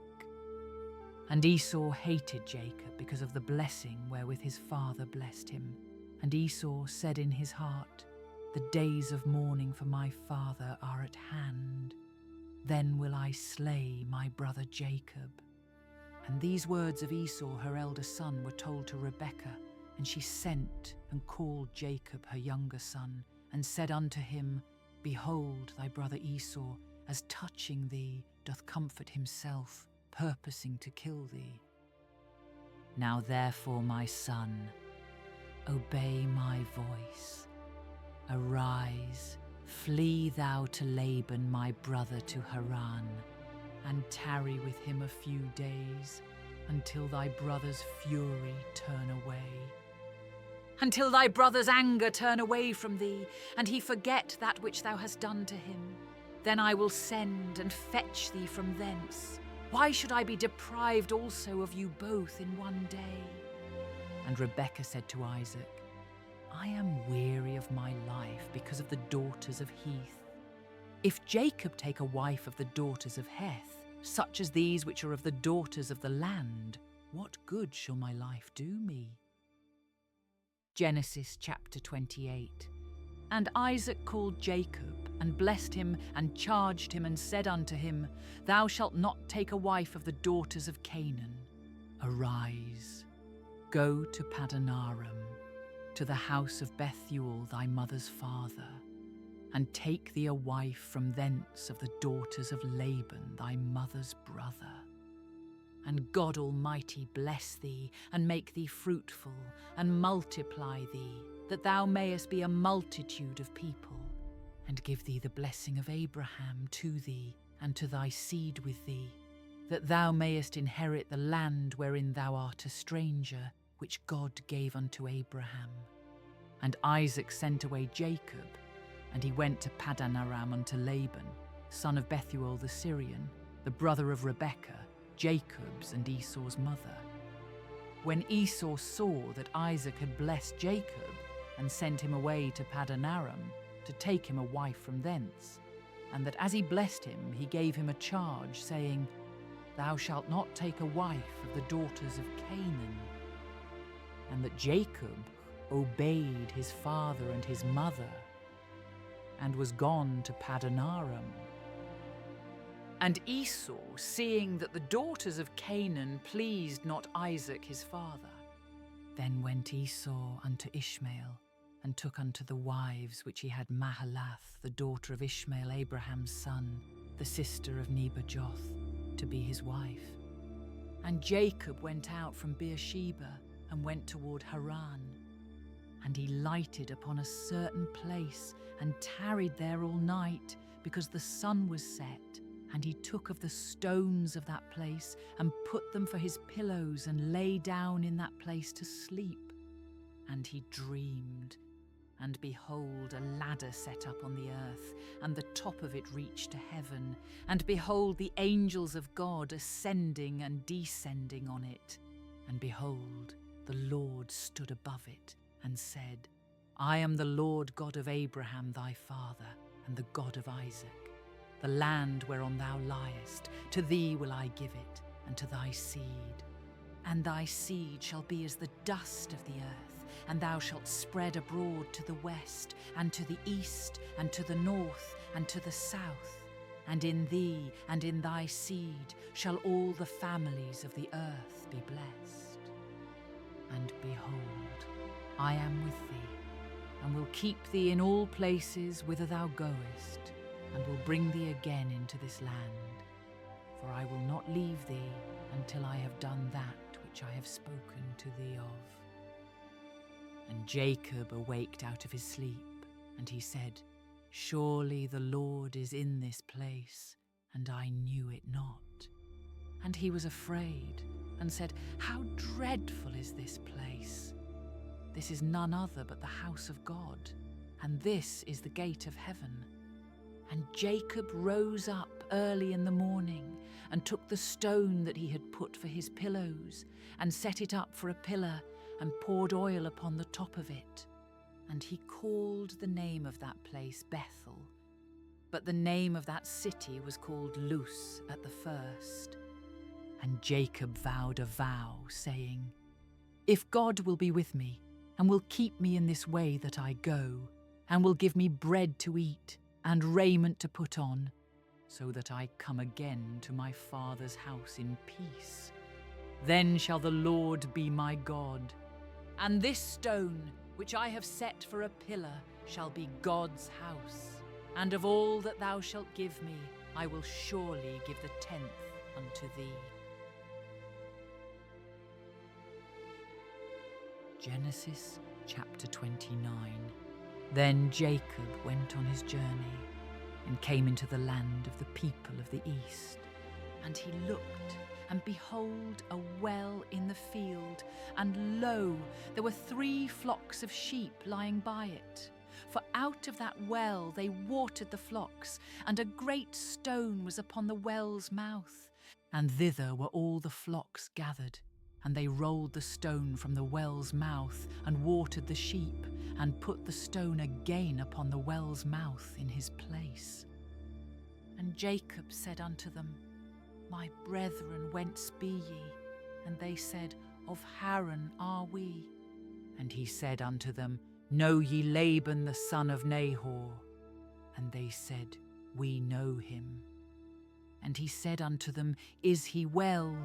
A: And Esau hated Jacob because of the blessing wherewith his father blessed him. And Esau said in his heart, The days of mourning for my father are at hand. Then will I slay my brother Jacob. And these words of Esau, her elder son, were told to Rebekah. And she sent and called Jacob her younger son, and said unto him, Behold, thy brother Esau, as touching thee, doth comfort himself, purposing to kill thee. Now therefore, my son, obey my voice. Arise, flee thou to Laban my brother to Haran, and tarry with him a few days, until thy brother's fury turn away. Until thy brother's anger turn away from thee, and he forget that which thou hast done to him. Then I will send and fetch thee from thence. Why should I be deprived also of you both in one day? And Rebekah said to Isaac, I am weary of my life because of the daughters of Heth. If Jacob take a wife of the daughters of Heth, such as these which are of the daughters of the land, what good shall my life do me? Genesis chapter 28. And Isaac called Jacob, and blessed him, and charged him, and said unto him, Thou shalt not take a wife of the daughters of Canaan. Arise, go to Padanaram, to the house of Bethuel thy mother's father, and take thee a wife from thence of the daughters of Laban thy mother's brother. And God Almighty bless thee, and make thee fruitful, and multiply thee, that thou mayest be a multitude of people, and give thee the blessing of Abraham to thee, and to thy seed with thee, that thou mayest inherit the land wherein thou art a stranger, which God gave unto Abraham. And Isaac sent away Jacob, and he went to Padanaram unto Laban, son of Bethuel the Syrian, the brother of Rebekah, Jacob's and Esau's mother. When Esau saw that Isaac had blessed Jacob, and sent him away to Padanaram, to take him a wife from thence, and that as he blessed him, he gave him a charge, saying, Thou shalt not take a wife of the daughters of Canaan. And that Jacob obeyed his father and his mother, and was gone to Padanaram. And Esau, seeing that the daughters of Canaan pleased not Isaac his father, then went Esau unto Ishmael, and took unto the wives which he had Mahalath, the daughter of Ishmael Abraham's son, the sister of Nebajoth, to be his wife. And Jacob went out from Beersheba, and went toward Haran. And he lighted upon a certain place, and tarried there all night, because the sun was set. And he took of the stones of that place, and put them for his pillows, and lay down in that place to sleep. And he dreamed, and behold, a ladder set up on the earth, and the top of it reached to heaven. And behold, the angels of God ascending and descending on it. And behold, the Lord stood above it, and said, I am the Lord God of Abraham thy father, and the God of Isaac. The land whereon thou liest, to thee will I give it, and to thy seed. And thy seed shall be as the dust of the earth, and thou shalt spread abroad to the west, and to the east, and to the north, and to the south. And in thee and in thy seed shall all the families of the earth be blessed. And behold, I am with thee, and will keep thee in all places whither thou goest, and will bring thee again into this land. For I will not leave thee until I have done that which I have spoken to thee of. And Jacob awaked out of his sleep, and he said, Surely the Lord is in this place, and I knew it not. And he was afraid, and said, How dreadful is this place! This is none other but the house of God, and this is the gate of heaven. And Jacob rose up early in the morning, and took the stone that he had put for his pillows, and set it up for a pillar, and poured oil upon the top of it. And he called the name of that place Bethel. But the name of that city was called Luz at the first. And Jacob vowed a vow, saying, If God will be with me, and will keep me in this way that I go, and will give me bread to eat, and raiment to put on, so that I come again to my father's house in peace, then shall the Lord be my God, and this stone which I have set for a pillar shall be God's house. And of all that thou shalt give me, I will surely give the 10th unto thee. Genesis chapter 29. Then Jacob went on his journey, and came into the land of the people of the east. And he looked, and behold, a well in the field, and lo, there were 3 flocks of sheep lying by it. For out of that well they watered the flocks, and a great stone was upon the well's mouth. And thither were all the flocks gathered. And they rolled the stone from the well's mouth, and watered the sheep, and put the stone again upon the well's mouth in his place. And Jacob said unto them, My brethren, whence be ye? And they said, Of Haran are we. And he said unto them, Know ye Laban the son of Nahor? And they said, We know him. And he said unto them, Is he well?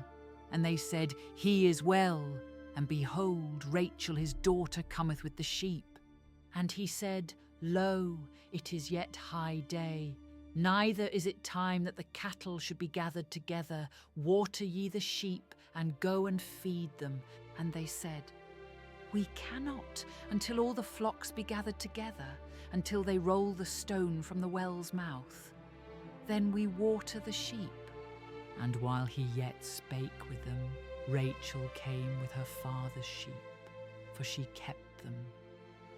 A: And they said, He is well. And behold, Rachel his daughter cometh with the sheep. And he said, Lo, it is yet high day, neither is it time that the cattle should be gathered together. Water ye the sheep, and go and feed them. And they said, We cannot, until all the flocks be gathered together, until they roll the stone from the well's mouth. Then we water the sheep. And while he yet spake with them, Rachel came with her father's sheep, for she kept them.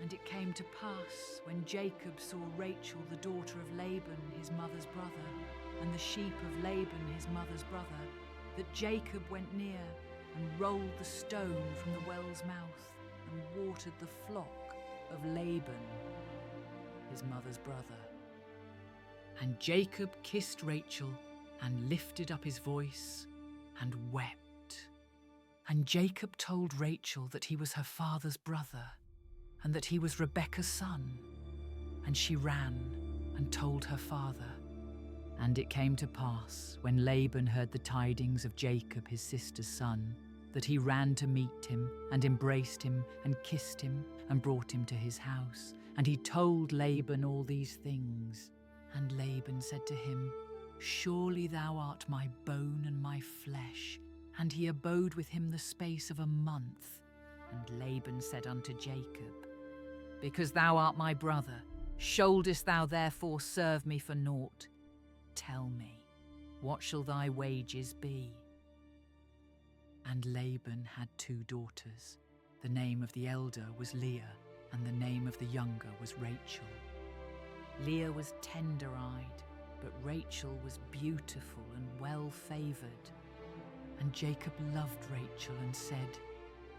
A: And it came to pass, when Jacob saw Rachel the daughter of Laban his mother's brother, and the sheep of Laban his mother's brother, that Jacob went near, and rolled the stone from the well's mouth, and watered the flock of Laban his mother's brother. And Jacob kissed Rachel, and lifted up his voice, and wept. And Jacob told Rachel that he was her father's brother, and that he was Rebekah's son. And she ran and told her father. And it came to pass, when Laban heard the tidings of Jacob his sister's son, that he ran to meet him, and embraced him, and kissed him, and brought him to his house. And he told Laban all these things. And Laban said to him, Surely thou art my bone and my flesh. And he abode with him the space of a month. And Laban said unto Jacob, Because thou art my brother, shouldest thou therefore serve me for naught? Tell me, what shall thy wages be? And Laban had 2 daughters. The name of the elder was Leah, and the name of the younger was Rachel. Leah was tender-eyed, but Rachel was beautiful and well-favoured. And Jacob loved Rachel and said,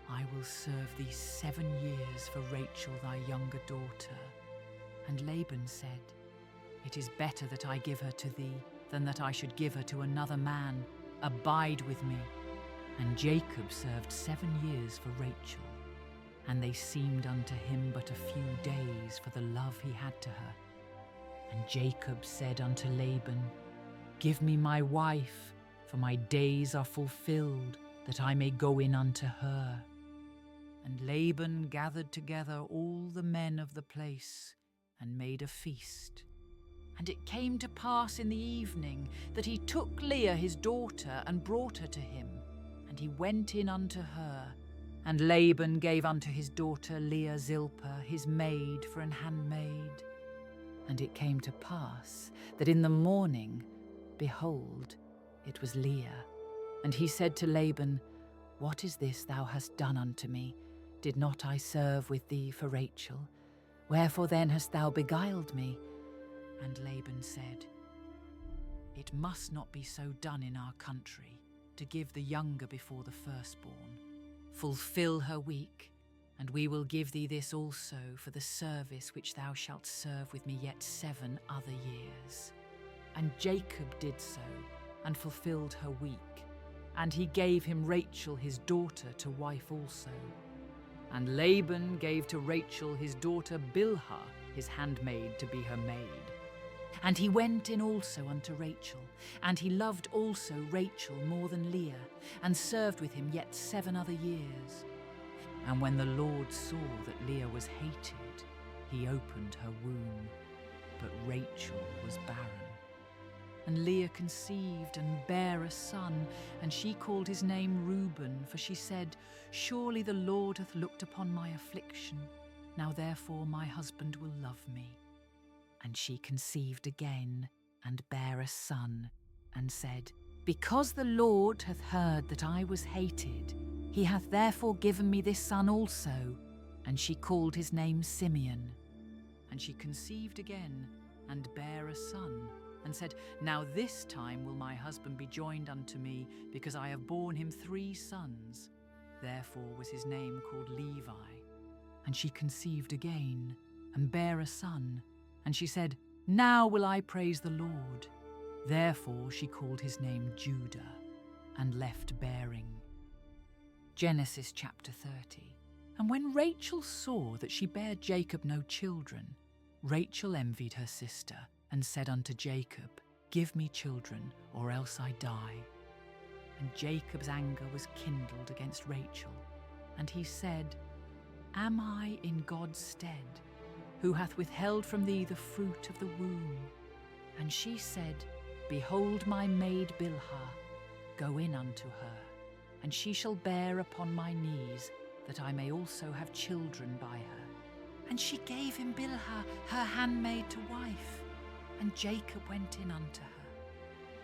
A: I will serve thee 7 years for Rachel thy younger daughter. And Laban said, It is better that I give her to thee than that I should give her to another man. Abide with me. And Jacob served 7 years for Rachel, and they seemed unto him but a few days for the love he had to her. And Jacob said unto Laban, Give me my wife, for my days are fulfilled, that I may go in unto her. And Laban gathered together all the men of the place, and made a feast. And it came to pass in the evening that he took Leah his daughter, and brought her to him, and he went in unto her. And Laban gave unto his daughter Leah Zilpah his maid for an handmaid. And it came to pass that in the morning, behold, it was Leah. And he said to Laban, What is this thou hast done unto me? Did not I serve with thee for Rachel? Wherefore then hast thou beguiled me? And Laban said, It must not be so done in our country, to give the younger before the firstborn. Fulfill her week, and we will give thee this also for the service which thou shalt serve with me yet 7 other years. And Jacob did so, and fulfilled her week. And he gave him Rachel his daughter to wife also. And Laban gave to Rachel his daughter Bilhah his handmaid to be her maid. And he went in also unto Rachel, and he loved also Rachel more than Leah, and served with him yet 7 other years. And when the Lord saw that Leah was hated, he opened her womb, but Rachel was barren. And Leah conceived and bare a son, and she called his name Reuben, for she said, Surely the Lord hath looked upon my affliction, now therefore my husband will love me. And she conceived again, and bare a son, and said, Because the Lord hath heard that I was hated, he hath therefore given me this son also. And she called his name Simeon. And she conceived again, and bare a son, and said, Now this time will my husband be joined unto me, because I have borne him 3 sons. Therefore was his name called Levi. And she conceived again, and bare a son, and she said, Now will I praise the Lord. Therefore she called his name Judah, and left bearing. Genesis chapter 30. And when Rachel saw that she bare Jacob no children, Rachel envied her sister, and said unto Jacob, Give me children, or else I die. And Jacob's anger was kindled against Rachel, and he said, Am I in God's stead, who hath withheld from thee the fruit of the womb? And she said, Behold my maid Bilhah, go in unto her, and she shall bear upon my knees, that I may also have children by her. And she gave him Bilhah, her handmaid, to wife, and Jacob went in unto her.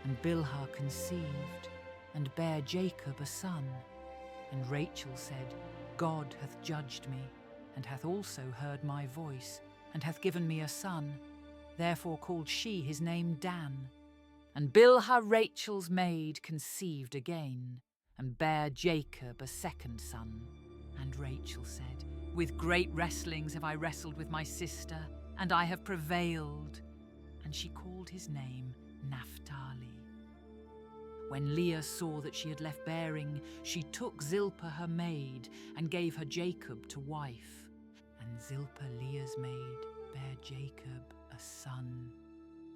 A: And Bilhah conceived, and bare Jacob a son. And Rachel said, God hath judged me, and hath also heard my voice, and hath given me a son. Therefore called she his name Dan. And Bilhah Rachel's maid conceived again, and bare Jacob a 2nd son. And Rachel said, With great wrestlings have I wrestled with my sister, and I have prevailed. And she called his name Naphtali. When Leah saw that she had left bearing, she took Zilpah her maid, and gave her Jacob to wife. And Zilpah Leah's maid bare Jacob a son.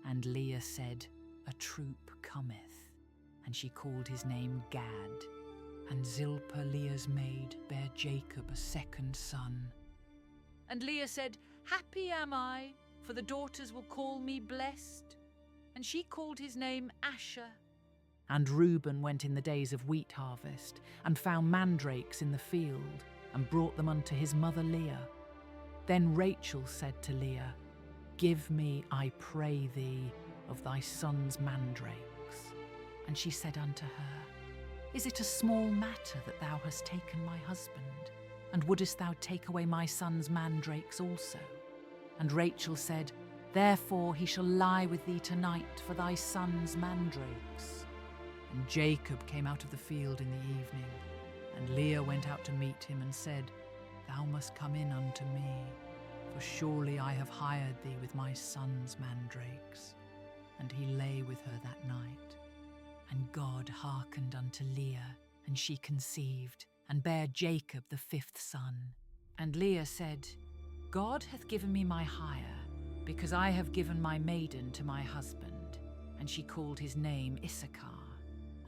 A: And Leah said, A troop cometh. And she called his name Gad. And Zilpah Leah's maid bare Jacob a 2nd son. And Leah said, Happy am I, for the daughters will call me blessed. And she called his name Asher. And Reuben went in the days of wheat harvest, and found mandrakes in the field, and brought them unto his mother Leah. Then Rachel said to Leah, "Give me, I pray thee, of thy son's mandrakes." And she said unto her, "Is it a small matter that thou hast taken my husband? And wouldest thou take away my son's mandrakes also?" And Rachel said, "Therefore he shall lie with thee tonight for thy son's mandrakes." And Jacob came out of the field in the evening, and Leah went out to meet him and said, "Thou must come in unto me, for surely I have hired thee with my son's mandrakes." And he lay with her that night. And God hearkened unto Leah, and she conceived, and bare Jacob the 5th son. And Leah said, "God hath given me my hire, because I have given my maiden to my husband." And she called his name Issachar.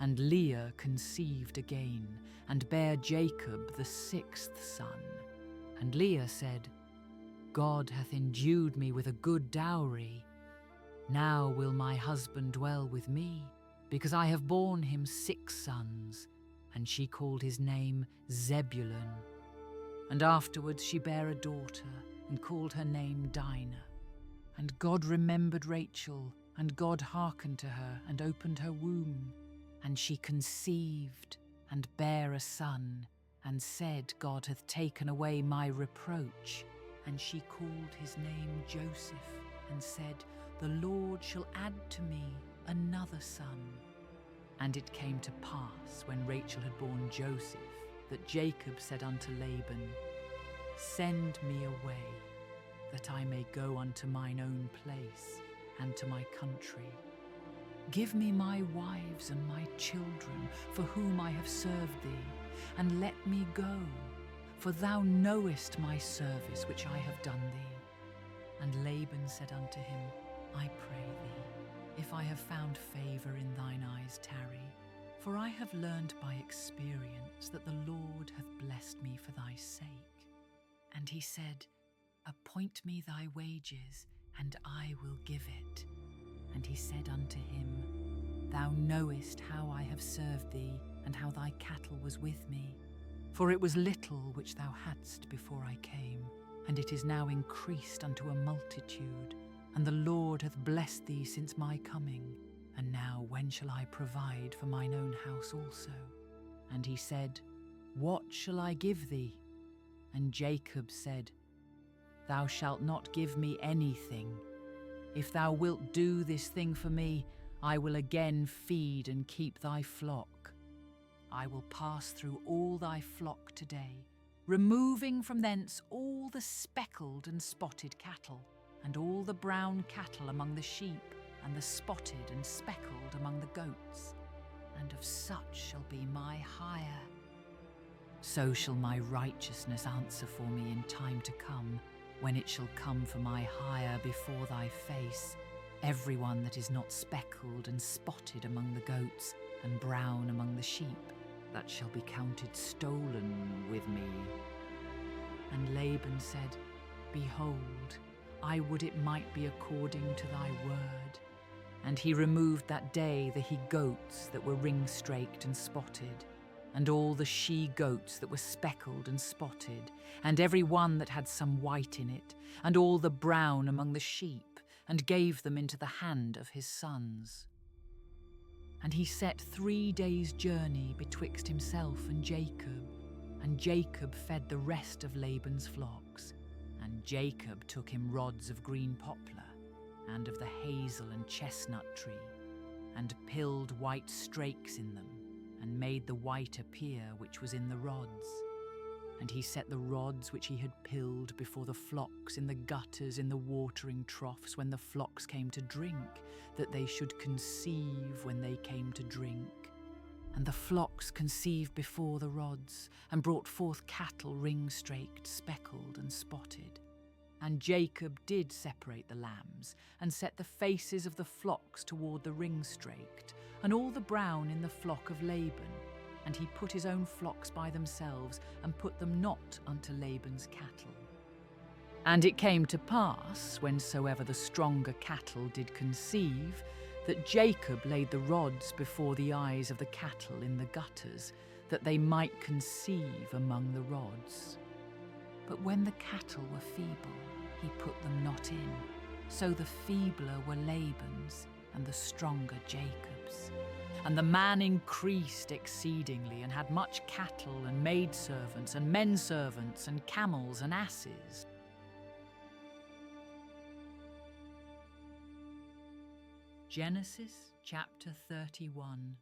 A: And Leah conceived again, and bare Jacob the 6th son. And Leah said, "God hath endued me with a good dowry. Now will my husband dwell with me, because I have borne him 6 sons. And she called his name Zebulun. And afterwards she bare a daughter, and called her name Dinah. And God remembered Rachel, and God hearkened to her, and opened her womb. And she conceived, and bare a son, and said, "God hath taken away my reproach." And she called his name Joseph, and said, "The Lord shall add to me another son." And it came to pass, when Rachel had borne Joseph, that Jacob said unto Laban, "Send me away, that I may go unto mine own place, and to my country. Give me my wives and my children, for whom I have served thee, and let me go, for thou knowest my service which I have done thee." And Laban said unto him, "I pray thee, if I have found favour in thine eyes, tarry, for I have learned by experience that the Lord hath blessed me for thy sake." And he said, "Appoint me thy wages, and I will give it." And he said unto him, "Thou knowest how I have served thee, and how thy cattle was with me. For it was little which thou hadst before I came, and it is now increased unto a multitude. And the Lord hath blessed thee since my coming. And now when shall I provide for mine own house also?" And he said, "What shall I give thee?" And Jacob said, "Thou shalt not give me anything. If thou wilt do this thing for me, I will again feed and keep thy flock. I will pass through all thy flock today, removing from thence all the speckled and spotted cattle, and all the brown cattle among the sheep, and the spotted and speckled among the goats, and of such shall be my hire. So shall my righteousness answer for me in time to come, when it shall come for my hire before thy face, every one that is not speckled and spotted among the goats, and brown among the sheep, that shall be counted stolen with me." And Laban said, "Behold, I would it might be according to thy word." And he removed that day the he-goats that were ring-straked and spotted, and all the she-goats that were speckled and spotted, and every one that had some white in it, and all the brown among the sheep, and gave them into the hand of his sons. And he set 3 days' journey betwixt himself and Jacob fed the rest of Laban's flocks. And Jacob took him rods of green poplar, and of the hazel and chestnut tree, and pilled white strakes in them, and made the white appear which was in the rods. And he set the rods which he had pilled before the flocks in the gutters in the watering troughs when the flocks came to drink, that they should conceive when they came to drink. And the flocks conceived before the rods, and brought forth cattle ring-straked, speckled, and spotted. And Jacob did separate the lambs, and set the faces of the flocks toward the ring-straked, and all the brown in the flock of Laban. And he put his own flocks by themselves, and put them not unto Laban's cattle. And it came to pass, whensoever the stronger cattle did conceive, that Jacob laid the rods before the eyes of the cattle in the gutters, that they might conceive among the rods. But But when the cattle were feeble, he put them not in. So the feebler were Laban's, and the stronger Jacob's. And the man increased exceedingly, and had much cattle, and maidservants, and menservants, and camels, and asses. Genesis chapter 31.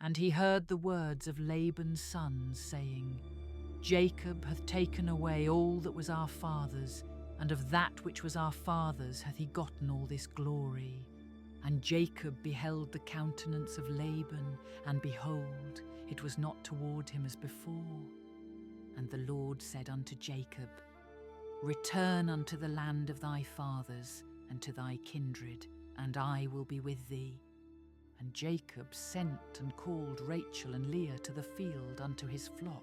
A: And he heard the words of Laban's sons, saying, Jacob hath taken away all that was our father's, and of that which was our father's hath he gotten all this glory. And Jacob beheld the countenance of Laban, and behold, it was not toward him as before. And the Lord said unto Jacob, Return unto the land of thy fathers, and to thy kindred, and I will be with thee. And Jacob sent and called Rachel and Leah to the field unto his flock,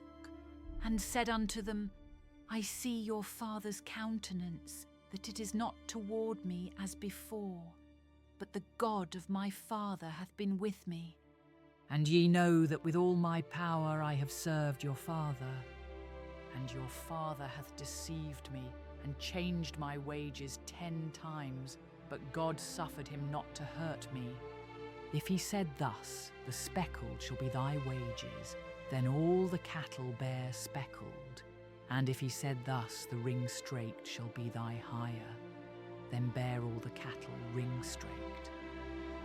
A: and said unto them, I see your father's countenance, that it is not toward me as before, but the God of my father hath been with me. And ye know that with all my power I have served your father. And your father hath deceived me, and changed my wages 10 times, but God suffered him not to hurt me. If he said thus, the speckled shall be thy wages, then all the cattle bear speckled. And if he said thus, the ring-straked shall be thy hire, then bear all the cattle ring-straked.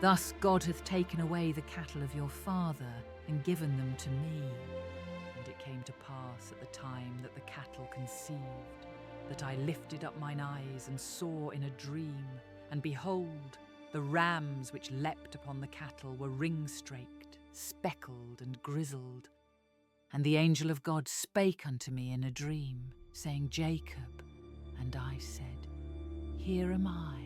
A: Thus God hath taken away the cattle of your father, and given them to me. And it came to pass at the time that the cattle conceived, that I lifted up mine eyes, and saw in a dream, and behold, the rams which leapt upon the cattle were ring-straked, speckled, and grizzled. And the angel of God spake unto me in a dream, saying, Jacob. And I said, Here am I.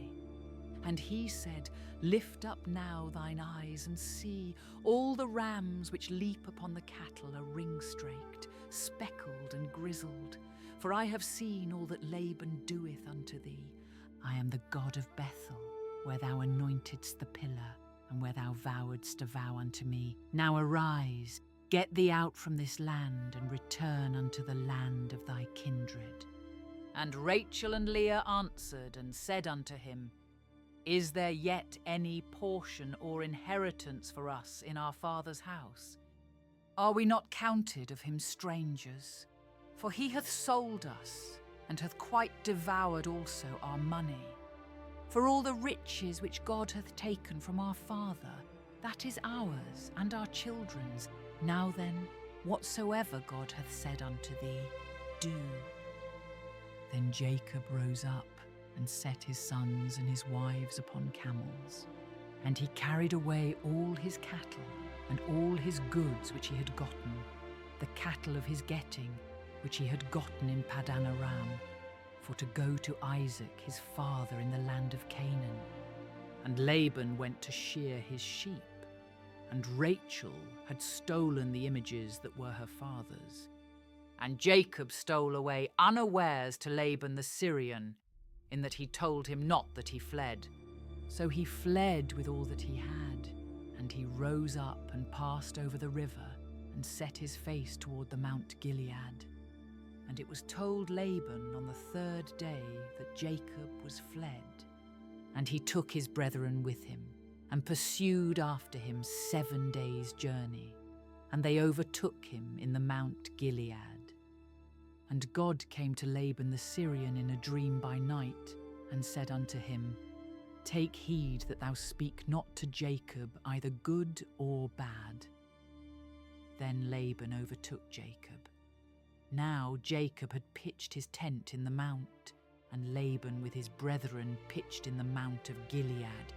A: And he said, Lift up now thine eyes, and see, all the rams which leap upon the cattle are ring-straked, speckled, and grizzled. For I have seen all that Laban doeth unto thee. I am the God of Bethel, where thou anointedst the pillar, and where thou vowedst a vow unto me. Now arise, get thee out from this land, and return unto the land of thy kindred. And Rachel and Leah answered and said unto him, Is there yet any portion or inheritance for us in our father's house? Are we not counted of him strangers? For he hath sold us, and hath quite devoured also our money. For all the riches which God hath taken from our father, that is ours and our children's. Now then, whatsoever God hath said unto thee, do. Then Jacob rose up, and set his sons and his wives upon camels. And he carried away all his cattle, and all his goods which he had gotten, the cattle of his getting, which he had gotten in Paddan Aram, for to go to Isaac his father in the land of Canaan. And Laban went to shear his sheep, and Rachel had stolen the images that were her father's. And Jacob stole away unawares to Laban the Syrian, in that he told him not that he fled. So he fled with all that he had, and he rose up and passed over the river, and set his face toward the Mount Gilead. And it was told Laban on the 3rd day that Jacob was fled. And he took his brethren with him, and pursued after him 7 days' journey, and they overtook him in the Mount Gilead. And God came to Laban the Syrian in a dream by night, and said unto him, Take heed that thou speak not to Jacob either good or bad. Then Laban overtook Jacob. Now Jacob had pitched his tent in the mount, and Laban with his brethren pitched in the Mount of Gilead.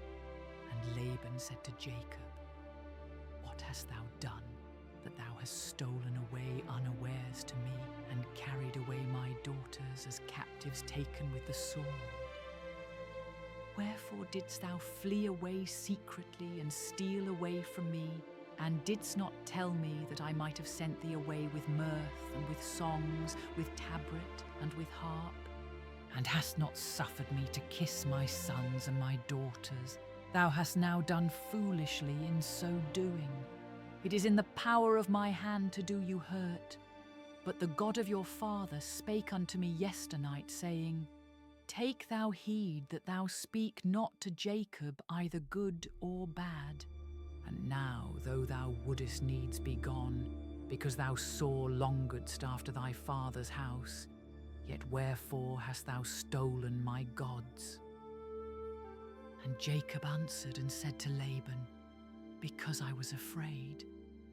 A: And Laban said to Jacob, What hast thou done, that thou hast stolen away unawares to me, and carried away my daughters as captives taken with the sword? Wherefore didst thou flee away secretly, and steal away from me, and didst not tell me that I might have sent thee away with mirth, and with songs, with tabret, and with harp? And hast not suffered me to kiss my sons and my daughters? Thou hast now done foolishly in so doing. It is in the power of my hand to do you hurt. But the God of your father spake unto me yesternight, saying, Take thou heed that thou speak not to Jacob either good or bad. And now, though thou wouldest needs be gone, because thou sore longedst after thy father's house, yet wherefore hast thou stolen my gods? And Jacob answered and said to Laban, Because I was afraid,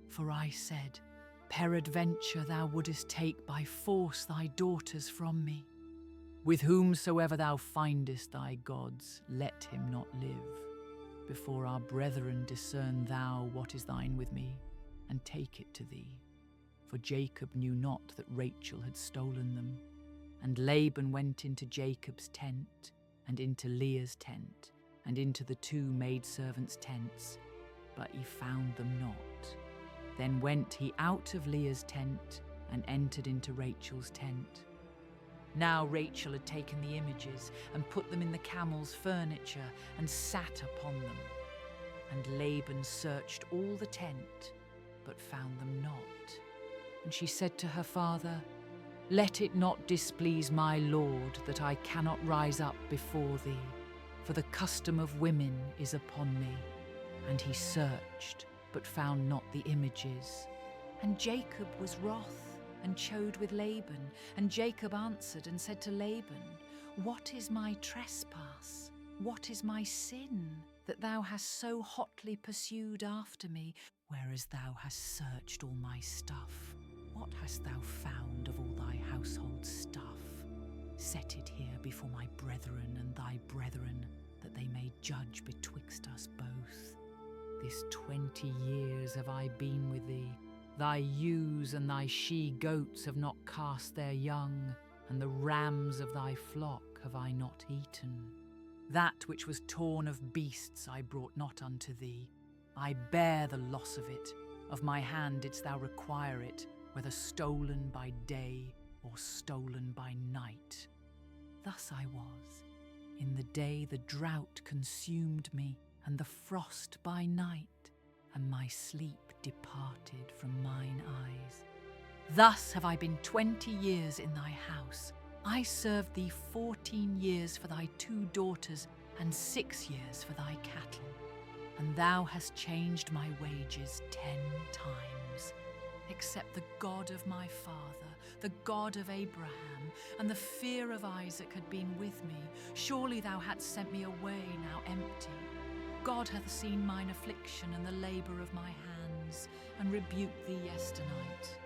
A: for I said, Peradventure thou wouldest take by force thy daughters from me. With whomsoever thou findest thy gods, let him not live. Before our brethren discern thou what is thine with me, and take it to thee. For Jacob knew not that Rachel had stolen them. And Laban went into Jacob's tent, and into Leah's tent, and into the 2 maidservants' tents, but he found them not. Then went he out of Leah's tent, and entered into Rachel's tent. Now Rachel had taken the images, and put them in the camel's furniture, and sat upon them. And Laban searched all the tent, but found them not. And she said to her father, Let it not displease my lord that I cannot rise up before thee, for the custom of women is upon me. And he searched, but found not the images. And Jacob was wroth, and chode with Laban. And Jacob answered and said to Laban, What is my trespass? What is my sin, that thou hast so hotly pursued after me, whereas thou hast searched all my stuff? What hast thou found of all thy household stuff? Set it here before my brethren and thy brethren, that they may judge betwixt us both. This 20 years have I been with thee. Thy ewes and thy she-goats have not cast their young, and the rams of thy flock have I not eaten. That which was torn of beasts I brought not unto thee. I bear the loss of it. Of my hand didst thou require it, whether stolen by day or stolen by night. Thus I was. In the day the drought consumed me, and the frost by night, and my sleep departed from mine eyes. Thus have I been 20 years in thy house. I served thee 14 years for thy 2 daughters, and 6 years for thy cattle. And thou hast changed my wages 10 times. Except the God of my father, the God of Abraham, and the fear of Isaac had been with me, surely thou hadst sent me away now empty. God hath seen mine affliction and the labour of my hands, and rebuked thee yesternight.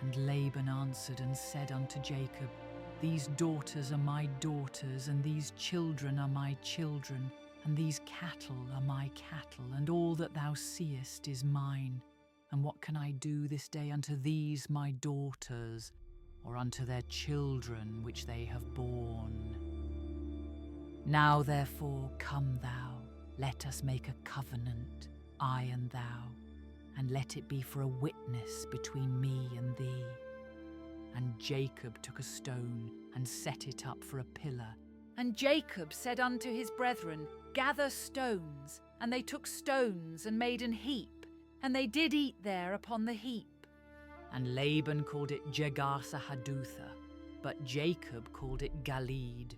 A: And Laban answered and said unto Jacob, These daughters are my daughters, and these children are my children, and these cattle are my cattle, and all that thou seest is mine. And what can I do this day unto these my daughters, or unto their children which they have borne? Now therefore come thou, let us make a covenant, I and thou, and let it be for a witness between me and thee. And Jacob took a stone and set it up for a pillar. And Jacob said unto his brethren, Gather stones. And they took stones and made an heap, and they did eat there upon the heap. And Laban called it Jegar-sahadutha, but Jacob called it Galeed.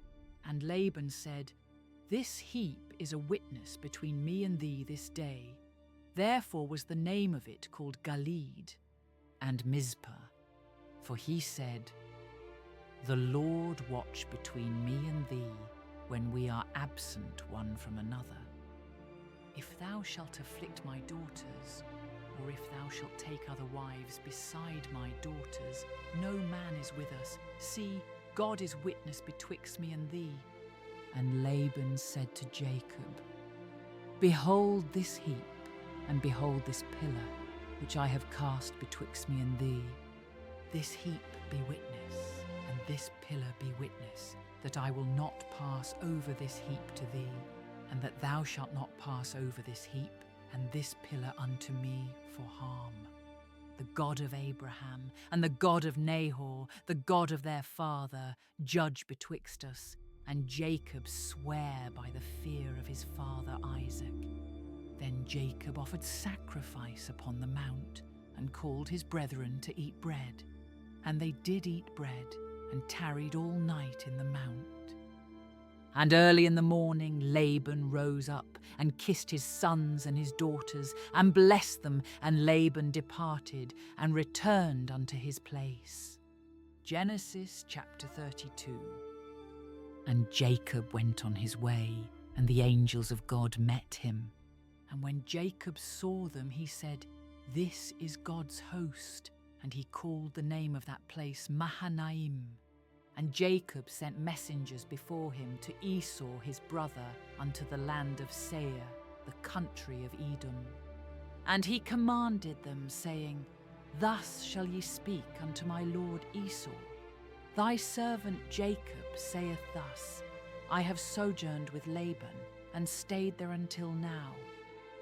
A: And Laban said, This heap is a witness between me and thee this day. Therefore was the name of it called Galeed. And Mizpah, for he said, The Lord watch between me and thee when we are absent one from another. If thou shalt afflict my daughters, or if thou shalt take other wives beside my daughters, no man is with us. See, God is witness betwixt me and thee. And Laban said to Jacob, Behold this heap, and behold this pillar, which I have cast betwixt me and thee. This heap be witness, and this pillar be witness, that I will not pass over this heap to thee, and that thou shalt not pass over this heap and this pillar unto me for harm. The God of Abraham, and the God of Nahor, the God of their father, judge betwixt us. And Jacob sware by the fear of his father Isaac. Then Jacob offered sacrifice upon the mount, and called his brethren to eat bread. And they did eat bread, and tarried all night in the mount. And early in the morning Laban rose up, and kissed his sons and his daughters, and blessed them, and Laban departed, and returned unto his place. Genesis chapter 32. And Jacob went on his way, and the angels of God met him. And when Jacob saw them, he said, This is God's host. And he called the name of that place Mahanaim. And Jacob sent messengers before him to Esau his brother unto the land of Seir, the country of Edom. And he commanded them, saying, Thus shall ye speak unto my lord Esau. Thy servant Jacob saith thus, I have sojourned with Laban, and stayed there until now.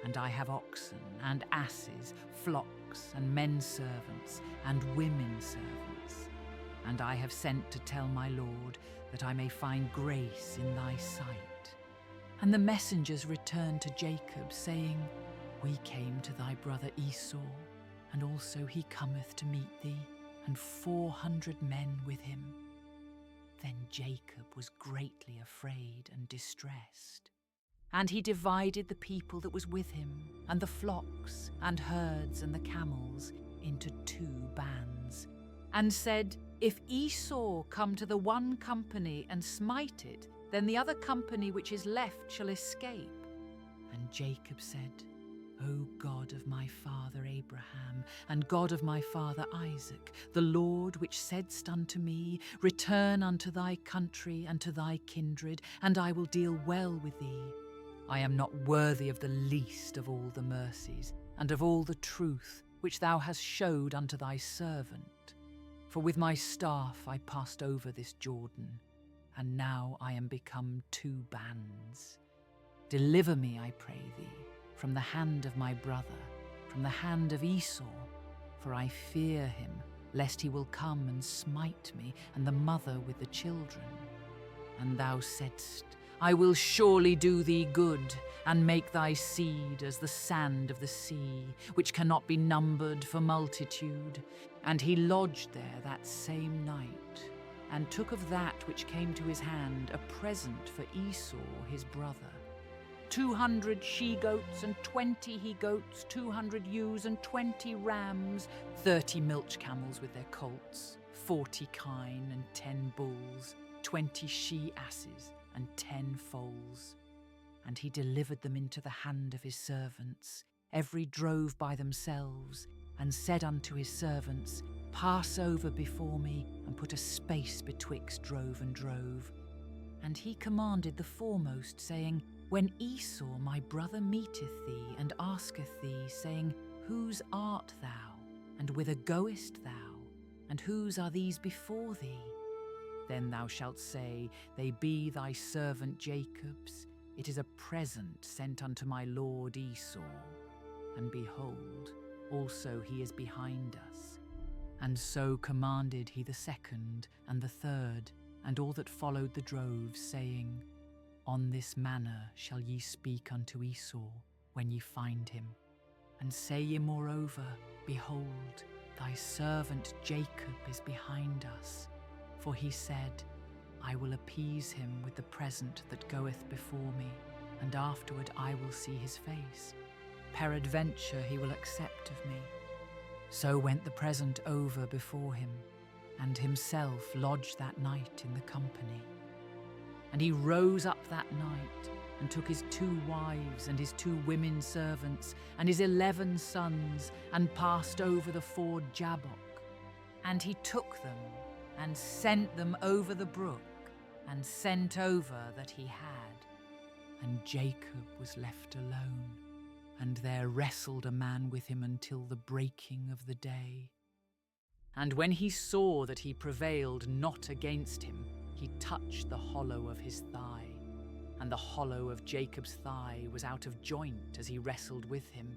A: And I have oxen and asses, flocks and men servants and women servants. And I have sent to tell my lord that I may find grace in thy sight. And the messengers returned to Jacob, saying, We came to thy brother Esau, and also he cometh to meet thee, and 400 men with him. Then Jacob was greatly afraid and distressed. And he divided the people that was with him, and the flocks, and herds, and the camels, into 2 bands, and said, If Esau come to the one company and smite it, then the other company which is left shall escape. And Jacob said, O God of my father Abraham, and God of my father Isaac, the Lord which saidst unto me, Return unto thy country and to thy kindred, and I will deal well with thee. I am not worthy of the least of all the mercies, and of all the truth which thou hast showed unto thy servant. For with my staff I passed over this Jordan, and now I am become 2 bands. Deliver me, I pray thee, from the hand of my brother, from the hand of Esau, for I fear him, lest he will come and smite me, and the mother with the children. And thou saidst, I will surely do thee good, and make thy seed as the sand of the sea, which cannot be numbered for multitude. And he lodged there that same night, and took of that which came to his hand a present for Esau his brother, 200 she-goats and 20 he-goats, 200 ewes and 20 rams, 30 milch camels with their colts, 40 kine and 10 bulls, 20 she-asses, and 10 foals. And he delivered them into the hand of his servants, every drove by themselves, and said unto his servants, Pass over before me, and put a space betwixt drove and drove. And he commanded the foremost, saying, When Esau my brother meeteth thee, and asketh thee, saying, Whose art thou, and whither goest thou, and whose are these before thee? Then thou shalt say, They be thy servant Jacob's. It is a present sent unto my lord Esau. And behold, also he is behind us. And so commanded he the second and the third, and all that followed the droves, saying, On this manner shall ye speak unto Esau when ye find him. And say ye moreover, Behold, thy servant Jacob is behind us. For he said, I will appease him with the present that goeth before me, and afterward I will see his face. Peradventure he will accept of me. So went the present over before him, and himself lodged that night in the company. And he rose up that night, and took his 2 wives and his 2 women servants, and his 11 sons, and passed over the ford Jabbok. And he took them, and sent them over the brook, and sent over that he had. And Jacob was left alone, and there wrestled a man with him until the breaking of the day. And when he saw that he prevailed not against him, he touched the hollow of his thigh. And the hollow of Jacob's thigh was out of joint as he wrestled with him.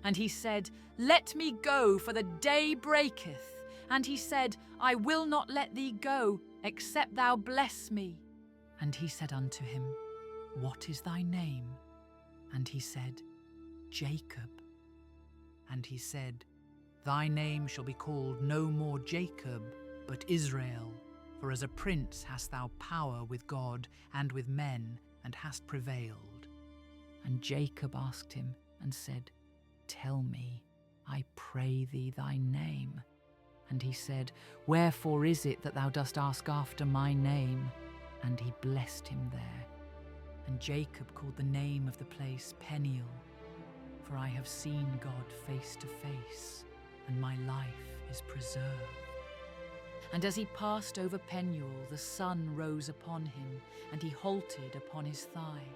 A: And he said, Let me go, for the day breaketh. And he said, I will not let thee go, except thou bless me. And he said unto him, What is thy name? And he said, Jacob. And he said, Thy name shall be called no more Jacob, but Israel, for as a prince hast thou power with God and with men, and hast prevailed. And Jacob asked him and said, Tell me, I pray thee, thy name. And he said, Wherefore is it that thou dost ask after my name? And he blessed him there. And Jacob called the name of the place Peniel, for I have seen God face to face, and my life is preserved. And as he passed over Peniel, the sun rose upon him, and he halted upon his thigh.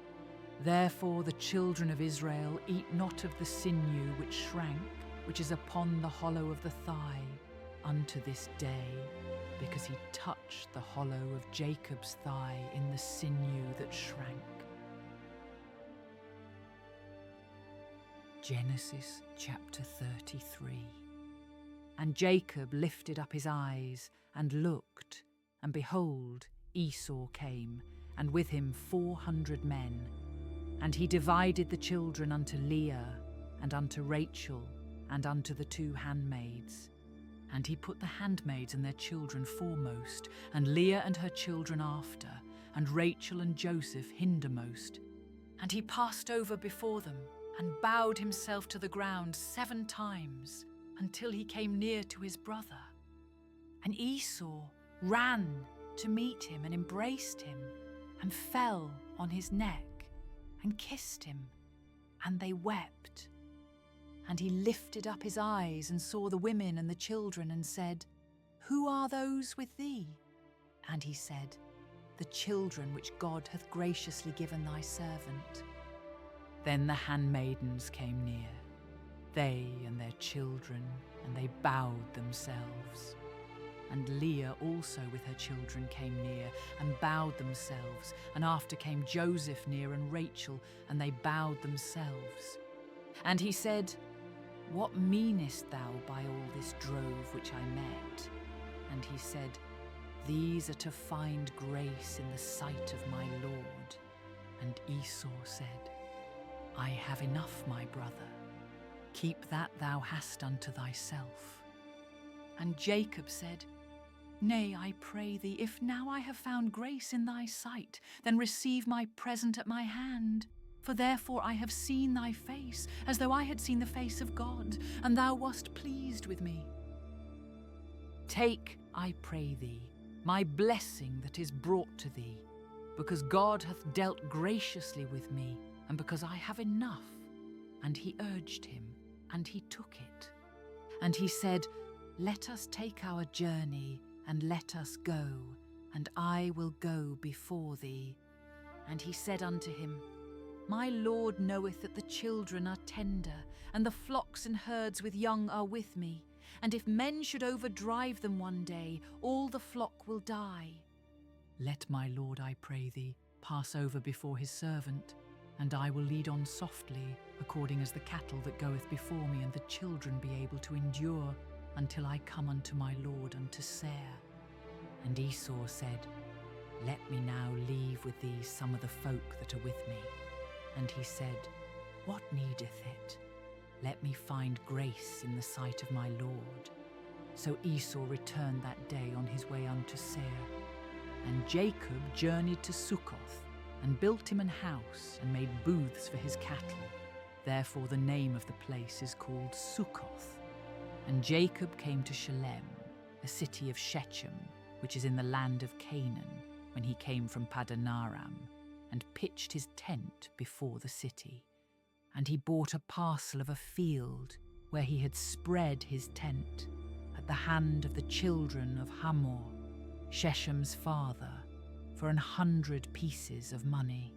A: Therefore the children of Israel eat not of the sinew which shrank, which is upon the hollow of the thigh, unto this day, because he touched the hollow of Jacob's thigh in the sinew that shrank. Genesis chapter 33. And Jacob lifted up his eyes and looked, and behold, Esau came, and with him 400 men. And he divided the children unto Leah, and unto Rachel, and unto the 2 handmaids. And he put the handmaids and their children foremost, and Leah and her children after, and Rachel and Joseph hindermost. And he passed over before them, and bowed himself to the ground 7 times, until he came near to his brother. And Esau ran to meet him and embraced him, and fell on his neck, and kissed him, and they wept. And he lifted up his eyes and saw the women and the children, and said, Who are those with thee? And he said, The children which God hath graciously given thy servant. Then the handmaidens came near, they and their children, and they bowed themselves. And Leah also with her children came near, and bowed themselves. And after came Joseph near, and Rachel, and they bowed themselves. And he said, What meanest thou by all this drove which I met? And he said, These are to find grace in the sight of my Lord. And Esau said, I have enough, my brother. Keep that thou hast unto thyself. And Jacob said, Nay, I pray thee, if now I have found grace in thy sight, then receive my present at my hand. For therefore I have seen thy face, as though I had seen the face of God, and thou wast pleased with me. Take, I pray thee, my blessing that is brought to thee, because God hath dealt graciously with me, and because I have enough. And he urged him, and he took it. And he said, Let us take our journey, and let us go, and I will go before thee. And he said unto him, My Lord knoweth that the children are tender, and the flocks and herds with young are with me. And if men should overdrive them one day, all the flock will die. Let my Lord, I pray thee, pass over before his servant, and I will lead on softly, according as the cattle that goeth before me, and the children be able to endure, until I come unto my Lord unto Seir. And Esau said, Let me now leave with thee some of the folk that are with me. And he said, What needeth it? Let me find grace in the sight of my Lord. So Esau returned that day on his way unto Seir. And Jacob journeyed to Succoth, and built him an house, and made booths for his cattle. Therefore the name of the place is called Succoth. And Jacob came to Shalem, a city of Shechem, which is in the land of Canaan, when he came from Padanaram, and pitched his tent before the city. And he bought a parcel of a field, where he had spread his tent, at the hand of the children of Hamor, Shechem's father, for 100 pieces of money.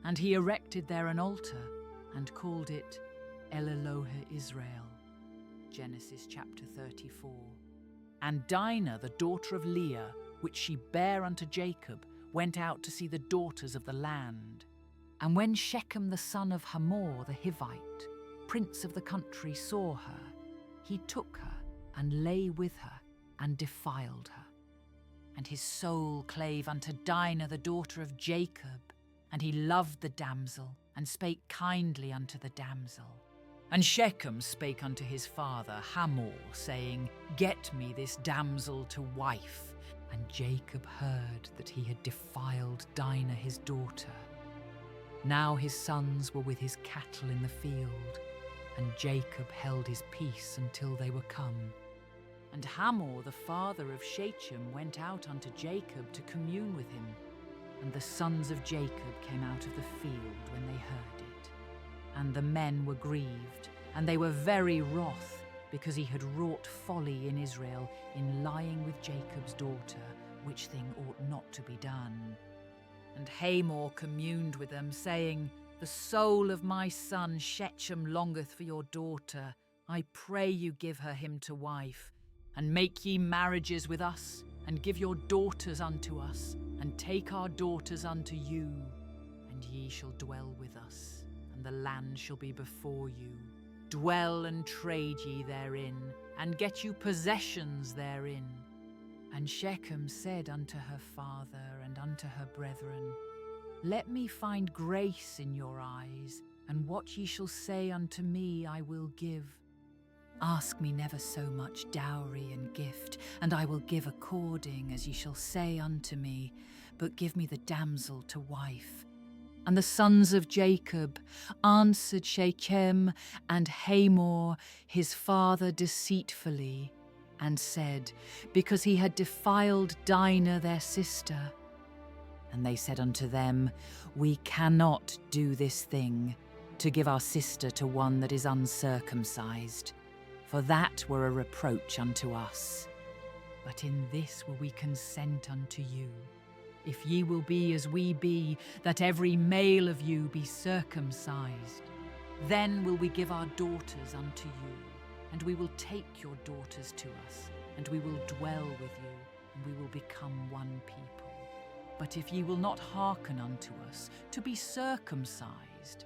A: And he erected there an altar, and called it El-Elohe Israel. Genesis chapter 34. And Dinah, the daughter of Leah, which she bare unto Jacob, went out to see the daughters of the land. And when Shechem the son of Hamor the Hivite, prince of the country, saw her, he took her, and lay with her, and defiled her. And his soul clave unto Dinah the daughter of Jacob, and he loved the damsel, and spake kindly unto the damsel. And Shechem spake unto his father Hamor, saying, Get me this damsel to wife. And Jacob heard that he had defiled Dinah his daughter. Now his sons were with his cattle in the field, and Jacob held his peace until they were come. And Hamor the father of Shechem went out unto Jacob to commune with him. And the sons of Jacob came out of the field when they heard it. And the men were grieved, and they were very wroth, because he had wrought folly in Israel in lying with Jacob's daughter, which thing ought not to be done. And Hamor communed with them, saying, The soul of my son Shechem longeth for your daughter. I pray you give her him to wife, and make ye marriages with us, and give your daughters unto us, and take our daughters unto you, and ye shall dwell with us, and the land shall be before you. Dwell and trade ye therein, and get you possessions therein. And Shechem said unto her father and unto her brethren, Let me find grace in your eyes, and what ye shall say unto me I will give. Ask me never so much dowry and gift, and I will give according as ye shall say unto me, but give me the damsel to wife. And the sons of Jacob answered Shechem and Hamor his father deceitfully, and said, Because he had defiled Dinah their sister. And they said unto them, We cannot do this thing, to give our sister to one that is uncircumcised, for that were a reproach unto us. But in this will we consent unto you, if ye will be as we be, that every male of you be circumcised. Then will we give our daughters unto you, and we will take your daughters to us, and we will dwell with you, and we will become one people. But if ye will not hearken unto us, to be circumcised,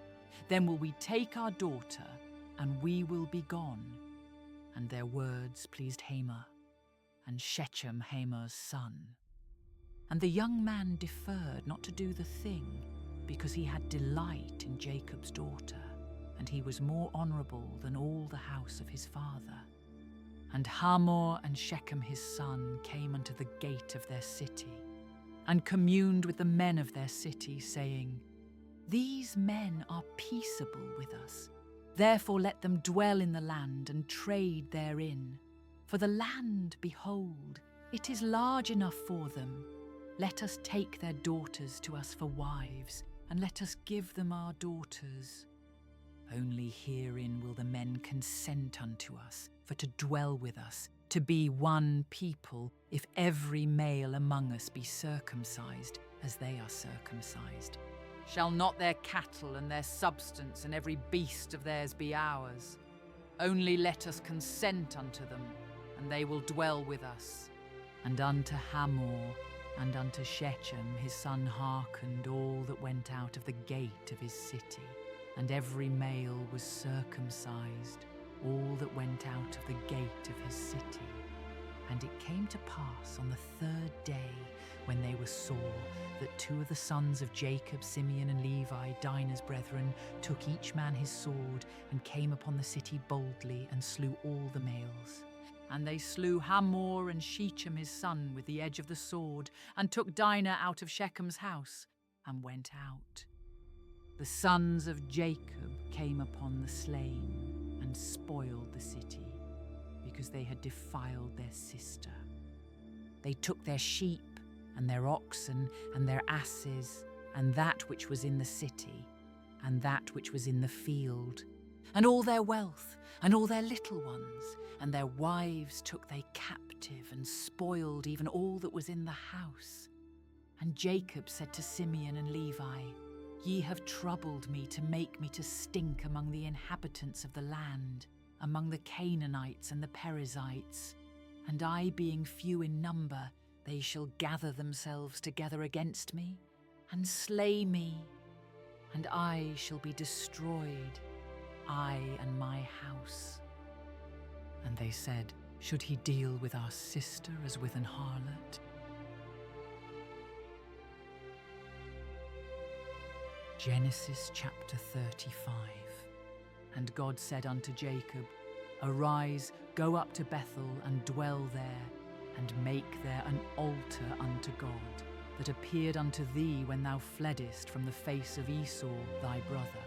A: then will we take our daughter, and we will be gone. And their words pleased Hamor, and Shechem Hamor's son. And the young man deferred not to do the thing, because he had delight in Jacob's daughter, and he was more honourable than all the house of his father. And Hamor and Shechem his son came unto the gate of their city, and communed with the men of their city, saying, These men are peaceable with us. Therefore let them dwell in the land and trade therein. For the land, behold, it is large enough for them. Let us take their daughters to us for wives, and let us give them our daughters. Only herein will the men consent unto us, for to dwell with us, to be one people, if every male among us be circumcised, as they are circumcised. Shall not their cattle and their substance and every beast of theirs be ours? Only let us consent unto them, and they will dwell with us. And unto Hamor and unto Shechem his son hearkened all that went out of the gate of his city, and every male was circumcised, all that went out of the gate of his city. And it came to pass on the third day, when they were sore, that two of the sons of Jacob, Simeon and Levi, Dinah's brethren, took each man his sword, and came upon the city boldly, and slew all the males. And they slew Hamor and Shechem his son with the edge of the sword, and took Dinah out of Shechem's house, and went out. The sons of Jacob came upon the slain, and spoiled the city, because they had defiled their sister. They took their sheep, and their oxen, and their asses, and that which was in the city, and that which was in the field, and all their wealth, and all their little ones, and their wives took they captive, and spoiled even all that was in the house. And Jacob said to Simeon and Levi, Ye have troubled me to make me to stink among the inhabitants of the land, among the Canaanites and the Perizzites. And I being few in number, they shall gather themselves together against me, and slay me, and I shall be destroyed, I and my house. And they said, Should he deal with our sister as with an harlot? Genesis chapter 35. And God said unto Jacob, Arise, go up to Bethel, and dwell there, and make there an altar unto God, that appeared unto thee when thou fleddest from the face of Esau thy brother.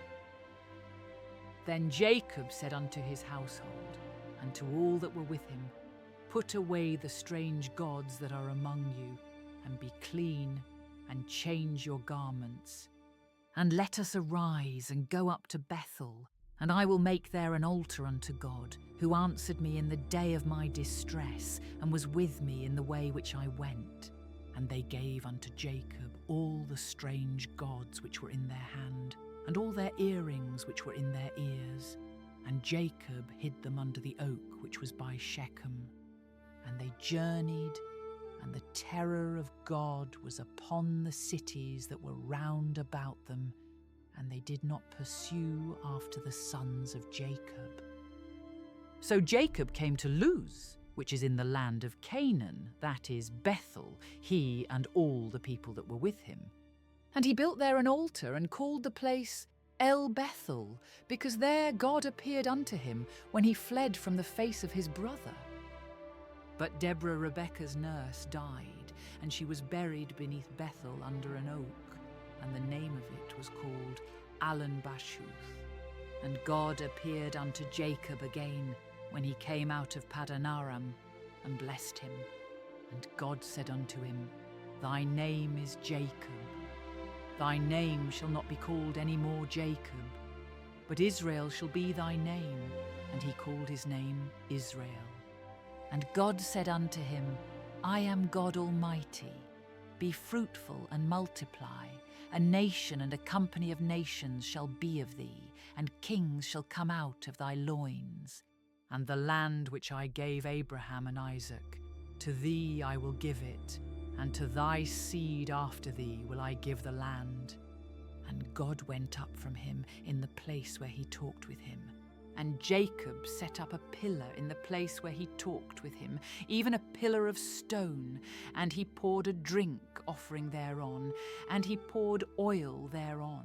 A: Then Jacob said unto his household, and to all that were with him, Put away the strange gods that are among you, and be clean, and change your garments. And let us arise and go up to Bethel, and I will make there an altar unto God, who answered me in the day of my distress, and was with me in the way which I went. And they gave unto Jacob all the strange gods which were in their hand, and all their earrings which were in their ears. And Jacob hid them under the oak which was by Shechem. And they journeyed, and the terror of God was upon the cities that were round about them, and they did not pursue after the sons of Jacob. So Jacob came to Luz, which is in the land of Canaan, that is Bethel, he and all the people that were with him. And he built there an altar and called the place El Bethel, because there God appeared unto him when he fled from the face of his brother. But Deborah, Rebekah's nurse, died, and she was buried beneath Bethel under an oak, and the name of it was called Allen-Bashuth. And God appeared unto Jacob again when he came out of Padanaram, and blessed him. And God said unto him, Thy name is Jacob. Thy name shall not be called any more Jacob, but Israel shall be thy name. And he called his name Israel. And God said unto him, I am God Almighty. Be fruitful and multiply. A nation and a company of nations shall be of thee, and kings shall come out of thy loins. And the land which I gave Abraham and Isaac, to thee I will give it, and to thy seed after thee will I give the land. And God went up from him in the place where he talked with him. And Jacob set up a pillar in the place where he talked with him, even a pillar of stone, and he poured a drink offering thereon, and he poured oil thereon.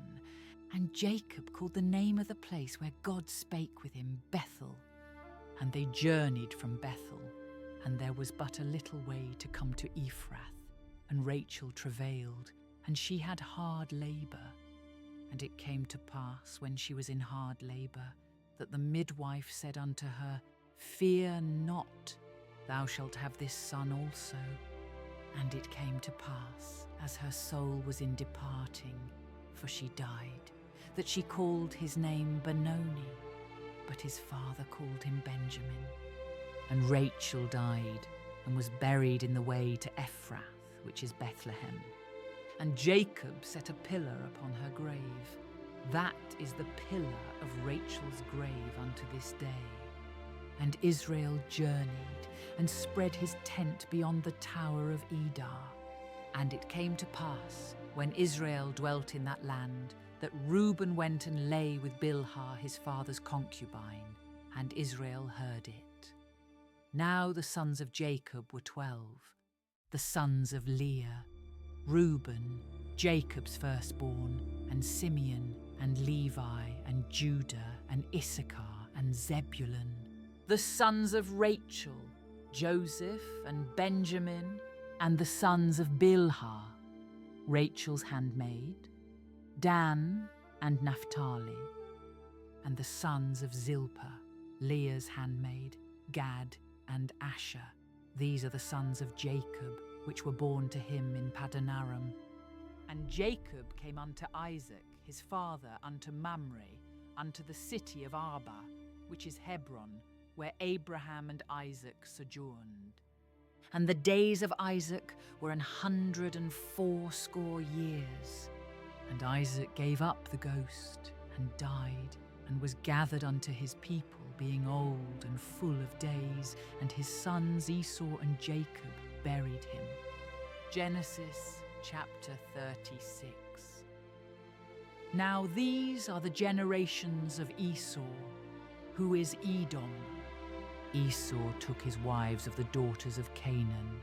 A: And Jacob called the name of the place where God spake with him Bethel. And they journeyed from Bethel, and there was but a little way to come to Ephrath. And Rachel travailed, and she had hard labour. And it came to pass, when she was in hard labour, that the midwife said unto her, Fear not, thou shalt have this son also. And it came to pass, as her soul was in departing, for she died, that she called his name Benoni, but his father called him Benjamin. And Rachel died, and was buried in the way to Ephrath, which is Bethlehem. And Jacob set a pillar upon her grave. That is the pillar of Rachel's grave unto this day. And Israel journeyed, and spread his tent beyond the tower of Edar. And it came to pass, when Israel dwelt in that land, that Reuben went and lay with Bilhah his father's concubine, and Israel heard it. Now the sons of Jacob were 12, the sons of Leah, Reuben, Jacob's firstborn, and Simeon, and Levi, and Judah, and Issachar, and Zebulun. The sons of Rachel, Joseph, and Benjamin, and the sons of Bilhah, Rachel's handmaid, Dan, and Naphtali. And the sons of Zilpah, Leah's handmaid, Gad, and Asher. These are the sons of Jacob, which were born to him in Padanaram. And Jacob came unto Isaac, his father, unto Mamre, unto the city of Arba, which is Hebron, where Abraham and Isaac sojourned. And the days of Isaac were 180 years. And Isaac gave up the ghost, and died, and was gathered unto his people, being old and full of days, and his sons Esau and Jacob buried him. Genesis chapter 36. Now these are the generations of Esau, who is Edom. Esau took his wives of the daughters of Canaan,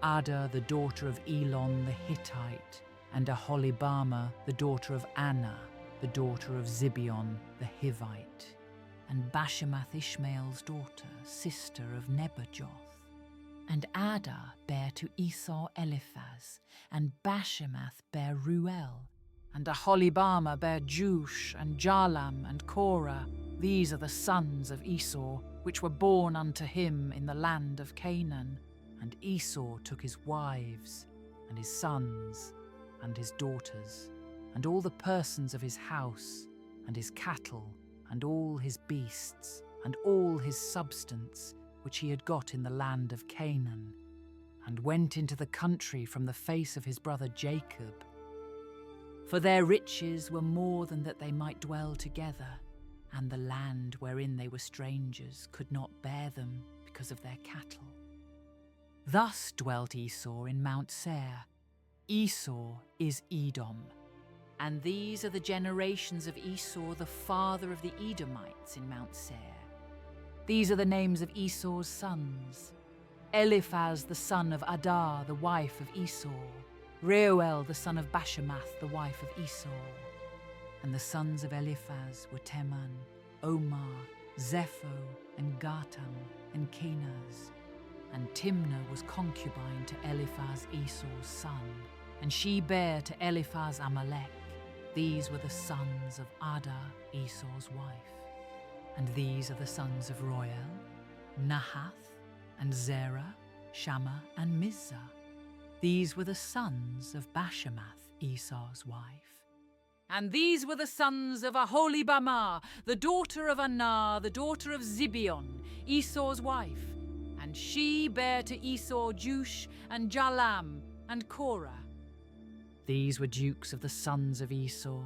A: Ada the daughter of Elon the Hittite, and Aholibama the daughter of Anna, the daughter of Zibeon the Hivite. and Bashemath Ishmael's daughter, sister of Nebajoth. And Ada bare to Esau Eliphaz, and Bashemath bare Ruel, and Aholibama bare Jush, and Jalam, and Korah. These are the sons of Esau, which were born unto him in the land of Canaan. And Esau took his wives, and his sons, and his daughters, and all the persons of his house, and his cattle, and all his beasts, and all his substance, which he had got in the land of Canaan, and went into the country from the face of his brother Jacob. For their riches were more than that they might dwell together, and the land wherein they were strangers could not bear them because of their cattle. Thus dwelt Esau in Mount Seir. Esau is Edom. And these are the generations of Esau, the father of the Edomites in Mount Seir. These are the names of Esau's sons: Eliphaz the son of Adah, the wife of Esau; Reuel the son of Bashemath, the wife of Esau. And the sons of Eliphaz were Teman, Omar, Zepho, and Gatam, and Kenaz. And Timnah was concubine to Eliphaz, Esau's son, and she bare to Eliphaz Amalek. These were the sons of Adah, Esau's wife. And these are the sons of Roel, Nahath, and Zerah, Shammah, and Mizah. These were the sons of Bashemath, Esau's wife. And these were the sons of Aholibamah, the daughter of Anah, the daughter of Zibeon, Esau's wife. And she bare to Esau Jush, and Jalam, and Korah. These were dukes of the sons of Esau,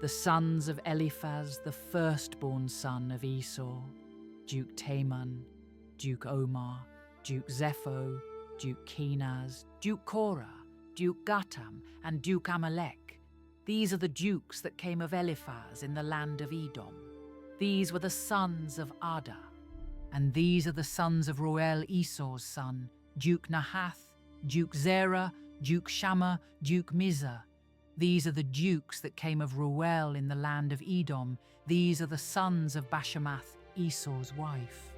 A: the sons of Eliphaz, the firstborn son of Esau: Duke Teman, Duke Omar, Duke Zepho, Duke Kenaz, Duke Korah, Duke Gatam, and Duke Amalek. These are the dukes that came of Eliphaz in the land of Edom. These were the sons of Adah. And these are the sons of Roel, Esau's son: Duke Nahath, Duke Zerah, Duke Shammah, Duke Mizah. These are the dukes that came of Reuel in the land of Edom. These are the sons of Bashemath, Esau's wife.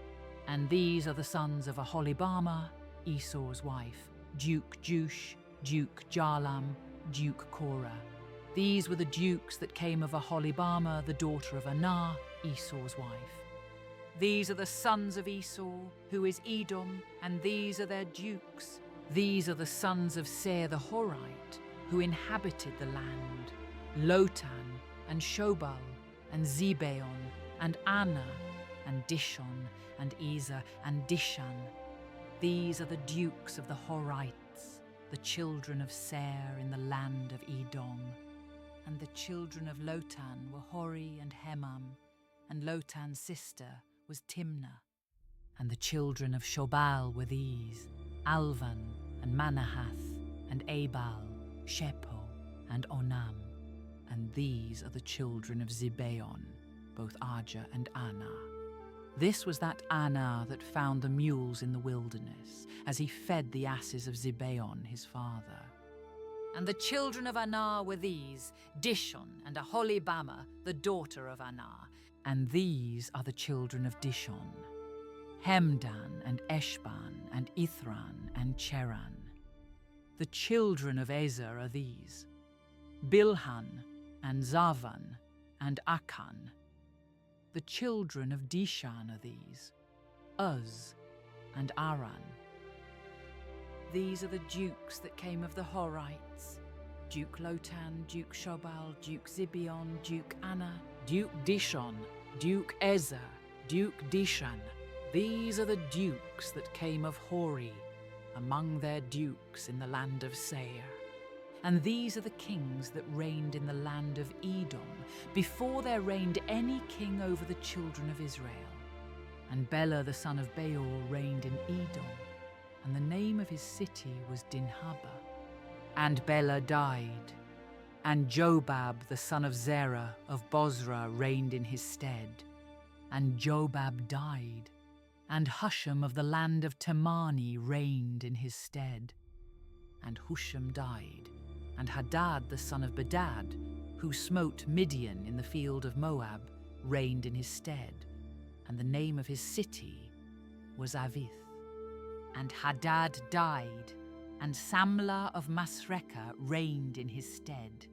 A: And these are the sons of Aholibamah, Esau's wife: Duke Jush, Duke Jalam, Duke Korah. These were the dukes that came of Aholibamah, the daughter of Anah, Esau's wife. These are the sons of Esau, who is Edom, and these are their dukes. These are the sons of Seir the Horite, who inhabited the land: Lotan, and Shobal, and Zibeon, and Anna, and Dishon, and Ezer, and Dishan. These are the dukes of the Horites, the children of Seir in the land of Edom. And the children of Lotan were Hori and Hemam, and Lotan's sister was Timnah. And the children of Shobal were these: Alvan, and Manahath, and Abal, Shepo, and Onam. And these are the children of Zibeon, both Ajah and Anah. This was that Anah that found the mules in the wilderness, as he fed the asses of Zibeon his father. And the children of Anah were these: Dishon, and Aholibamah, the daughter of Anah. And these are the children of Dishon: Hemdan, and Eshban, and Ithran, and Cheran. The children of Ezer are these: Bilhan, and Zavan, and Akan. The children of Dishan are these: Uz, and Aran. These are the dukes that came of the Horites: Duke Lotan, Duke Shobal, Duke Zibeon, Duke Anna, Duke Dishon, Duke Ezer, Duke Dishan. These are the dukes that came of Hori, among their dukes in the land of Seir. And these are the kings that reigned in the land of Edom, before there reigned any king over the children of Israel. And Bela the son of Beor reigned in Edom, and the name of his city was Dinhabah. And Bela died, and Jobab the son of Zerah of Bozrah reigned in his stead. And Jobab died, and Husham of the land of Temani reigned in his stead. And Husham died, and Hadad the son of Bedad, who smote Midian in the field of Moab, reigned in his stead. and the name of his city was Avith. And Hadad died, and Samlah of Masrekah reigned in his stead.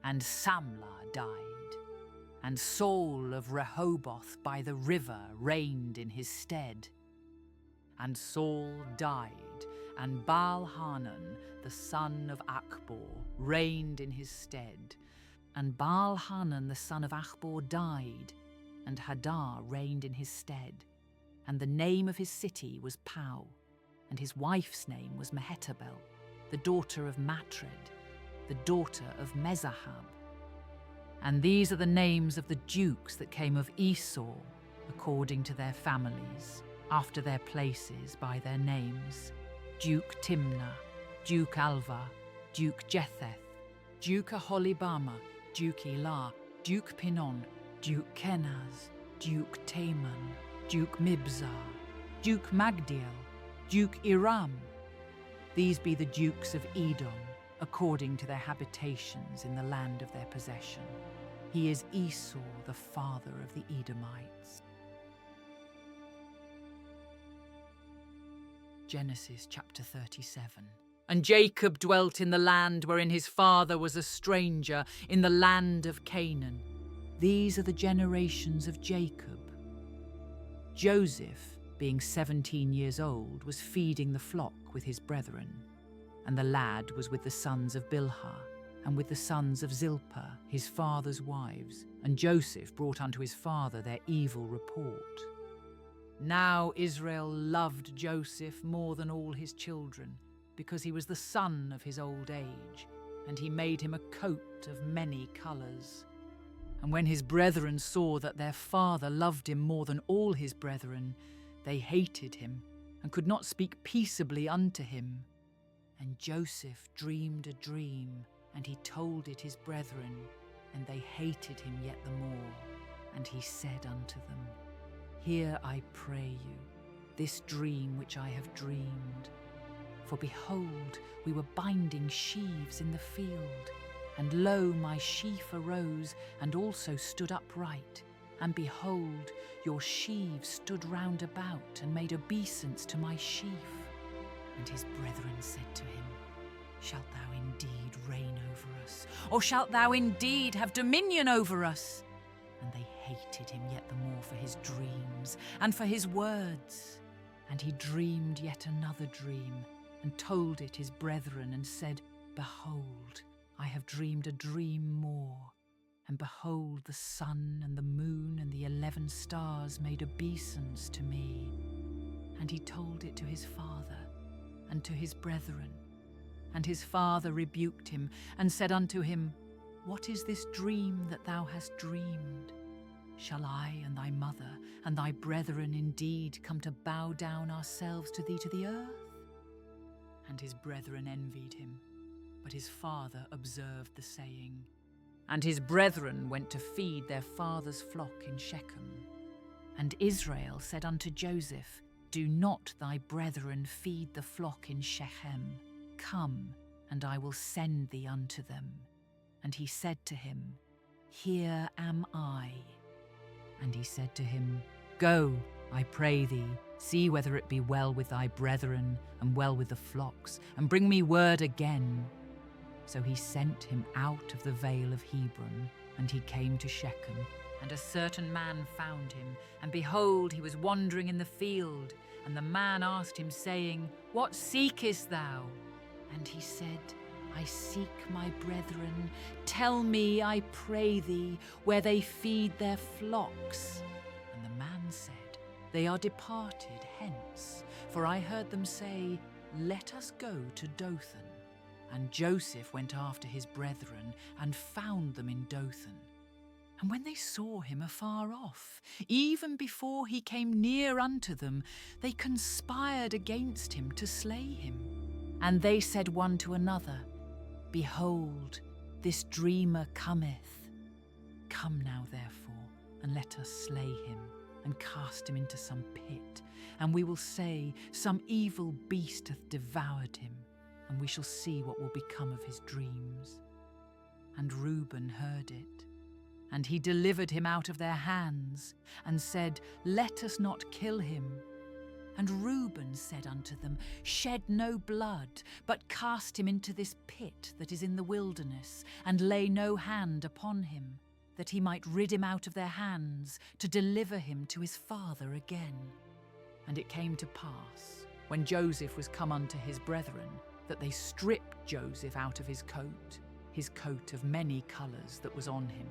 A: And Samlah died, and Saul of Rehoboth by the river reigned in his stead. And Saul died, and Baal-Hanan, the son of Achbor, reigned in his stead. And Baal-Hanan, the son of Achbor, died, and Hadar reigned in his stead. And the name of his city was Pau, and his wife's name was Mehetabel, the daughter of Matred, the daughter of Mezahab. And these are the names of the dukes that came of Esau, according to their families, after their places by their names: Duke Timnah, Duke Alva, Duke Jetheth, Duke Aholibama, Duke Elah, Duke Pinon, Duke Kenaz, Duke Taman, Duke Mibzar, Duke Magdiel, Duke Iram. These be the dukes of Edom, according to their habitations in the land of their possession. He is Esau, the father of the Edomites. Genesis chapter 37. And Jacob dwelt in the land wherein his father was a stranger, in the land of Canaan. These are the generations of Jacob. Joseph, being 17 years old, was feeding the flock with his brethren. And the lad was with the sons of Bilhah, and with the sons of Zilpah, his father's wives. And Joseph brought unto his father their evil report. Now Israel loved Joseph more than all his children, because he was the son of his old age, and he made him a coat of many colours. And when his brethren saw that their father loved him more than all his brethren, they hated him, and could not speak peaceably unto him. And Joseph dreamed a dream, and he told it his brethren, and they hated him yet the more. And he said unto them, Hear, I pray you, this dream which I have dreamed. For behold, we were binding sheaves in the field, and lo, my sheaf arose, and also stood upright. And behold, your sheaves stood round about, and made obeisance to my sheaf. And his brethren said to him, Shalt thou indeed reign over us? Or shalt thou indeed have dominion over us? And they hated him yet the more for his dreams, and for his words. And he dreamed yet another dream, and told it his brethren, and said, Behold, I have dreamed a dream more. And behold, the sun and the moon and the 11 stars made obeisance to me. And he told it to his father and to his brethren. And his father rebuked him, and said unto him, What is this dream that thou hast dreamed? Shall I and thy mother and thy brethren indeed come to bow down ourselves to thee to the earth? And his brethren envied him, but his father observed the saying. And his brethren went to feed their father's flock in Shechem. And Israel said unto Joseph, Do not thy brethren feed the flock in Shechem? Come, and I will send thee unto them. And he said to him, Here am I. And he said to him, Go, I pray thee, see whether it be well with thy brethren, and well with the flocks, and bring me word again. So he sent him out of the vale of Hebron, and he came to Shechem. And a certain man found him, and behold, he was wandering in the field. And the man asked him, saying, What seekest thou? And he said, I seek my brethren. Tell me, I pray thee, where they feed their flocks. And the man said, They are departed hence, for I heard them say, Let us go to Dothan. And Joseph went after his brethren, and found them in Dothan. And when they saw him afar off, even before he came near unto them, they conspired against him to slay him. And they said one to another, Behold, this dreamer cometh. Come now, therefore, and let us slay him, and cast him into some pit. And we will say, Some evil beast hath devoured him, and we shall see what will become of his dreams. And Reuben heard it. And he delivered him out of their hands, and said, Let us not kill him. And Reuben said unto them, Shed no blood, but cast him into this pit that is in the wilderness, and lay no hand upon him, that he might rid him out of their hands, to deliver him to his father again. And it came to pass, when Joseph was come unto his brethren, that they stripped Joseph out of his coat of many colours that was on him.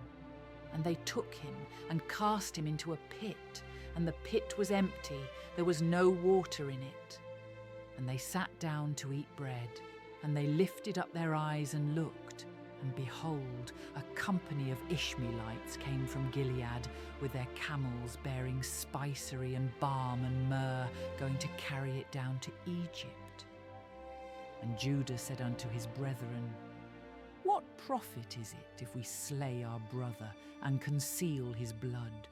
A: And they took him and cast him into a pit, and the pit was empty, there was no water in it. And they sat down to eat bread, and they lifted up their eyes and looked, and behold, a company of Ishmaelites came from Gilead with their camels bearing spicery and balm and myrrh, going to carry it down to Egypt. And Judah said unto his brethren, What profit is it if we slay our brother and conceal his blood?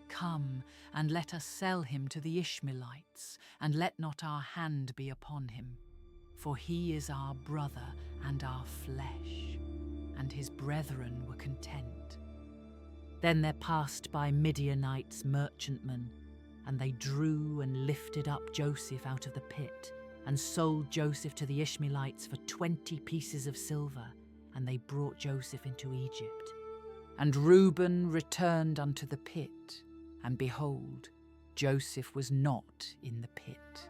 A: Come, and let us sell him to the Ishmaelites, and let not our hand be upon him. For he is our brother and our flesh. And his brethren were content. Then there passed by Midianites merchantmen, and they drew and lifted up Joseph out of the pit, and sold Joseph to the Ishmaelites for 20 pieces of silver, and they brought Joseph into Egypt. And Reuben returned unto the pit, and behold, Joseph was not in the pit,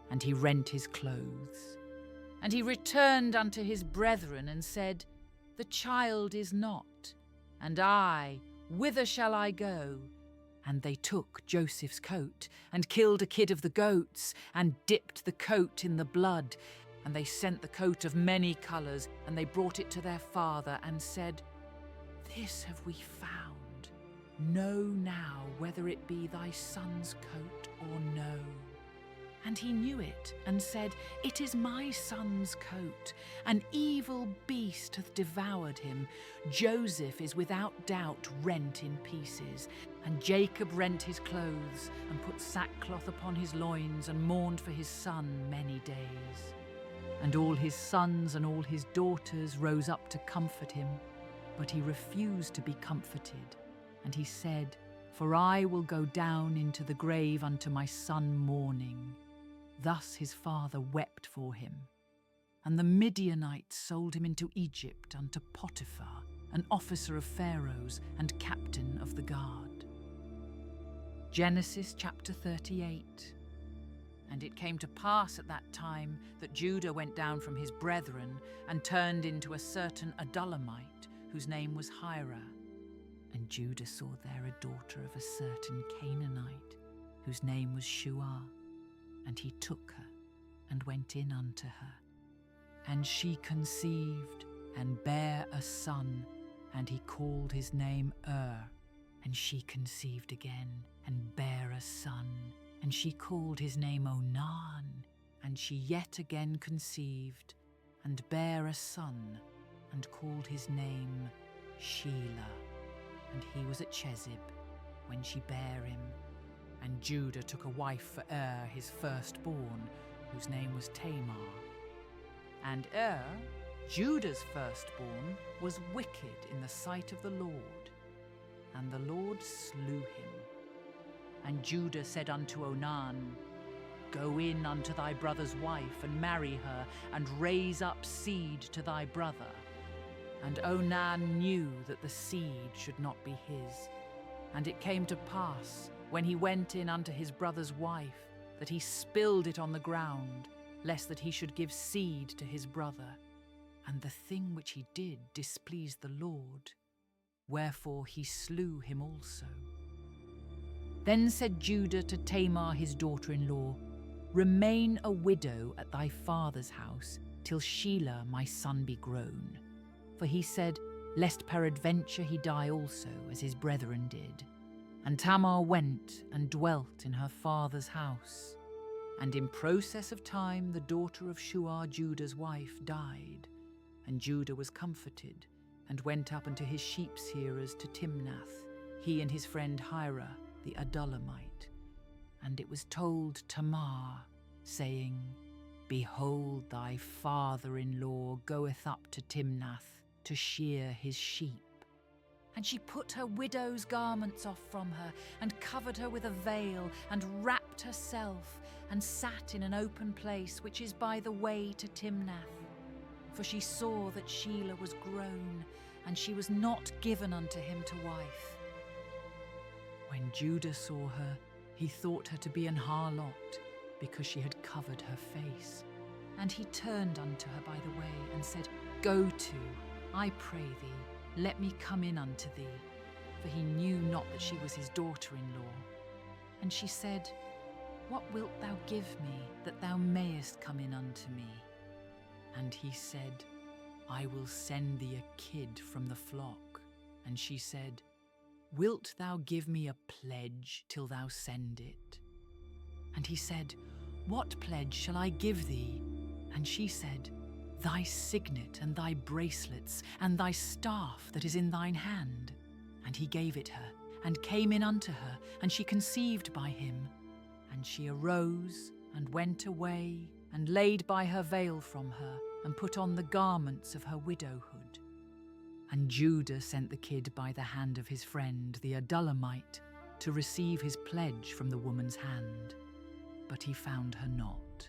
A: and he rent his clothes. And he returned unto his brethren, and said, The child is not, and I, whither shall I go? And they took Joseph's coat, and killed a kid of the goats, and dipped the coat in the blood. And they sent the coat of many colours, and they brought it to their father, and said, This have we found. Know now whether it be thy son's coat or no. And he knew it, and said, It is my son's coat. An evil beast hath devoured him. Joseph is without doubt rent in pieces. And Jacob rent his clothes, and put sackcloth upon his loins, and mourned for his son many days. And all his sons and all his daughters rose up to comfort him. But he refused to be comforted. And he said, For I will go down into the grave unto my son mourning. Thus his father wept for him. And the Midianites sold him into Egypt unto Potiphar, an officer of Pharaoh's and captain of the guard. Genesis chapter 38. And it came to pass at that time that Judah went down from his brethren and turned into a certain Adullamite, whose name was Hira. And Judah saw there a daughter of a certain Canaanite, whose name was Shua. And he took her, and went in unto her. And she conceived, and bare a son, and he called his name And she conceived again, and bare a son, and she called his name Onan. And she yet again conceived, and bare a son, and called his name Shelah. And he was at Chezib, when she bare him. And Judah took a wife for his firstborn, whose name was Tamar. And Judah's firstborn, was wicked in the sight of the Lord, and the Lord slew him. And Judah said unto Onan, Go in unto thy brother's wife, and marry her, and raise up seed to thy brother. And Onan knew that the seed should not be his. And it came to pass, when he went in unto his brother's wife, that he spilled it on the ground, lest that he should give seed to his brother. And the thing which he did displeased the Lord, wherefore he slew him also. Then said Judah to Tamar his daughter-in-law, Remain a widow at thy father's house, till Shelah my son be grown. For he said, Lest peradventure he die also, as his brethren did. And Tamar went and dwelt in her father's house. And in process of time the daughter of Shua, Judah's wife, died. And Judah was comforted, and went up unto his sheep-shearers to Timnath, he and his friend Hira, the Adullamite. And it was told Tamar, saying, Behold, thy father-in-law goeth up to Timnath to shear his sheep. And she put her widow's garments off from her, and covered her with a veil, and wrapped herself, and sat in an open place which is by the way to Timnath. For she saw that Shelah was grown, and she was not given unto him to wife. When Judah saw her, he thought her to be an harlot, because she had covered her face. And he turned unto her by the way, and said, Go to, I pray thee, let me come in unto thee. For he knew not that she was his daughter-in-law. And she said, What wilt thou give me, that thou mayest come in unto me? And he said, I will send thee a kid from the flock. And she said, Wilt thou give me a pledge till thou send it? And he said, What pledge shall I give thee? And she said, Thy signet and thy bracelets, and thy staff that is in thine hand. And he gave it her, and came in unto her, and she conceived by him. And she arose, and went away, and laid by her veil from her, and put on the garments of her widowhood. And Judah sent the kid by the hand of his friend, the Adullamite, to receive his pledge from the woman's hand. But he found her not.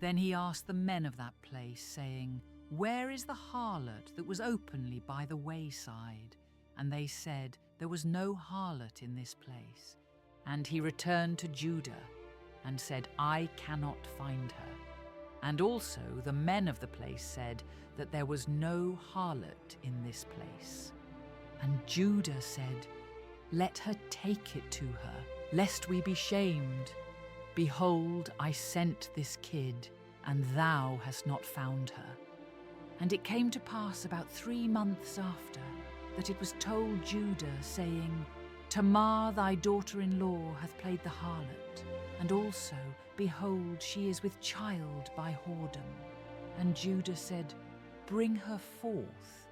A: Then he asked the men of that place, saying, Where is the harlot that was openly by the wayside? And they said, There was no harlot in this place. And he returned to Judah, and said, I cannot find her. And also the men of the place said that there was no harlot in this place. And Judah said, Let her take it to her, lest we be shamed. Behold, I sent this kid, and thou hast not found her. And it came to pass about 3 months after, that it was told Judah, saying, Tamar thy daughter-in-law hath played the harlot, and also, behold, she is with child by whoredom. And Judah said, Bring her forth,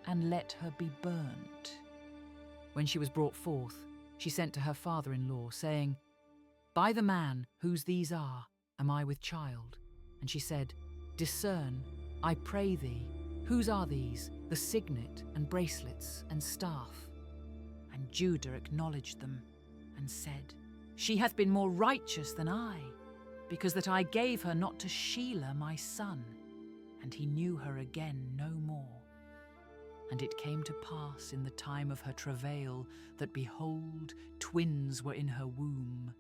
A: and let her be burnt. When she was brought forth, she sent to her father-in-law, saying, By the man whose these are, am I with child? And she said, Discern, I pray thee, whose are these, the signet and bracelets and staff? And Judah acknowledged them, and said, She hath been more righteous than I, because that I gave her not to Shelah my son. And he knew her again no more. And it came to pass in the time of her travail, that behold, twins were in her womb.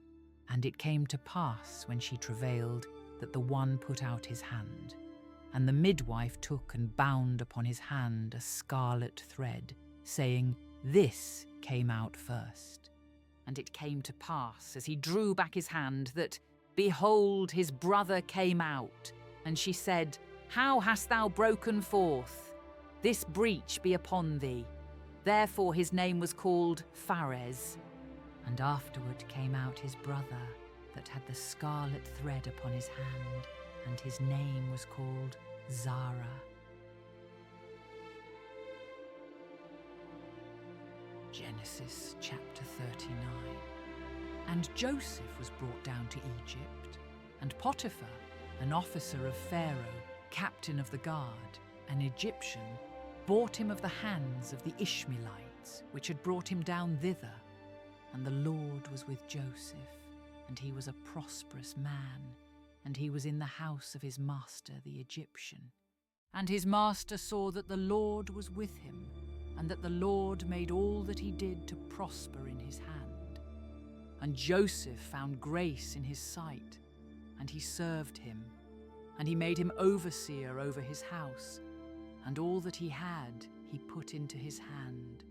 A: And it came to pass, when she travailed, that the one put out his hand. And the midwife took and bound upon his hand a scarlet thread, saying, This came out first. And it came to pass, as he drew back his hand, that, behold, his brother came out. And she said, How hast thou broken forth? This breach be upon thee. Therefore his name was called Pharez. And afterward came out his brother, that had the scarlet thread upon his hand, and his name was called Zara. Genesis chapter 39. And Joseph was brought down to Egypt, and Potiphar, an officer of Pharaoh, captain of the guard, an Egyptian, bought him of the hands of the Ishmaelites, which had brought him down thither. And the Lord was with Joseph, and he was a prosperous man, and he was in the house of his master the Egyptian. And his master saw that the Lord was with him, and that the Lord made all that he did to prosper in his hand. And Joseph found grace in his sight, and he served him, and he made him overseer over his house, and all that he had he put into his hand.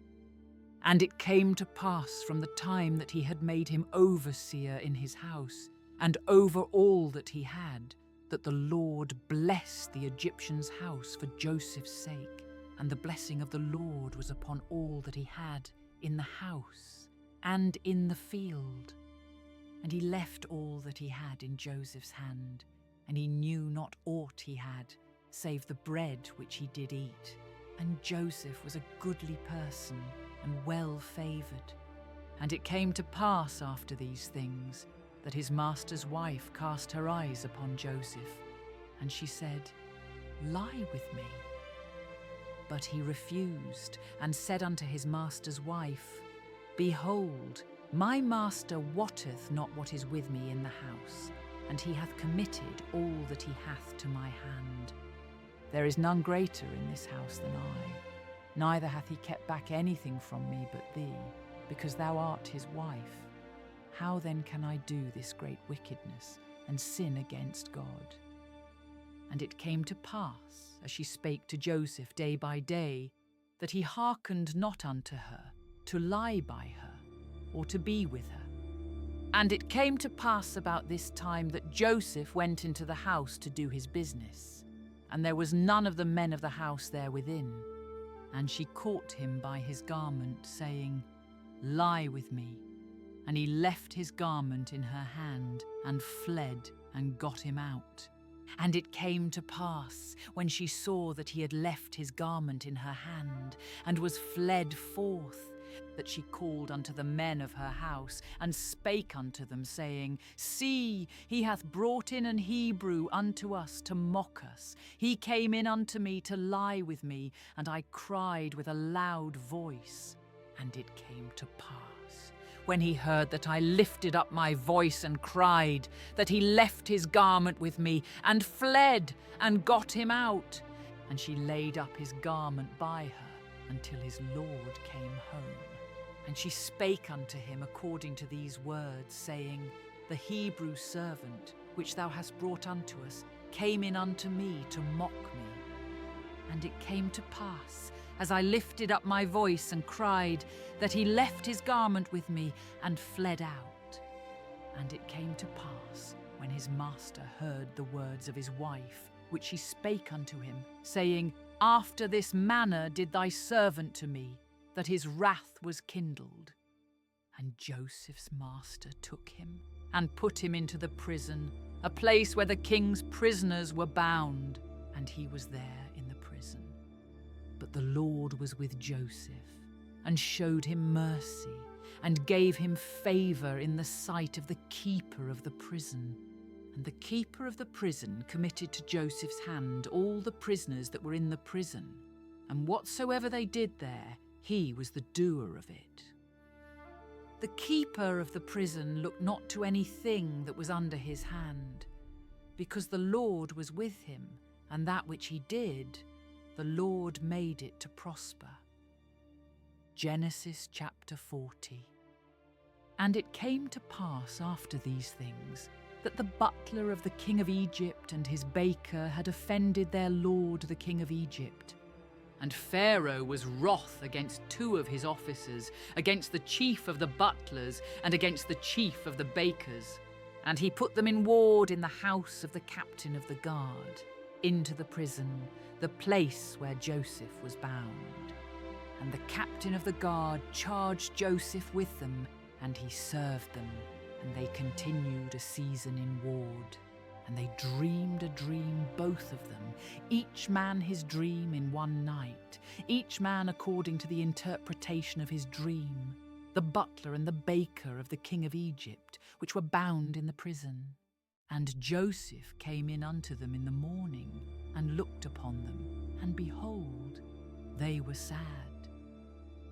A: And it came to pass from the time that he had made him overseer in his house, and over all that he had, that the Lord blessed the Egyptian's house for Joseph's sake, and the blessing of the Lord was upon all that he had in the house and in the field. And he left all that he had in Joseph's hand, and he knew not aught he had, save the bread which he did eat. And Joseph was a goodly person, and well favoured. And it came to pass after these things, that his master's wife cast her eyes upon Joseph, and she said, Lie with me. But he refused, and said unto his master's wife, Behold, my master wotteth not what is with me in the house, and he hath committed all that he hath to my hand. There is none greater in this house than I, neither hath he kept back anything from me but thee, because thou art his wife. How then can I do this great wickedness, and sin against God? And it came to pass, as she spake to Joseph day by day, that he hearkened not unto her, to lie by her, or to be with her. And it came to pass about this time that Joseph went into the house to do his business, and there was none of the men of the house there within. And she caught him by his garment, saying, Lie with me. And he left his garment in her hand, and fled, and got him out. And it came to pass, when she saw that he had left his garment in her hand, and was fled forth, that she called unto the men of her house, and spake unto them, saying, See, he hath brought in an Hebrew unto us to mock us. He came in unto me to lie with me, and I cried with a loud voice. And it came to pass, when he heard that I lifted up my voice and cried, that he left his garment with me, and fled, and got him out. And she laid up his garment by her, until his Lord came home. And she spake unto him according to these words, saying, The Hebrew servant, which thou hast brought unto us, came in unto me to mock me. And it came to pass, as I lifted up my voice and cried, that he left his garment with me, and fled out. And it came to pass, when his master heard the words of his wife, which she spake unto him, saying, After this manner did thy servant to me, that his wrath was kindled. And Joseph's master took him, and put him into the prison, a place where the king's prisoners were bound, and he was there in the prison. But the Lord was with Joseph, and showed him mercy, and gave him favour in the sight of the keeper of the prison. And the keeper of the prison committed to Joseph's hand all the prisoners that were in the prison, and whatsoever they did there, he was the doer of it. The keeper of the prison looked not to anything that was under his hand, because the Lord was with him, and that which he did, the Lord made it to prosper. Genesis chapter 40. And it came to pass after these things, that the butler of the king of Egypt and his baker had offended their lord the king of Egypt. And Pharaoh was wroth against two of his officers, against the chief of the butlers, and against the chief of the bakers. And he put them in ward in the house of the captain of the guard, into the prison, the place where Joseph was bound. And the captain of the guard charged Joseph with them, and he served them, and they continued a season in ward. And they dreamed a dream, both of them, each man his dream in one night, each man according to the interpretation of his dream, the butler and the baker of the king of Egypt, which were bound in the prison. And Joseph came in unto them in the morning, and looked upon them, and behold, they were sad.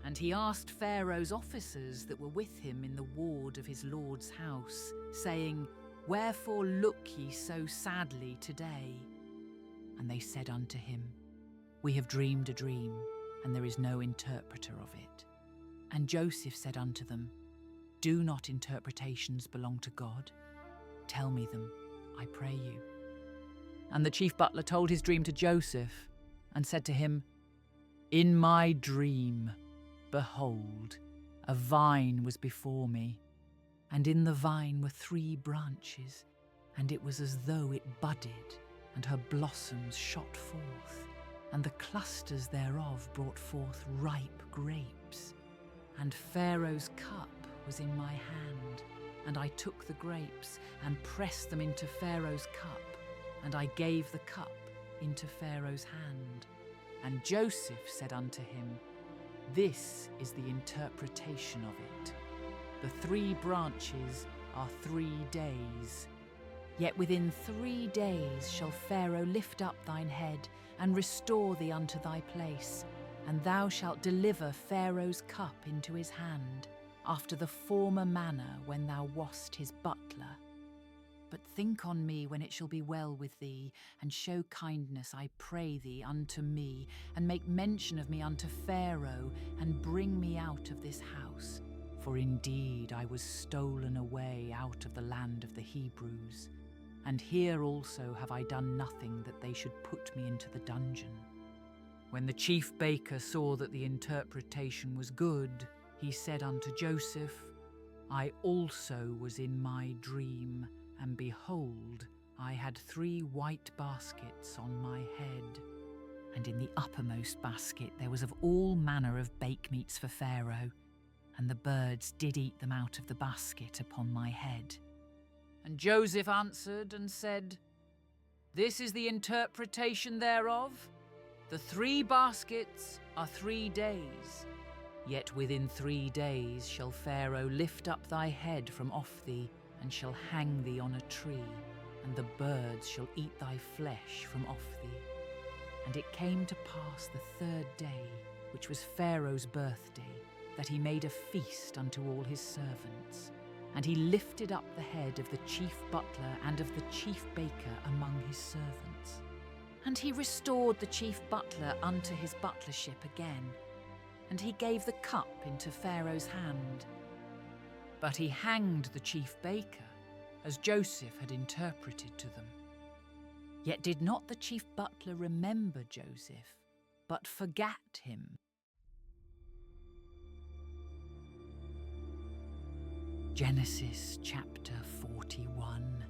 A: And he asked Pharaoh's officers that were with him in the ward of his lord's house, saying, Wherefore look ye so sadly today? And they said unto him, We have dreamed a dream, and there is no interpreter of it. And Joseph said unto them, Do not interpretations belong to God? Tell me them, I pray you. And the chief butler told his dream to Joseph, and said to him, In my dream, behold, a vine was before me, and in the vine were 3 branches, and it was as though it budded, and her blossoms shot forth, and the clusters thereof brought forth ripe grapes. And Pharaoh's cup was in my hand, and I took the grapes, and pressed them into Pharaoh's cup, and I gave the cup into Pharaoh's hand. And Joseph said unto him, This is the interpretation of it. The 3 branches are 3 days. Yet within 3 days shall Pharaoh lift up thine head, and restore thee unto thy place, and thou shalt deliver Pharaoh's cup into his hand, after the former manner when thou wast his butler. But think on me when it shall be well with thee, and show kindness, I pray thee, unto me, and make mention of me unto Pharaoh, and bring me out of this house. For indeed I was stolen away out of the land of the Hebrews, and here also have I done nothing that they should put me into the dungeon. When the chief baker saw that the interpretation was good, he said unto Joseph, I also was in my dream, and behold, I had 3 white baskets on my head. And in the uppermost basket there was of all manner of bakemeats for Pharaoh, and the birds did eat them out of the basket upon my head. And Joseph answered and said, This is the interpretation thereof. The 3 baskets are 3 days. Yet within 3 days shall Pharaoh lift up thy head from off thee, and shall hang thee on a tree, and the birds shall eat thy flesh from off thee. And it came to pass the 3rd day, which was Pharaoh's birthday, that he made a feast unto all his servants. And he lifted up the head of the chief butler and of the chief baker among his servants. And he restored the chief butler unto his butlership again, and he gave the cup into Pharaoh's hand. But he hanged the chief baker, as Joseph had interpreted to them. Yet did not the chief butler remember Joseph, but forgat him. Genesis chapter 41.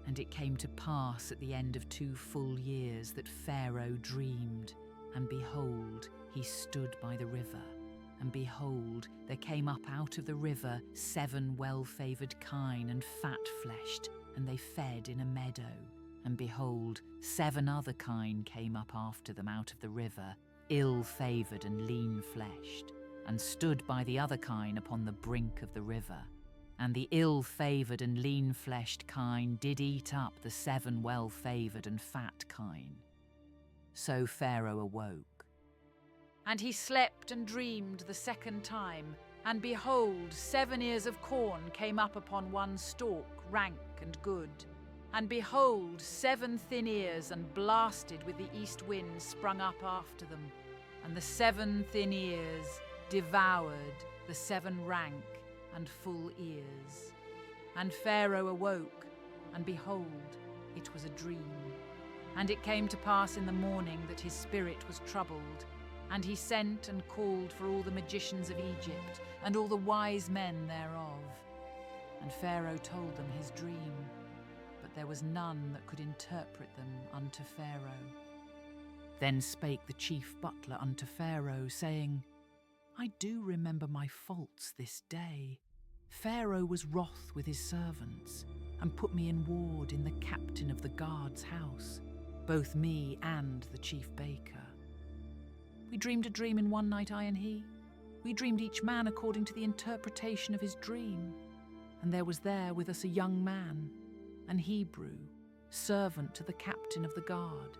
A: And it came to pass at the end of 2 full years that Pharaoh dreamed, and behold, he stood by the river. And behold, there came up out of the river 7 well-favoured kine and fat-fleshed, and they fed in a meadow. And behold, 7 other kine came up after them out of the river, ill-favoured and lean-fleshed, and stood by the other kine upon the brink of the river. And the ill-favoured and lean-fleshed kine did eat up the 7 well-favoured and fat kine. So Pharaoh awoke. And he slept and dreamed the 2nd time, and behold, 7 ears of corn came up upon one stalk, rank and good. And behold, 7 thin ears and blasted with the east wind sprung up after them. And the 7 thin ears devoured the 7 rank and full ears. And Pharaoh awoke, and behold, it was a dream. And it came to pass in the morning that his spirit was troubled, and he sent and called for all the magicians of Egypt, and all the wise men thereof. And Pharaoh told them his dream, but there was none that could interpret them unto Pharaoh. Then spake the chief butler unto Pharaoh, saying, I do remember my faults this day. Pharaoh was wroth with his servants, and put me in ward in the captain of the guard's house, both me and the chief baker. We dreamed a dream in one night, I and he. We dreamed each man according to the interpretation of his dream. And there was there with us a young man, an Hebrew, servant to the captain of the guard.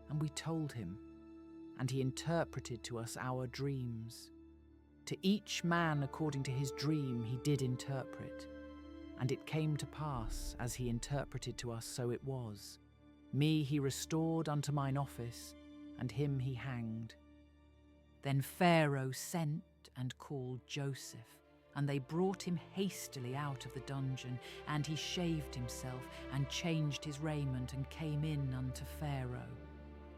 A: And we told him, and he interpreted to us our dreams. To each man according to his dream he did interpret. And it came to pass, as he interpreted to us, so it was. Me he restored unto mine office, and him he hanged. Then Pharaoh sent and called Joseph, and they brought him hastily out of the dungeon, and he shaved himself, and changed his raiment, and came in unto Pharaoh.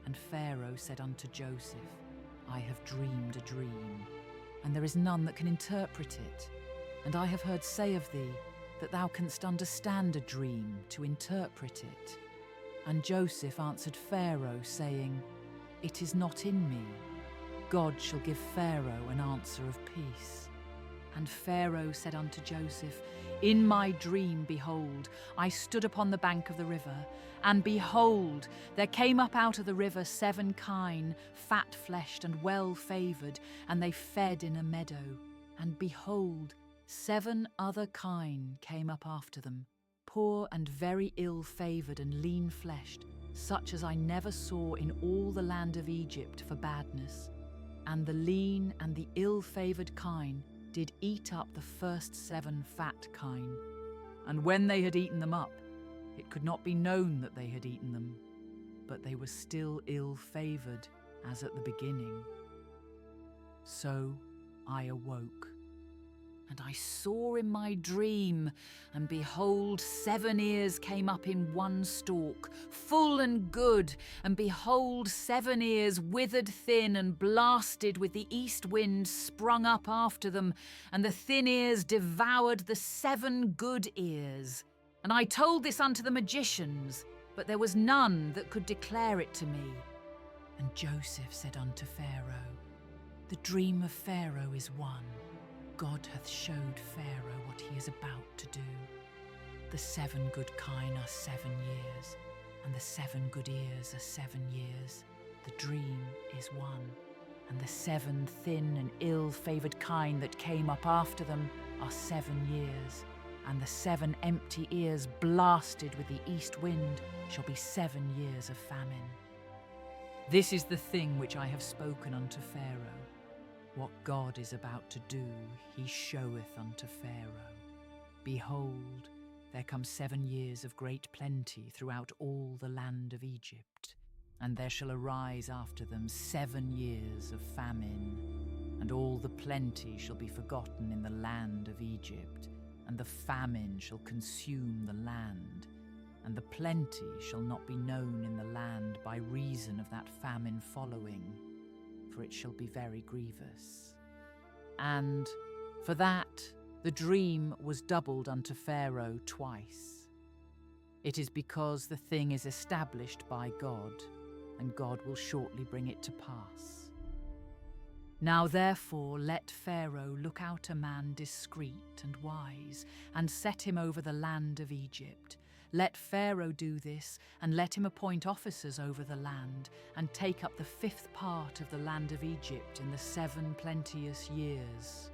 A: And Pharaoh said unto Joseph, I have dreamed a dream, and there is none that can interpret it. And I have heard say of thee, that thou canst understand a dream to interpret it. And Joseph answered Pharaoh, saying, It is not in me. God shall give Pharaoh an answer of peace. And Pharaoh said unto Joseph, In my dream, behold, I stood upon the bank of the river, and behold, there came up out of the river 7 kine, fat-fleshed and well-favoured, and they fed in a meadow. And behold, 7 other kine came up after them, poor and very ill-favoured and lean-fleshed, such as I never saw in all the land of Egypt for badness. And the lean and the ill-favoured kine did eat up the first 7 fat kine. And when they had eaten them up, it could not be known that they had eaten them, but they were still ill-favoured as at the beginning. So I awoke, and I saw in my dream, and behold, 7 ears came up in one stalk, full and good, and behold, 7 ears withered thin and blasted with the east wind sprung up after them, and the thin ears devoured the 7 good ears. And I told this unto the magicians, but there was none that could declare it to me. And Joseph said unto Pharaoh, The dream of Pharaoh is one. God hath showed Pharaoh what he is about to do. The 7 good kine are 7 years, and the 7 good ears are 7 years. The dream is one, and the 7 thin and ill-favoured kine that came up after them are 7 years, and the 7 empty ears blasted with the east wind shall be 7 years of famine. This is the thing which I have spoken unto Pharaoh. What God is about to do, he showeth unto Pharaoh. Behold, there come 7 years of great plenty throughout all the land of Egypt, and there shall arise after them 7 years of famine, and all the plenty shall be forgotten in the land of Egypt, and the famine shall consume the land, and the plenty shall not be known in the land by reason of that famine following, for it shall be very grievous. And for that the dream was doubled unto Pharaoh twice. It is because the thing is established by God, and God will shortly bring it to pass. Now therefore let Pharaoh look out a man discreet and wise, and set him over the land of Egypt. Let Pharaoh do this, and let him appoint officers over the land, and take up the 5th part of the land of Egypt in the 7 plenteous years.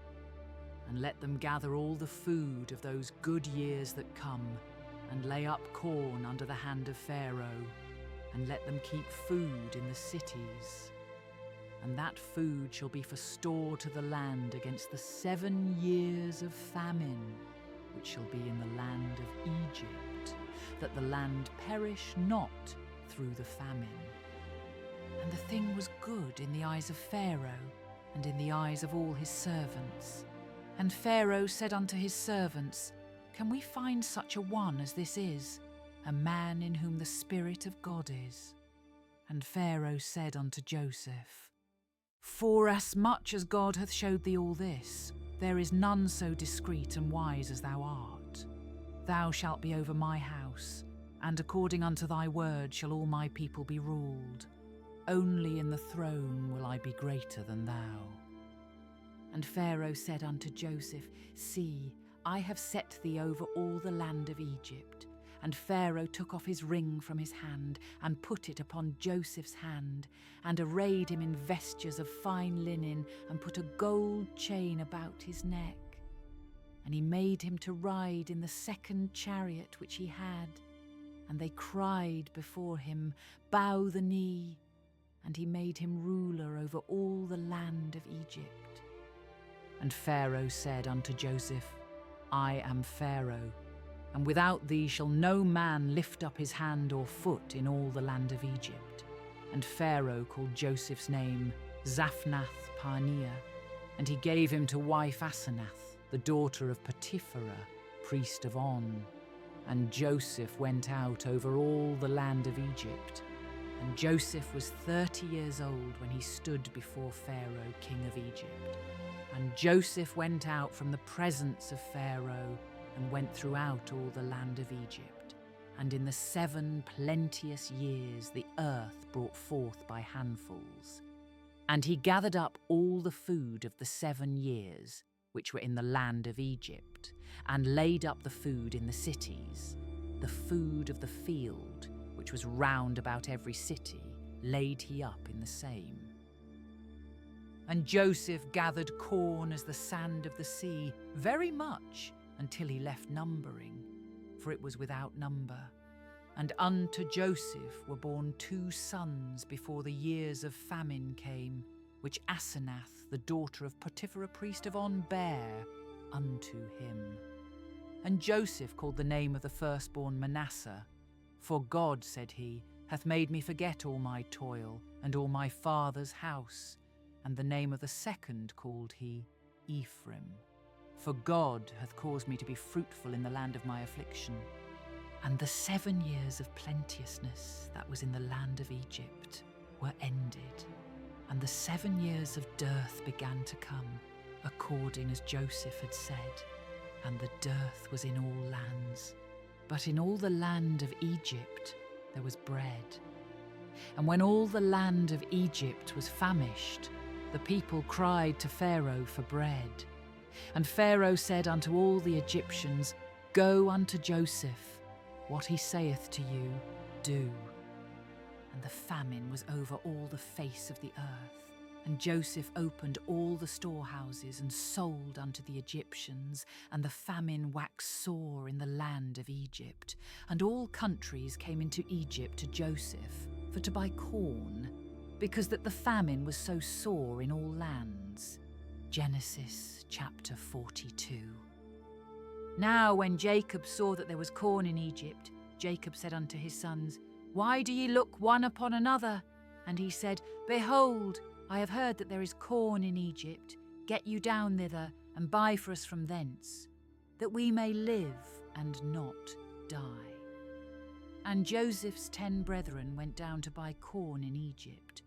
A: And let them gather all the food of those good years that come, and lay up corn under the hand of Pharaoh, and let them keep food in the cities. And that food shall be for store to the land against the 7 years of famine, which shall be in the land of Egypt, that the land perish not through the famine. And the thing was good in the eyes of Pharaoh, and in the eyes of all his servants. And Pharaoh said unto his servants, Can we find such a one as this is, a man in whom the Spirit of God is? And Pharaoh said unto Joseph, Forasmuch as God hath showed thee all this, there is none so discreet and wise as thou art. Thou shalt be over my house, and according unto thy word shall all my people be ruled. Only in the throne will I be greater than thou. And Pharaoh said unto Joseph, See, I have set thee over all the land of Egypt. And Pharaoh took off his ring from his hand, and put it upon Joseph's hand, and arrayed him in vestures of fine linen, and put a gold chain about his neck. And he made him to ride in the 2nd chariot which he had. And they cried before him, Bow the knee. And he made him ruler over all the land of Egypt. And Pharaoh said unto Joseph, I am Pharaoh, and without thee shall no man lift up his hand or foot in all the land of Egypt. And Pharaoh called Joseph's name Zaphnath-Paaneah, and he gave him to wife Asenath, the daughter of Potipharah, priest of On. And Joseph went out over all the land of Egypt. And Joseph was 30 years old when he stood before Pharaoh, king of Egypt. And Joseph went out from the presence of Pharaoh, and went throughout all the land of Egypt. And in the 7 plenteous years the earth brought forth by handfuls. And he gathered up all the food of the 7 years, which were in the land of Egypt, and laid up the food in the cities. The food of the field, which was round about every city, laid he up in the same. And Joseph gathered corn as the sand of the sea, very much, until he left numbering. for it was without number. And unto Joseph were born 2 sons before the years of famine came, which Asenath, the daughter of Potiphar, a priest of On, bare unto him. And Joseph called the name of the firstborn Manasseh, for God, said he, hath made me forget all my toil and all my father's house. And the name of the second called he Ephraim, for God hath caused me to be fruitful in the land of my affliction. And the 7 years of plenteousness that was in the land of Egypt were ended, and the 7 years of dearth began to come, according as Joseph had said, and the dearth was in all lands. But in all the land of Egypt there was bread. And when all the land of Egypt was famished, the people cried to Pharaoh for bread. And Pharaoh said unto all the Egyptians, Go unto Joseph, what he saith to you, do. And the famine was over all the face of the earth. And Joseph opened all the storehouses and sold unto the Egyptians, and the famine waxed sore in the land of Egypt. And all countries came into Egypt to Joseph for to buy corn, because that the famine was so sore in all lands. Genesis chapter 42. Now when Jacob saw that there was corn in Egypt, Jacob said unto his sons, Why do ye look one upon another? And he said, Behold, I have heard that there is corn in Egypt. Get you down thither, and buy for us from thence, that we may live and not die. And Joseph's 10 brethren went down to buy corn in Egypt.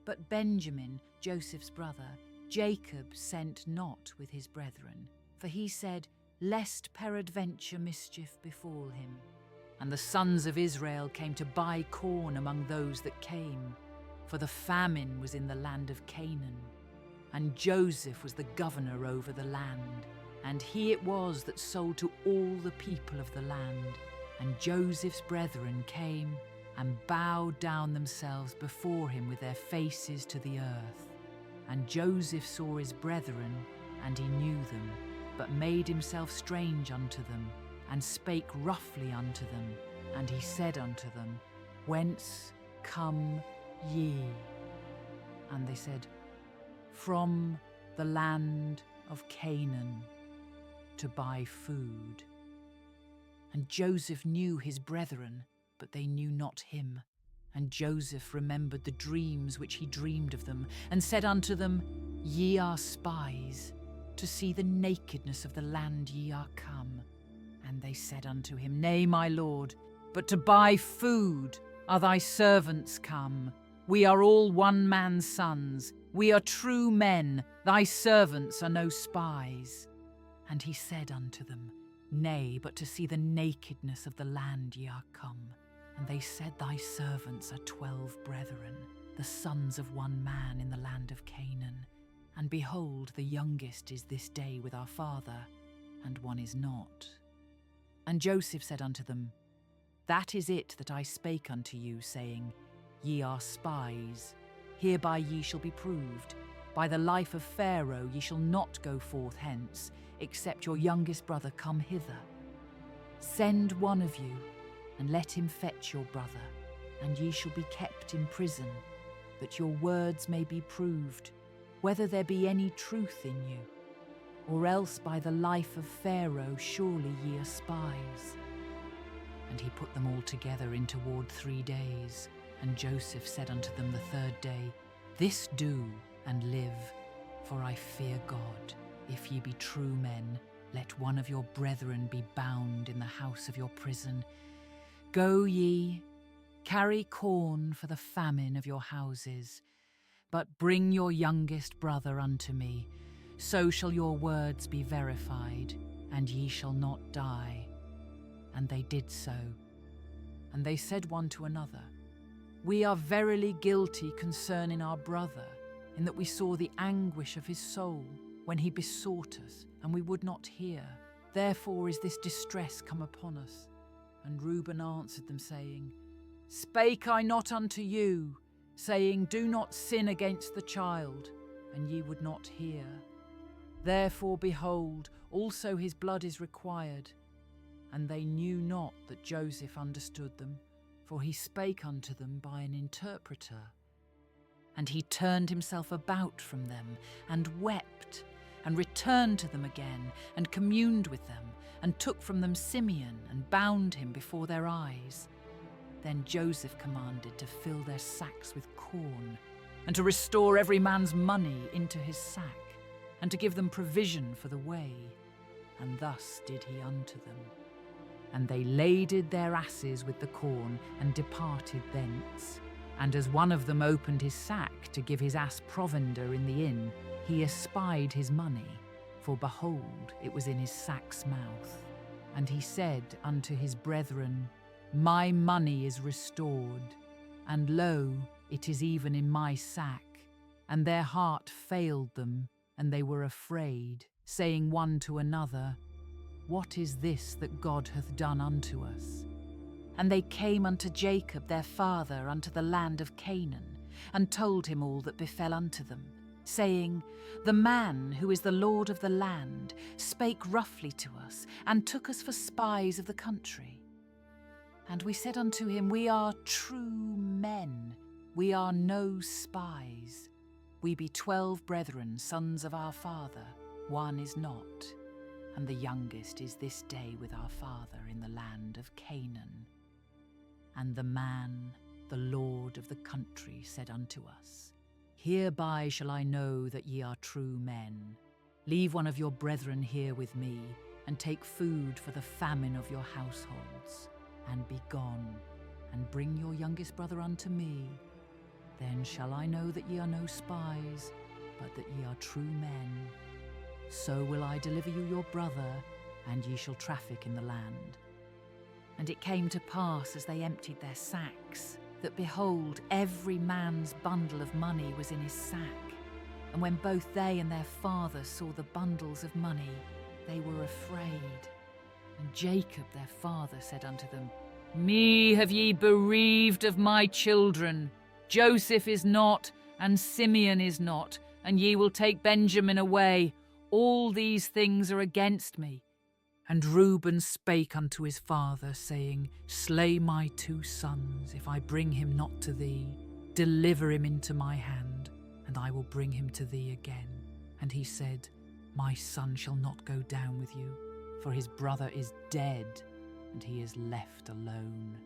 A: But Benjamin, Joseph's brother, Jacob sent not with his brethren, for he said, Lest peradventure mischief befall him. And the sons of Israel came to buy corn among those that came, for the famine was in the land of Canaan. And Joseph was the governor over the land, and he it was that sold to all the people of the land. And Joseph's brethren came and bowed down themselves before him with their faces to the earth. And Joseph saw his brethren, and he knew them, but made himself strange unto them, and spake roughly unto them. And he said unto them, Whence come ye? And they said, From the land of Canaan, to buy food. And Joseph knew his brethren, but they knew not him. And Joseph remembered the dreams which he dreamed of them, and said unto them, Ye are spies, to see the nakedness of the land ye are come. And they said unto him, Nay, my lord, but to buy food are thy servants come. We are all one man's sons. We are true men. Thy servants are no spies. And he said unto them, Nay, but to see the nakedness of the land ye are come. And they said, Thy servants are 12 brethren, the sons of one man in the land of Canaan. And behold, the youngest is this day with our father, and one is not. And Joseph said unto them, That is it that I spake unto you, saying, Ye are spies. Hereby ye shall be proved. By the life of Pharaoh ye shall not go forth hence, except your youngest brother come hither. Send one of you, and let him fetch your brother, and ye shall be kept in prison, that your words may be proved, whether there be any truth in you. Or else by the life of Pharaoh surely ye are spies. And he put them all together in toward 3 days. And Joseph said unto them the 3rd day, This do, and live, for I fear God. If ye be true men, let one of your brethren be bound in the house of your prison. Go ye, carry corn for the famine of your houses, but bring your youngest brother unto me. So shall your words be verified, and ye shall not die. And they did so. And they said one to another, We are verily guilty concerning our brother, in that we saw the anguish of his soul when he besought us, and we would not hear. Therefore is this distress come upon us. And Reuben answered them, saying, Spake I not unto you, saying, Do not sin against the child, and ye would not hear. Therefore, behold, also his blood is required. And they knew not that Joseph understood them, for he spake unto them by an interpreter. And he turned himself about from them, and wept, and returned to them again, and communed with them, and took from them Simeon, and bound him before their eyes. Then Joseph commanded to fill their sacks with corn, and to restore every man's money into his sack, and to give them provision for the way. And thus did he unto them. And they laded their asses with the corn, and departed thence. And as one of them opened his sack to give his ass provender in the inn, he espied his money, for behold, it was in his sack's mouth. And he said unto his brethren, My money is restored, and lo, it is even in my sack. And their heart failed them, and they were afraid, saying one to another, What is this that God hath done unto us? And they came unto Jacob their father unto the land of Canaan, and told him all that befell unto them, saying, The man who is the Lord of the land spake roughly to us, and took us for spies of the country. And we said unto him, We are true men, we are no spies. We be 12 brethren, sons of our father, one is not, and the youngest is this day with our father in the land of Canaan. And the man, the Lord of the country, said unto us, Hereby shall I know that ye are true men. Leave one of your brethren here with me, and take food for the famine of your households, and be gone, and bring your youngest brother unto me. Then shall I know that ye are no spies, but that ye are true men. So will I deliver you your brother, and ye shall traffic in the land. And it came to pass, as they emptied their sacks, that behold, every man's bundle of money was in his sack. And when both they and their father saw the bundles of money, they were afraid. And Jacob their father said unto them, Me have ye bereaved of my children. Joseph is not, and Simeon is not, and ye will take Benjamin away. All these things are against me. And Reuben spake unto his father, saying, Slay my 2 sons, if I bring him not to thee. Deliver him into my hand, and I will bring him to thee again. And he said, My son shall not go down with you, for his brother is dead, and he is left alone.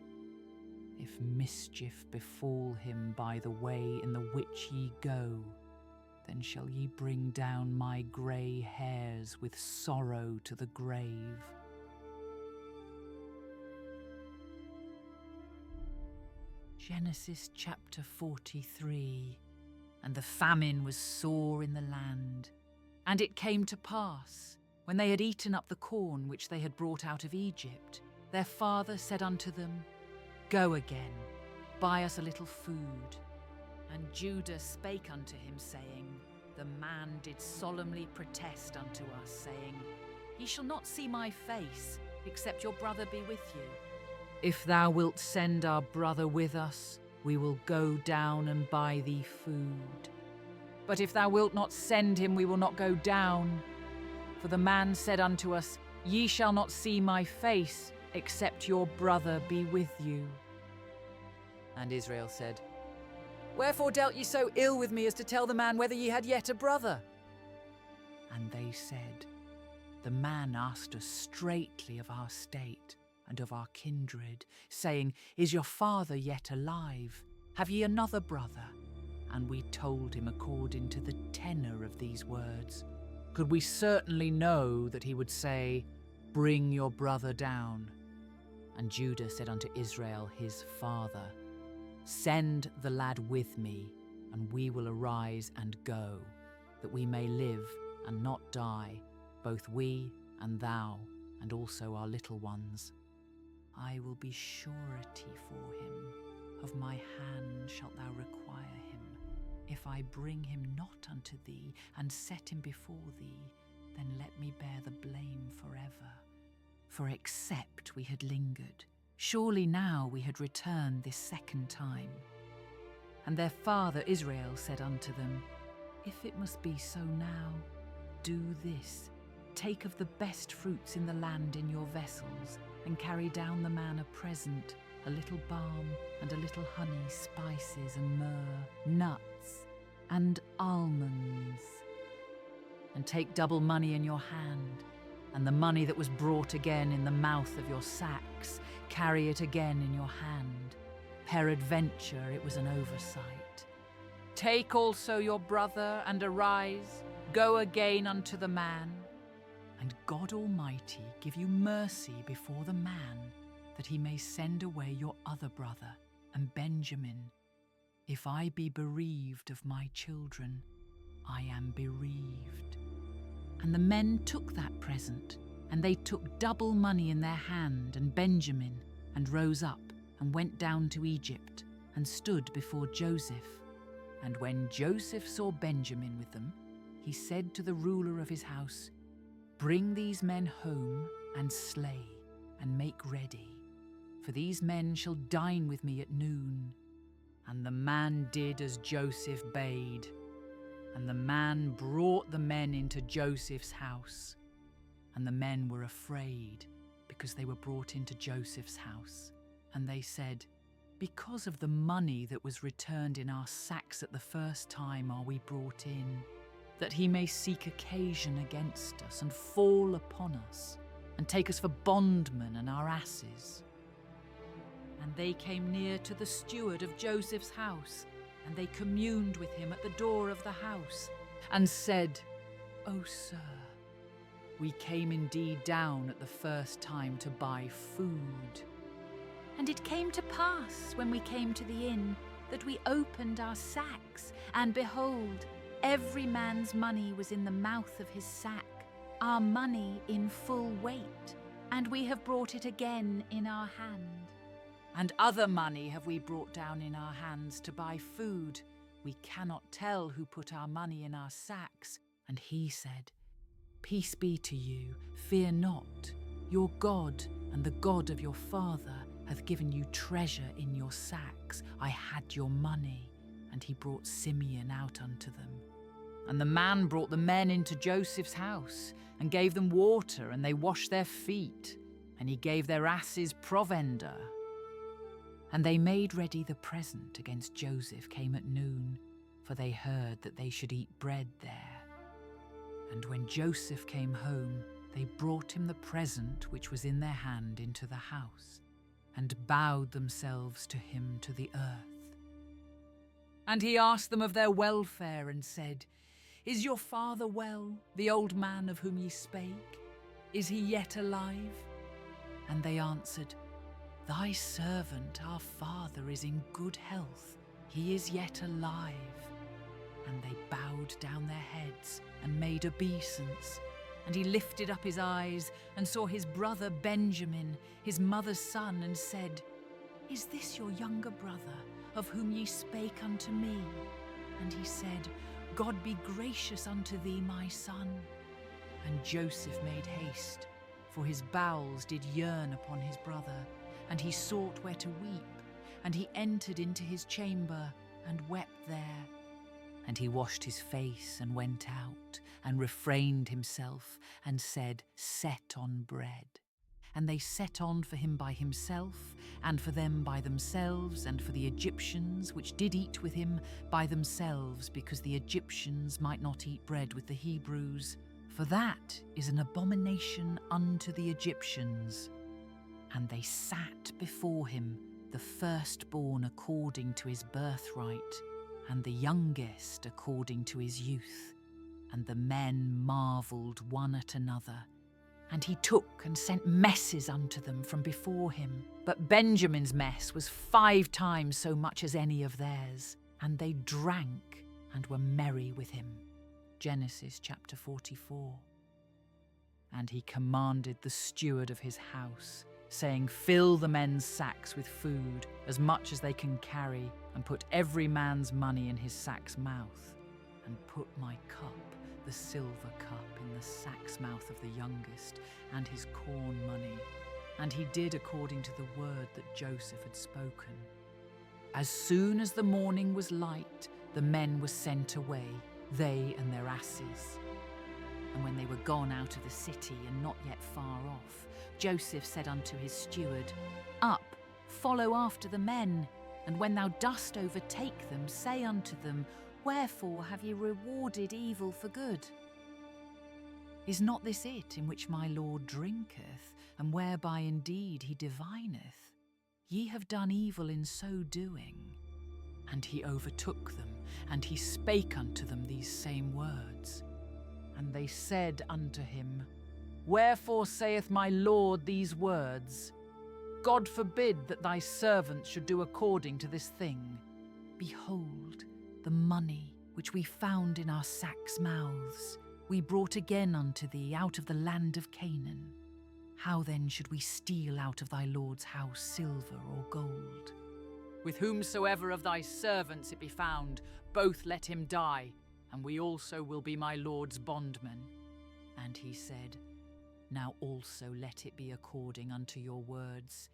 A: If mischief befall him by the way in the which ye go, then shall ye bring down my grey hairs with sorrow to the grave. Genesis chapter 43. And the famine was sore in the land. And it came to pass, when they had eaten up the corn which they had brought out of Egypt, their father said unto them, Go again, buy us a little food. And Judah spake unto him, saying, The man did solemnly protest unto us, saying, Ye shall not see my face, except your brother be with you. If thou wilt send our brother with us, we will go down and buy thee food. But if thou wilt not send him, we will not go down. For the man said unto us, Ye shall not see my face, except your brother be with you. And Israel said, Wherefore dealt ye so ill with me as to tell the man whether ye had yet a brother? And they said, The man asked us straitly of our state and of our kindred, saying, Is your father yet alive? Have ye another brother? And we told him according to the tenor of these words. Could we certainly know that he would say, Bring your brother down? And Judah said unto Israel his father, Send the lad with me, and we will arise and go, that we may live and not die, both we and thou, and also our little ones. I will be surety for him. Of my hand shalt thou require him. If I bring him not unto thee, and set him before thee, then let me bear the blame forever. For except we had lingered, surely now we had returned this second time. And their father Israel said unto them, If it must be so now, do this. Take of the best fruits in the land in your vessels, and carry down the man a present, a little balm and a little honey, spices and myrrh, nuts and almonds. And take double money in your hand, and the money that was brought again in the mouth of your sacks, carry it again in your hand. Peradventure it was an oversight. Take also your brother, and arise, go again unto the man. And God Almighty give you mercy before the man, that he may send away your other brother, and Benjamin. If I be bereaved of my children, I am bereaved. And the men took that present, and they took double money in their hand and Benjamin, and rose up and went down to Egypt, and stood before Joseph. And when Joseph saw Benjamin with them, he said to the ruler of his house, Bring these men home, and slay, and make ready, for these men shall dine with me at noon. And the man did as Joseph bade. And the man brought the men into Joseph's house. And the men were afraid, because they were brought into Joseph's house. And they said, Because of the money that was returned in our sacks at the first time are we brought in, that he may seek occasion against us, and fall upon us, and take us for bondmen and our asses. And they came near to the steward of Joseph's house, and they communed with him at the door of the house, and said, O sir, we came indeed down at the first time to buy food. And it came to pass, when we came to the inn, that we opened our sacks, and behold, every man's money was in the mouth of his sack, our money in full weight, and we have brought it again in our hand. And other money have we brought down in our hands to buy food. We cannot tell who put our money in our sacks. And he said, Peace be to you, fear not. Your God and the God of your father hath given you treasure in your sacks. I had your money. And he brought Simeon out unto them. And the man brought the men into Joseph's house, and gave them water, and they washed their feet. And he gave their asses provender. And they made ready the present against Joseph came at noon, for they heard that they should eat bread there. And when Joseph came home, they brought him the present which was in their hand into the house, and bowed themselves to him to the earth. And he asked them of their welfare, and said, Is your father well, the old man of whom ye spake? Is he yet alive? And they answered, Thy servant, our father, is in good health. He is yet alive. And they bowed down their heads and made obeisance. And he lifted up his eyes and saw his brother Benjamin, his mother's son, and said, Is this your younger brother, of whom ye spake unto me? And he said, God be gracious unto thee, my son. And Joseph made haste, for his bowels did yearn upon his brother, and he sought where to weep, and he entered into his chamber, and wept there. And he washed his face, and went out, and refrained himself, and said, Set on bread. And they set on for him by himself, and for them by themselves, and for the Egyptians which did eat with him by themselves, because the Egyptians might not eat bread with the Hebrews, for that is an abomination unto the Egyptians. And they sat before him, the firstborn according to his birthright, and the youngest according to his youth. And the men marvelled one at another. And he took and sent messes unto them from before him. But Benjamin's mess was 5 times so much as any of theirs. And they drank and were merry with him. Genesis chapter 44. And he commanded the steward of his house, saying, Fill the men's sacks with food, as much as they can carry, and put every man's money in his sack's mouth. And put my cup, the silver cup, in the sack's mouth of the youngest, and his corn money. And he did according to the word that Joseph had spoken. As soon as the morning was light, the men were sent away, they and their asses. And when they were gone out of the city and not yet far off, Joseph said unto his steward, Up, follow after the men, and when thou dost overtake them, say unto them, Wherefore have ye rewarded evil for good? Is not this it in which my Lord drinketh, and whereby indeed he divineth? Ye have done evil in so doing. And he overtook them, and he spake unto them these same words. And they said unto him, Wherefore saith my Lord these words? God forbid that thy servants should do according to this thing. Behold, the money which we found in our sacks' mouths, we brought again unto thee out of the land of Canaan. How then should we steal out of thy Lord's house silver or gold? With whomsoever of thy servants it be found, both let him die, and we also will be my Lord's bondmen. And he said, Now also let it be according unto your words.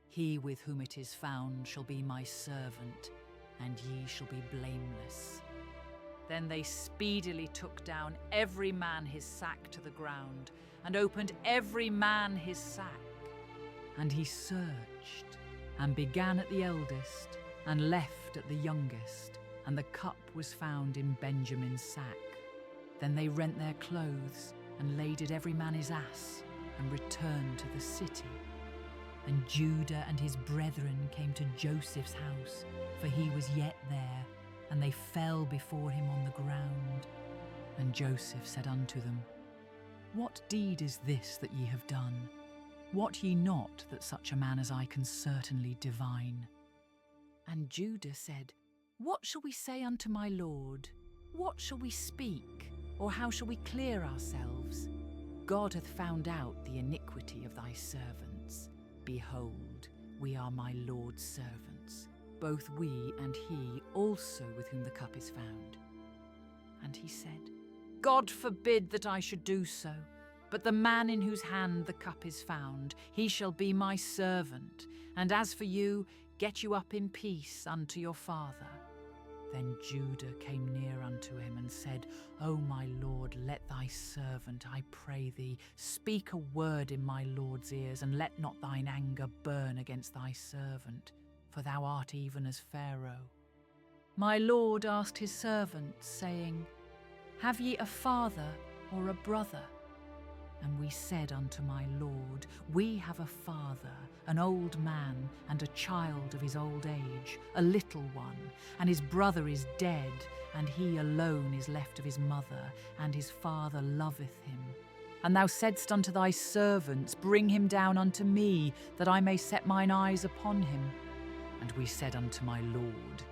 A: He with whom it is found shall be my servant, and ye shall be blameless. Then they speedily took down every man his sack to the ground, and opened every man his sack. And he searched, and began at the eldest, and left at the youngest, and the cup was found in Benjamin's sack. Then they rent their clothes, and laded every man his ass, and returned to the city. And Judah and his brethren came to Joseph's house, for he was yet there, and they fell before him on the ground. And Joseph said unto them, What deed is this that ye have done? Wot ye not that such a man as I can certainly divine? And Judah said, What shall we say unto my Lord? What shall we speak? Or how shall we clear ourselves? God hath found out the iniquity of thy servants. Behold, we are my Lord's servants, both we and he also with whom the cup is found. And he said, God forbid that I should do so, but the man in whose hand the cup is found, he shall be my servant. And as for you, get you up in peace unto your father. Then Judah came near unto him and said, O my Lord, let thy servant, I pray thee, speak a word in my Lord's ears, and let not thine anger burn against thy servant, for thou art even as Pharaoh. My Lord asked his servants, saying, Have ye a father or a brother? And we said unto my Lord, We have a father, an old man, and a child of his old age, a little one, and his brother is dead, and he alone is left of his mother, and his father loveth him. And thou saidst unto thy servants, Bring him down unto me, that I may set mine eyes upon him. And we said unto my Lord,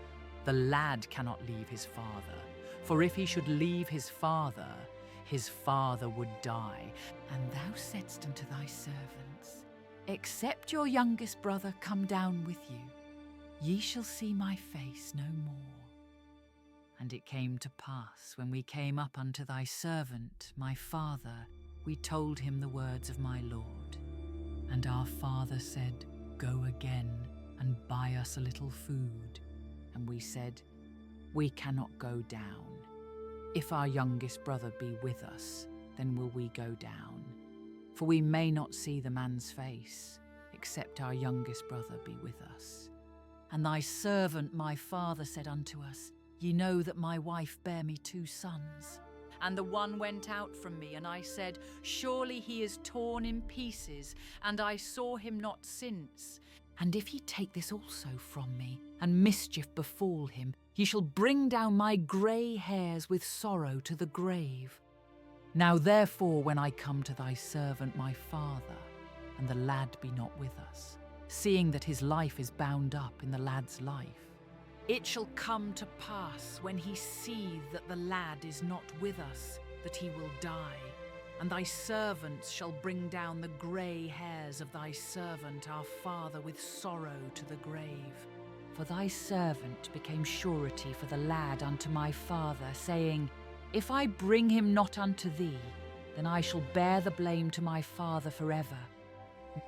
A: The lad cannot leave his father, for if he should leave his father would die. And thou saidst unto thy servants, Except your youngest brother come down with you, ye shall see my face no more. And it came to pass, when we came up unto thy servant, my father, we told him the words of my Lord. And our father said, Go again, and buy us a little food. And we said, We cannot go down. If our youngest brother be with us, then will we go down. For we may not see the man's face, except our youngest brother be with us. And thy servant my father said unto us, Ye know that my wife bare me 2 sons. And the one went out from me, and I said, Surely he is torn in pieces, and I saw him not since. And if ye take this also from me, and mischief befall him, ye shall bring down my grey hairs with sorrow to the grave. Now therefore, when I come to thy servant my father, and the lad be not with us, seeing that his life is bound up in the lad's life, it shall come to pass, when he see that the lad is not with us, that he will die. And thy servants shall bring down the grey hairs of thy servant our father with sorrow to the grave. For thy servant became surety for the lad unto my father, saying, If I bring him not unto thee, then I shall bear the blame to my father forever.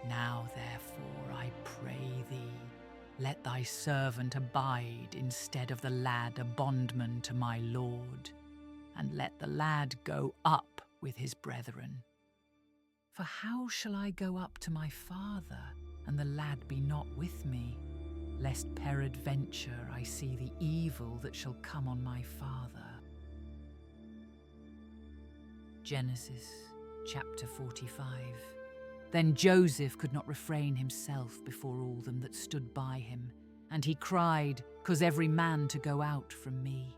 A: Now therefore I pray thee, let thy servant abide instead of the lad a bondman to my Lord, and let the lad go up with his brethren. For how shall I go up to my father, and the lad be not with me, lest peradventure I see the evil that shall come on my father? Genesis chapter 45. Then Joseph could not refrain himself before all them that stood by him, and he cried, "'Cause every man to go out from me."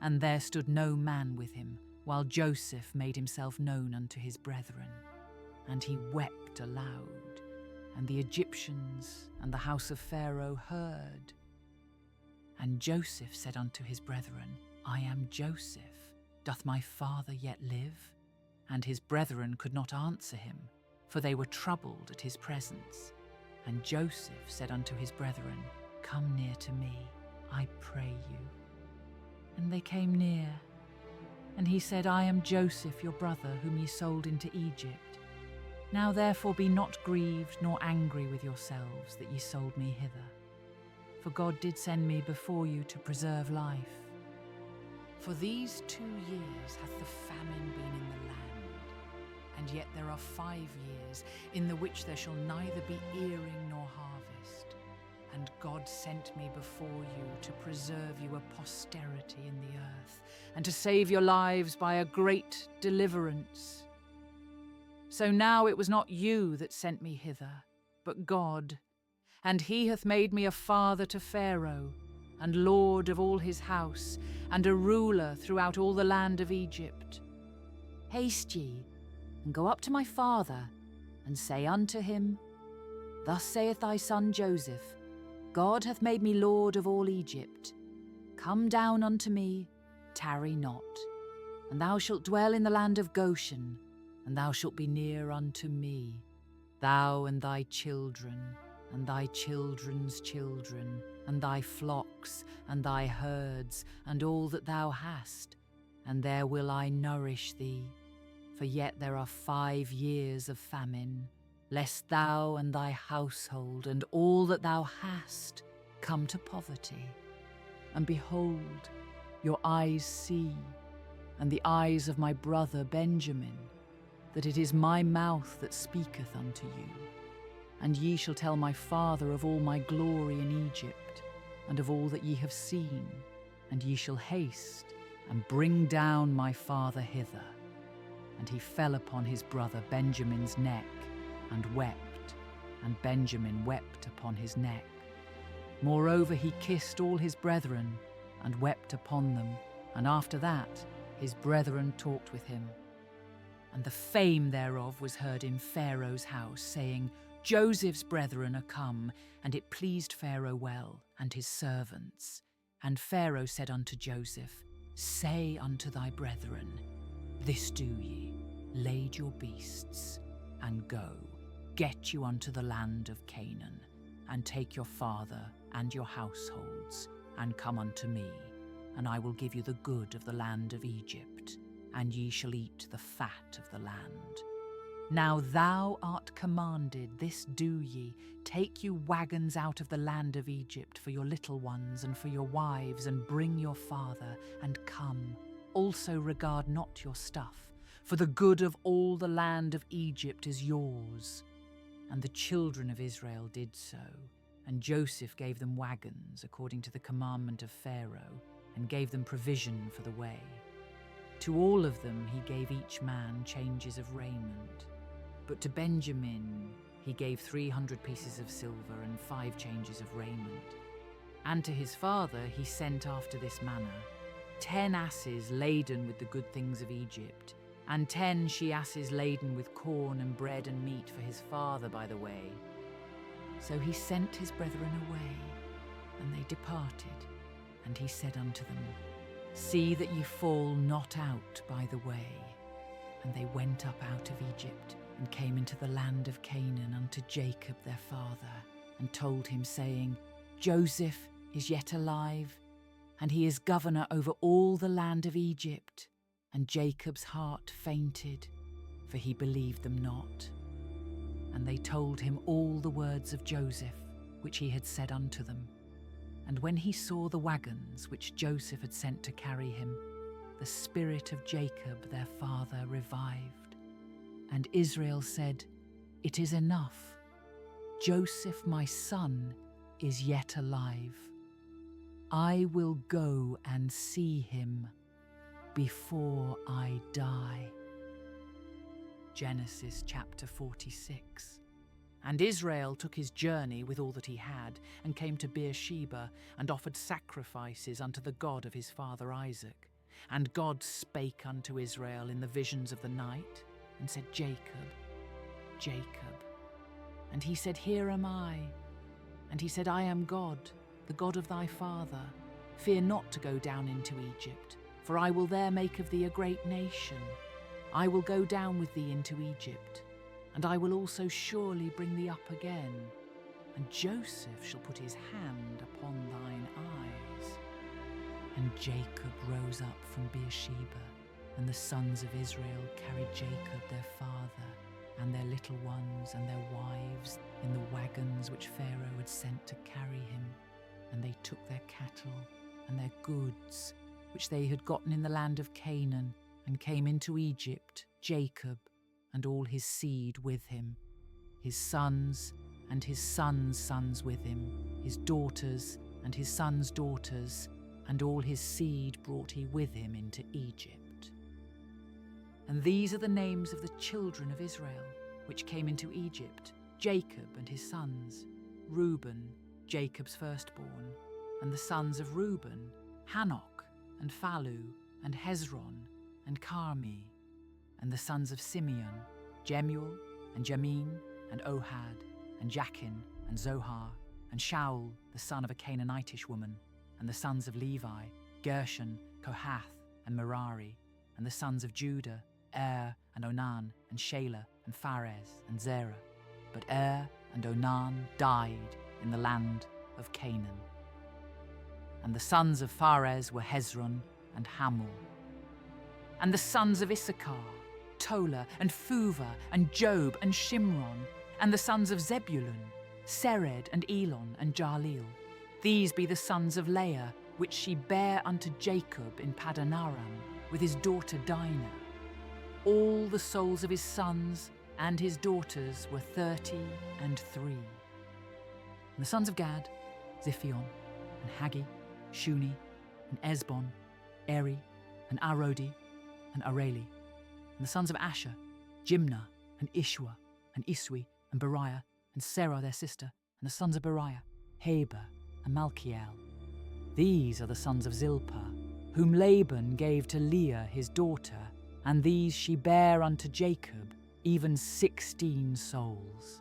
A: And there stood no man with him, while Joseph made himself known unto his brethren. And he wept aloud, and the Egyptians and the house of Pharaoh heard. And Joseph said unto his brethren, I am Joseph. Doth my father yet live? And his brethren could not answer him, for they were troubled at his presence. And Joseph said unto his brethren, Come near to me, I pray you. And they came near. And he said, I am Joseph your brother, whom ye sold into Egypt. Now therefore be not grieved nor angry with yourselves that ye sold me hither. For God did send me before you to preserve life. For these 2 years hath the famine been in the land, and yet there are 5 years in the which there shall neither be earing nor harvest. And God sent me before you to preserve you a posterity in the earth, and to save your lives by a great deliverance. So now it was not you that sent me hither, but God, and he hath made me a father to Pharaoh, and lord of all his house, and a ruler throughout all the land of Egypt. Haste ye, and go up to my father, and say unto him, Thus saith thy son Joseph, God hath made me lord of all Egypt. Come down unto me, tarry not, and thou shalt dwell in the land of Goshen, and thou shalt be near unto me, thou and thy children, and thy children's children, and thy flocks, and thy herds, and all that thou hast, and there will I nourish thee. For yet there are 5 years of famine, lest thou and thy household and all that thou hast come to poverty. And behold, your eyes see, and the eyes of my brother Benjamin, that it is my mouth that speaketh unto you. And ye shall tell my father of all my glory in Egypt, and of all that ye have seen, and ye shall haste and bring down my father hither. And he fell upon his brother Benjamin's neck, and wept, and Benjamin wept upon his neck. Moreover he kissed all his brethren, and wept upon them, and after that his brethren talked with him. And the fame thereof was heard in Pharaoh's house, saying, Joseph's brethren are come, and it pleased Pharaoh well, and his servants. And Pharaoh said unto Joseph, Say unto thy brethren, This do ye, lade your beasts, and go, get you unto the land of Canaan, and take your father and your households, and come unto me, and I will give you the good of the land of Egypt, and ye shall eat the fat of the land. Now thou art commanded, this do ye, take you wagons out of the land of Egypt for your little ones and for your wives, and bring your father, and come. Also regard not your stuff, for the good of all the land of Egypt is yours. And the children of Israel did so, and Joseph gave them wagons according to the commandment of Pharaoh, and gave them provision for the way. To all of them he gave each man changes of raiment. But to Benjamin he gave 300 pieces of silver and 5 changes of raiment. And to his father he sent after this manner, 10 asses laden with the good things of Egypt, and 10 she-asses laden with corn and bread and meat for his father by the way. So he sent his brethren away, and they departed. And he said unto them, See that ye fall not out by the way. And they went up out of Egypt, and came into the land of Canaan unto Jacob their father, and told him, saying, Joseph is yet alive, and he is governor over all the land of Egypt. And Jacob's heart fainted, for he believed them not. And they told him all the words of Joseph, which he had said unto them. And when he saw the wagons which Joseph had sent to carry him, the spirit of Jacob their father revived. And Israel said, "It is enough. Joseph my son is yet alive. I will go and see him before I die." Genesis chapter 46. And Israel took his journey with all that he had, and came to Beersheba, and offered sacrifices unto the God of his father Isaac. And God spake unto Israel in the visions of the night, and said, "Jacob, Jacob." And he said, "Here am I." And he said, "I am God, the God of thy father. Fear not to go down into Egypt, for I will there make of thee a great nation. I will go down with thee into Egypt, and I will also surely bring thee up again. And Joseph shall put his hand upon thine eyes." And Jacob rose up from Beersheba, and the sons of Israel carried Jacob their father, and their little ones and their wives in the wagons which Pharaoh had sent to carry him. And they took their cattle and their goods, which they had gotten in the land of Canaan, and came into Egypt, Jacob and all his seed with him, his sons and his sons' sons with him, his daughters and his sons' daughters, and all his seed brought he with him into Egypt. And these are the names of the children of Israel, which came into Egypt, Jacob and his sons: Reuben, Jacob's firstborn, and the sons of Reuben, Hanok, and Phalu, and Hezron, and Carmi, and the sons of Simeon, Jemuel, and Jamin, and Ohad, and Jachin, and Zohar, and Shaul, the son of a Canaanitish woman, and the sons of Levi, Gershon, Kohath, and Merari, and the sons of Judah, and Onan, and Shelah, and Phares, and Zerah. But and Onan died in the land of Canaan. And the sons of Phares were Hezron and Hamul. And the sons of Issachar, Tola, and Phuva, and Job, and Shimron. And the sons of Zebulun, Sered, and Elon, and Jaleel. These be the sons of Leah, which she bare unto Jacob in Padanaram, with his daughter Dinah. All the souls of his sons and his daughters were 33. And the sons of Gad, Ziphion, and Haggi, Shuni, and Esbon, Eri, and Arodi, and Areli. And the sons of Asher, Jimnah, and Ishua, and Iswi, and Beriah, and Sarah their sister, and the sons of Beriah, Heber, and Malchiel. These are the sons of Zilpah, whom Laban gave to Leah his daughter, and these she bare unto Jacob, even 16 souls.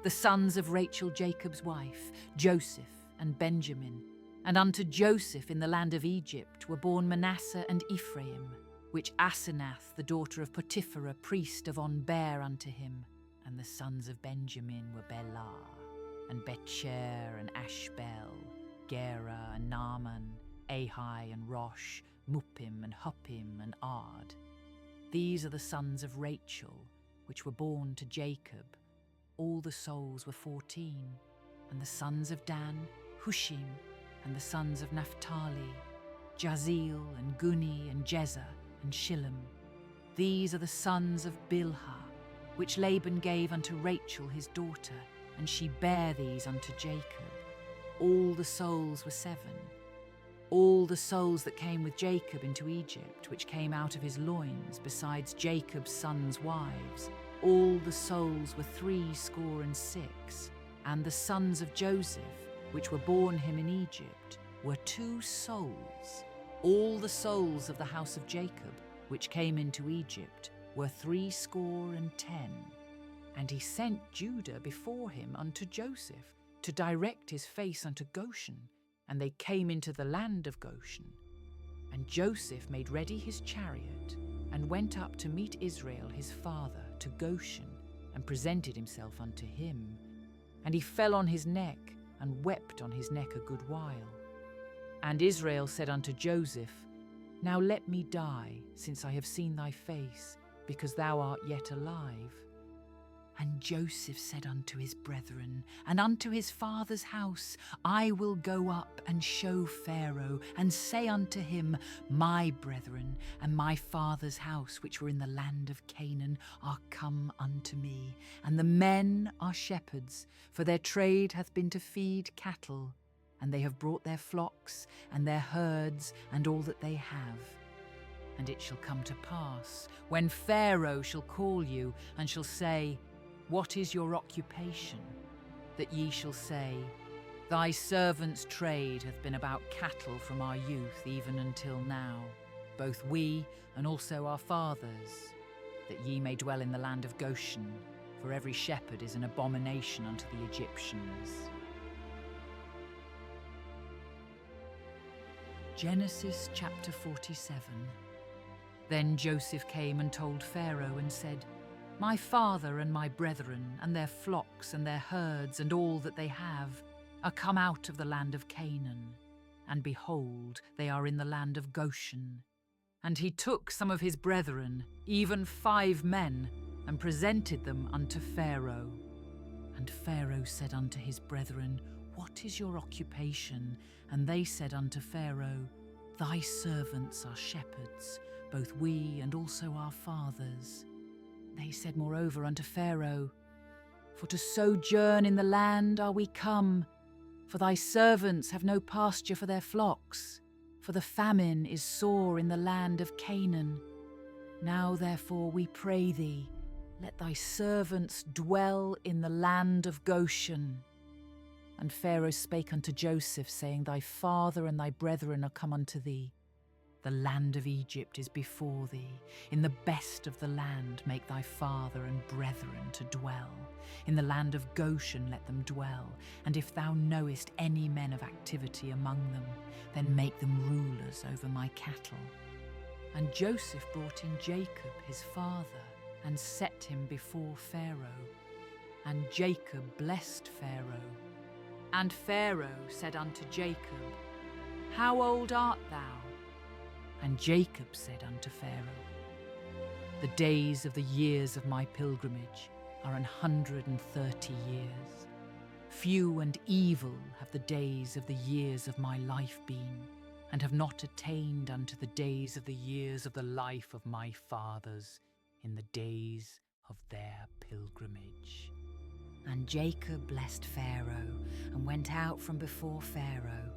A: The sons of Rachel Jacob's wife, Joseph and Benjamin. And unto Joseph in the land of Egypt were born Manasseh and Ephraim, which Asenath the daughter of Potiphera priest of On bare unto him. And the sons of Benjamin were Bela, and Betcher, and Ashbel, Gera, and Naaman, Ahai, and Rosh, Muppim, and Huppim, and Ard. These are the sons of Rachel, which were born to Jacob. All the souls were 14. And the sons of Dan, Hushim, and the sons of Naphtali, Jazeel, and Guni, and Jezer, and Shillem. These are the sons of Bilhah, which Laban gave unto Rachel his daughter, and she bare these unto Jacob. All the souls were 7. All the souls that came with Jacob into Egypt, which came out of his loins, besides Jacob's sons' wives, all the souls were 66. And the sons of Joseph, which were born him in Egypt, were 2 souls. All the souls of the house of Jacob, which came into Egypt, were 70. And he sent Judah before him unto Joseph, to direct his face unto Goshen. And they came into the land of Goshen. And Joseph made ready his chariot, and went up to meet Israel his father to Goshen, and presented himself unto him. And he fell on his neck, and wept on his neck a good while. And Israel said unto Joseph, Now let me die, since I have seen thy face, because thou art yet alive. And Joseph said unto his brethren, and unto his father's house, I will go up and show Pharaoh, and say unto him, My brethren and my father's house, which were in the land of Canaan, are come unto me, and the men are shepherds, for their trade hath been to feed cattle, and they have brought their flocks and their herds and all that they have. And it shall come to pass, when Pharaoh shall call you, and shall say, What is your occupation? That ye shall say, Thy servant's trade hath been about cattle from our youth even until now, both we and also our fathers, that ye may dwell in the land of Goshen, for every shepherd is an abomination unto the Egyptians. Genesis chapter 47. Then Joseph came and told Pharaoh and said, My father and my brethren, and their flocks and their herds and all that they have, are come out of the land of Canaan. And behold, they are in the land of Goshen. And he took some of his brethren, even 5 men, and presented them unto Pharaoh. And Pharaoh said unto his brethren, What is your occupation? And they said unto Pharaoh, Thy servants are shepherds, both we and also our fathers. They said moreover unto Pharaoh, For to sojourn in the land are we come, for thy servants have no pasture for their flocks, for the famine is sore in the land of Canaan. Now therefore we pray thee, let thy servants dwell in the land of Goshen. And Pharaoh spake unto Joseph, saying, Thy father and thy brethren are come unto thee. The land of Egypt is before thee. In the best of the land make thy father and brethren to dwell. In the land of Goshen let them dwell. And if thou knowest any men of activity among them, then make them rulers over my cattle. And Joseph brought in Jacob his father, and set him before Pharaoh. And Jacob blessed Pharaoh. And Pharaoh said unto Jacob, How old art thou? And Jacob said unto Pharaoh, The days of the years of my pilgrimage are 130 years. Few and evil have the days of the years of my life been, and have not attained unto the days of the years of the life of my fathers in the days of their pilgrimage. And Jacob blessed Pharaoh, and went out from before Pharaoh.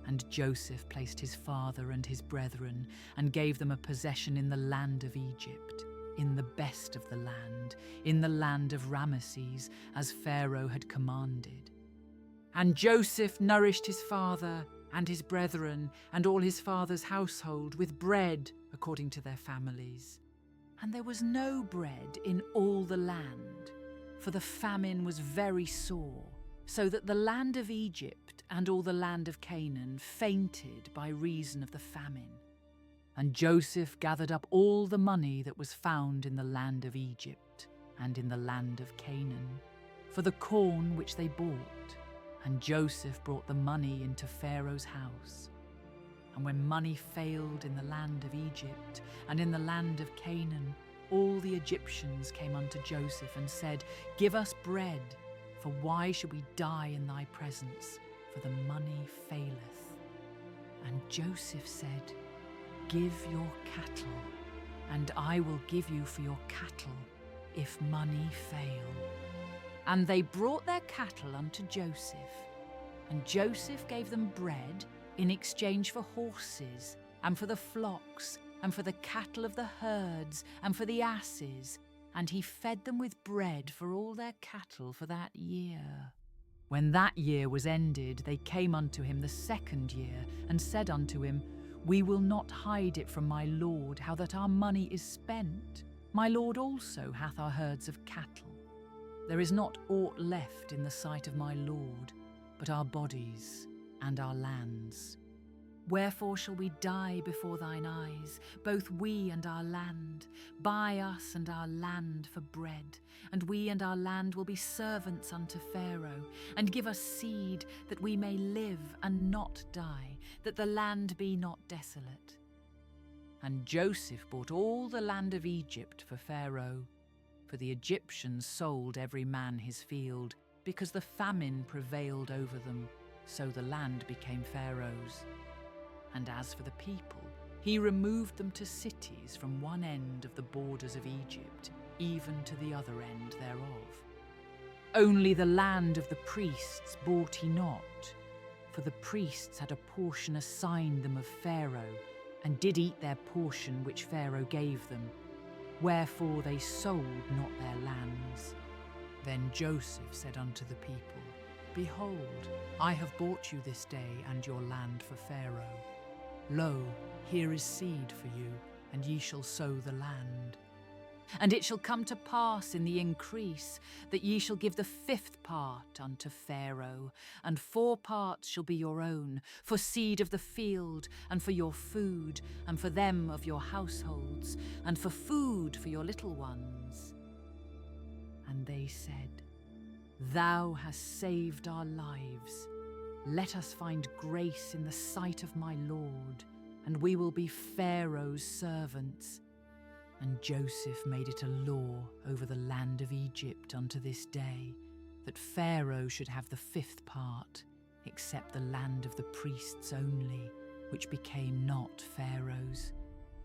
A: And Joseph placed his father and his brethren, and gave them a possession in the land of Egypt, in the best of the land, in the land of Ramesses, as Pharaoh had commanded. And Joseph nourished his father and his brethren, and all his father's household, with bread according to their families. And there was no bread in all the land, for the famine was very sore, so that the land of Egypt and all the land of Canaan fainted by reason of the famine. And Joseph gathered up all the money that was found in the land of Egypt and in the land of Canaan, for the corn which they bought. And Joseph brought the money into Pharaoh's house. And when money failed in the land of Egypt and in the land of Canaan, all the Egyptians came unto Joseph and said, Give us bread, for why should we die in thy presence? For the money faileth. And Joseph said, Give your cattle, and I will give you for your cattle, if money fail. And they brought their cattle unto Joseph, and Joseph gave them bread in exchange for horses, and for the flocks, and for the cattle of the herds, and for the asses, and he fed them with bread for all their cattle for that year. When that year was ended, they came unto him the 2nd year, and said unto him, We will not hide it from my lord, how that our money is spent. My lord also hath our herds of cattle. There is not aught left in the sight of my lord, but our bodies and our lands. Wherefore shall we die before thine eyes, both we and our land? Buy us and our land for bread, and we and our land will be servants unto Pharaoh, and give us seed, that we may live and not die, that the land be not desolate. And Joseph bought all the land of Egypt for Pharaoh, for the Egyptians sold every man his field, because the famine prevailed over them, so the land became Pharaoh's. And as for the people, he removed them to cities from one end of the borders of Egypt, even to the other end thereof. Only the land of the priests bought he not, for the priests had a portion assigned them of Pharaoh, and did eat their portion which Pharaoh gave them, wherefore they sold not their lands. Then Joseph said unto the people, Behold, I have bought you this day and your land for Pharaoh. Lo, here is seed for you, and ye shall sow the land. And it shall come to pass in the increase that ye shall give the 5th part unto Pharaoh, and 4 parts shall be your own, for seed of the field, and for your food, and for them of your households, and for food for your little ones. And they said, Thou hast saved our lives. Let us find grace in the sight of my Lord, and we will be Pharaoh's servants. And Joseph made it a law over the land of Egypt unto this day, that Pharaoh should have the 5th part, except the land of the priests only, which became not Pharaoh's.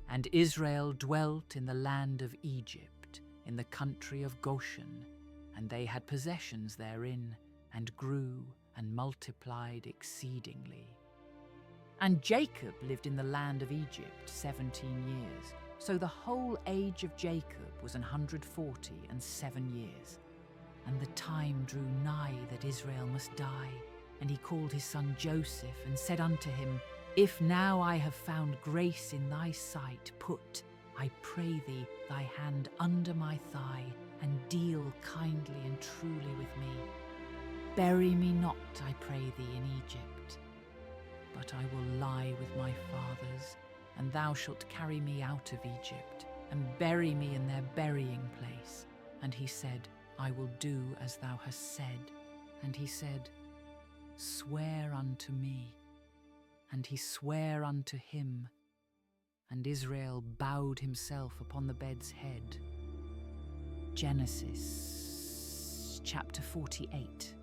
A: And Israel dwelt in the land of Egypt, in the country of Goshen, and they had possessions therein, and grew and multiplied exceedingly. And Jacob lived in the land of Egypt 17 years. So the whole age of Jacob was 147 years. And the time drew nigh that Israel must die. And he called his son Joseph, and said unto him, If now I have found grace in thy sight, put, I pray thee, thy hand under my thigh, and deal kindly and truly with me. Bury me not, I pray thee, in Egypt, but I will lie with my fathers, and thou shalt carry me out of Egypt, and bury me in their burying place. And he said, I will do as thou hast said. And he said, Swear unto me. And he sware unto him, and Israel bowed himself upon the bed's head. Genesis chapter 48.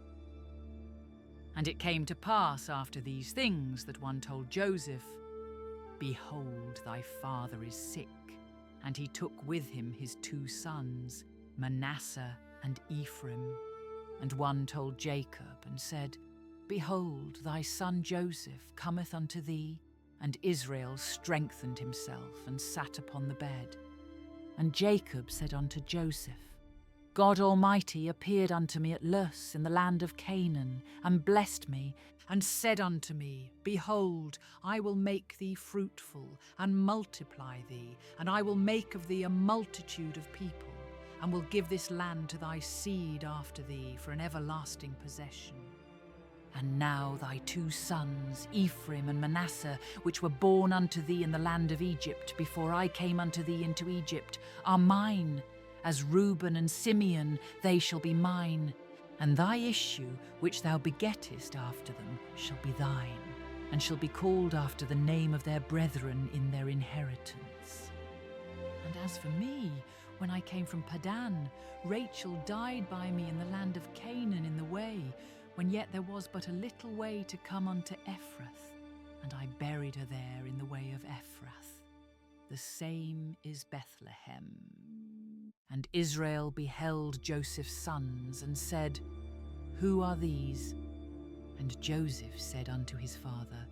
A: And it came to pass after these things that one told Joseph, Behold, thy father is sick. And he took with him his 2 sons, Manasseh and Ephraim. And one told Jacob, and said, Behold, thy son Joseph cometh unto thee. And Israel strengthened himself, and sat upon the bed. And Jacob said unto Joseph, God Almighty appeared unto me at Luz in the land of Canaan, and blessed me, and said unto me, Behold, I will make thee fruitful, and multiply thee, and I will make of thee a multitude of people, and will give this land to thy seed after thee for an everlasting possession. And now thy 2 sons, Ephraim and Manasseh, which were born unto thee in the land of Egypt, before I came unto thee into Egypt, are mine. As Reuben and Simeon, they shall be mine. And thy issue, which thou begettest after them, shall be thine, and shall be called after the name of their brethren in their inheritance. And as for me, when I came from Padan, Rachel died by me in the land of Canaan in the way, when yet there was but a little way to come unto Ephrath, and I buried her there in the way of Ephrath. The same is Bethlehem. And Israel beheld Joseph's sons, and said, Who are these? And Joseph said unto his father,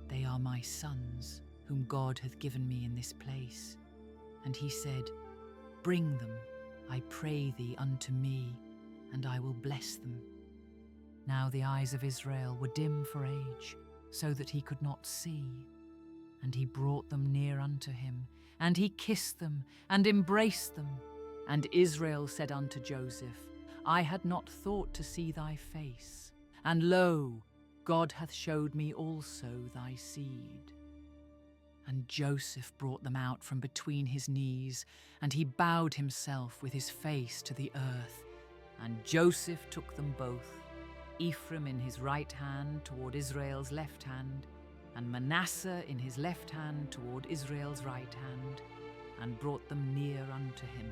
A: They are my sons, whom God hath given me in this place. And he said, Bring them, I pray thee, unto me, and I will bless them. Now the eyes of Israel were dim for age, so that he could not see. And he brought them near unto him, and he kissed them, and embraced them. And Israel said unto Joseph, I had not thought to see thy face, and lo, God hath showed me also thy seed. And Joseph brought them out from between his knees, and he bowed himself with his face to the earth. And Joseph took them both, Ephraim in his right hand toward Israel's left hand, and Manasseh in his left hand toward Israel's right hand, and brought them near unto him.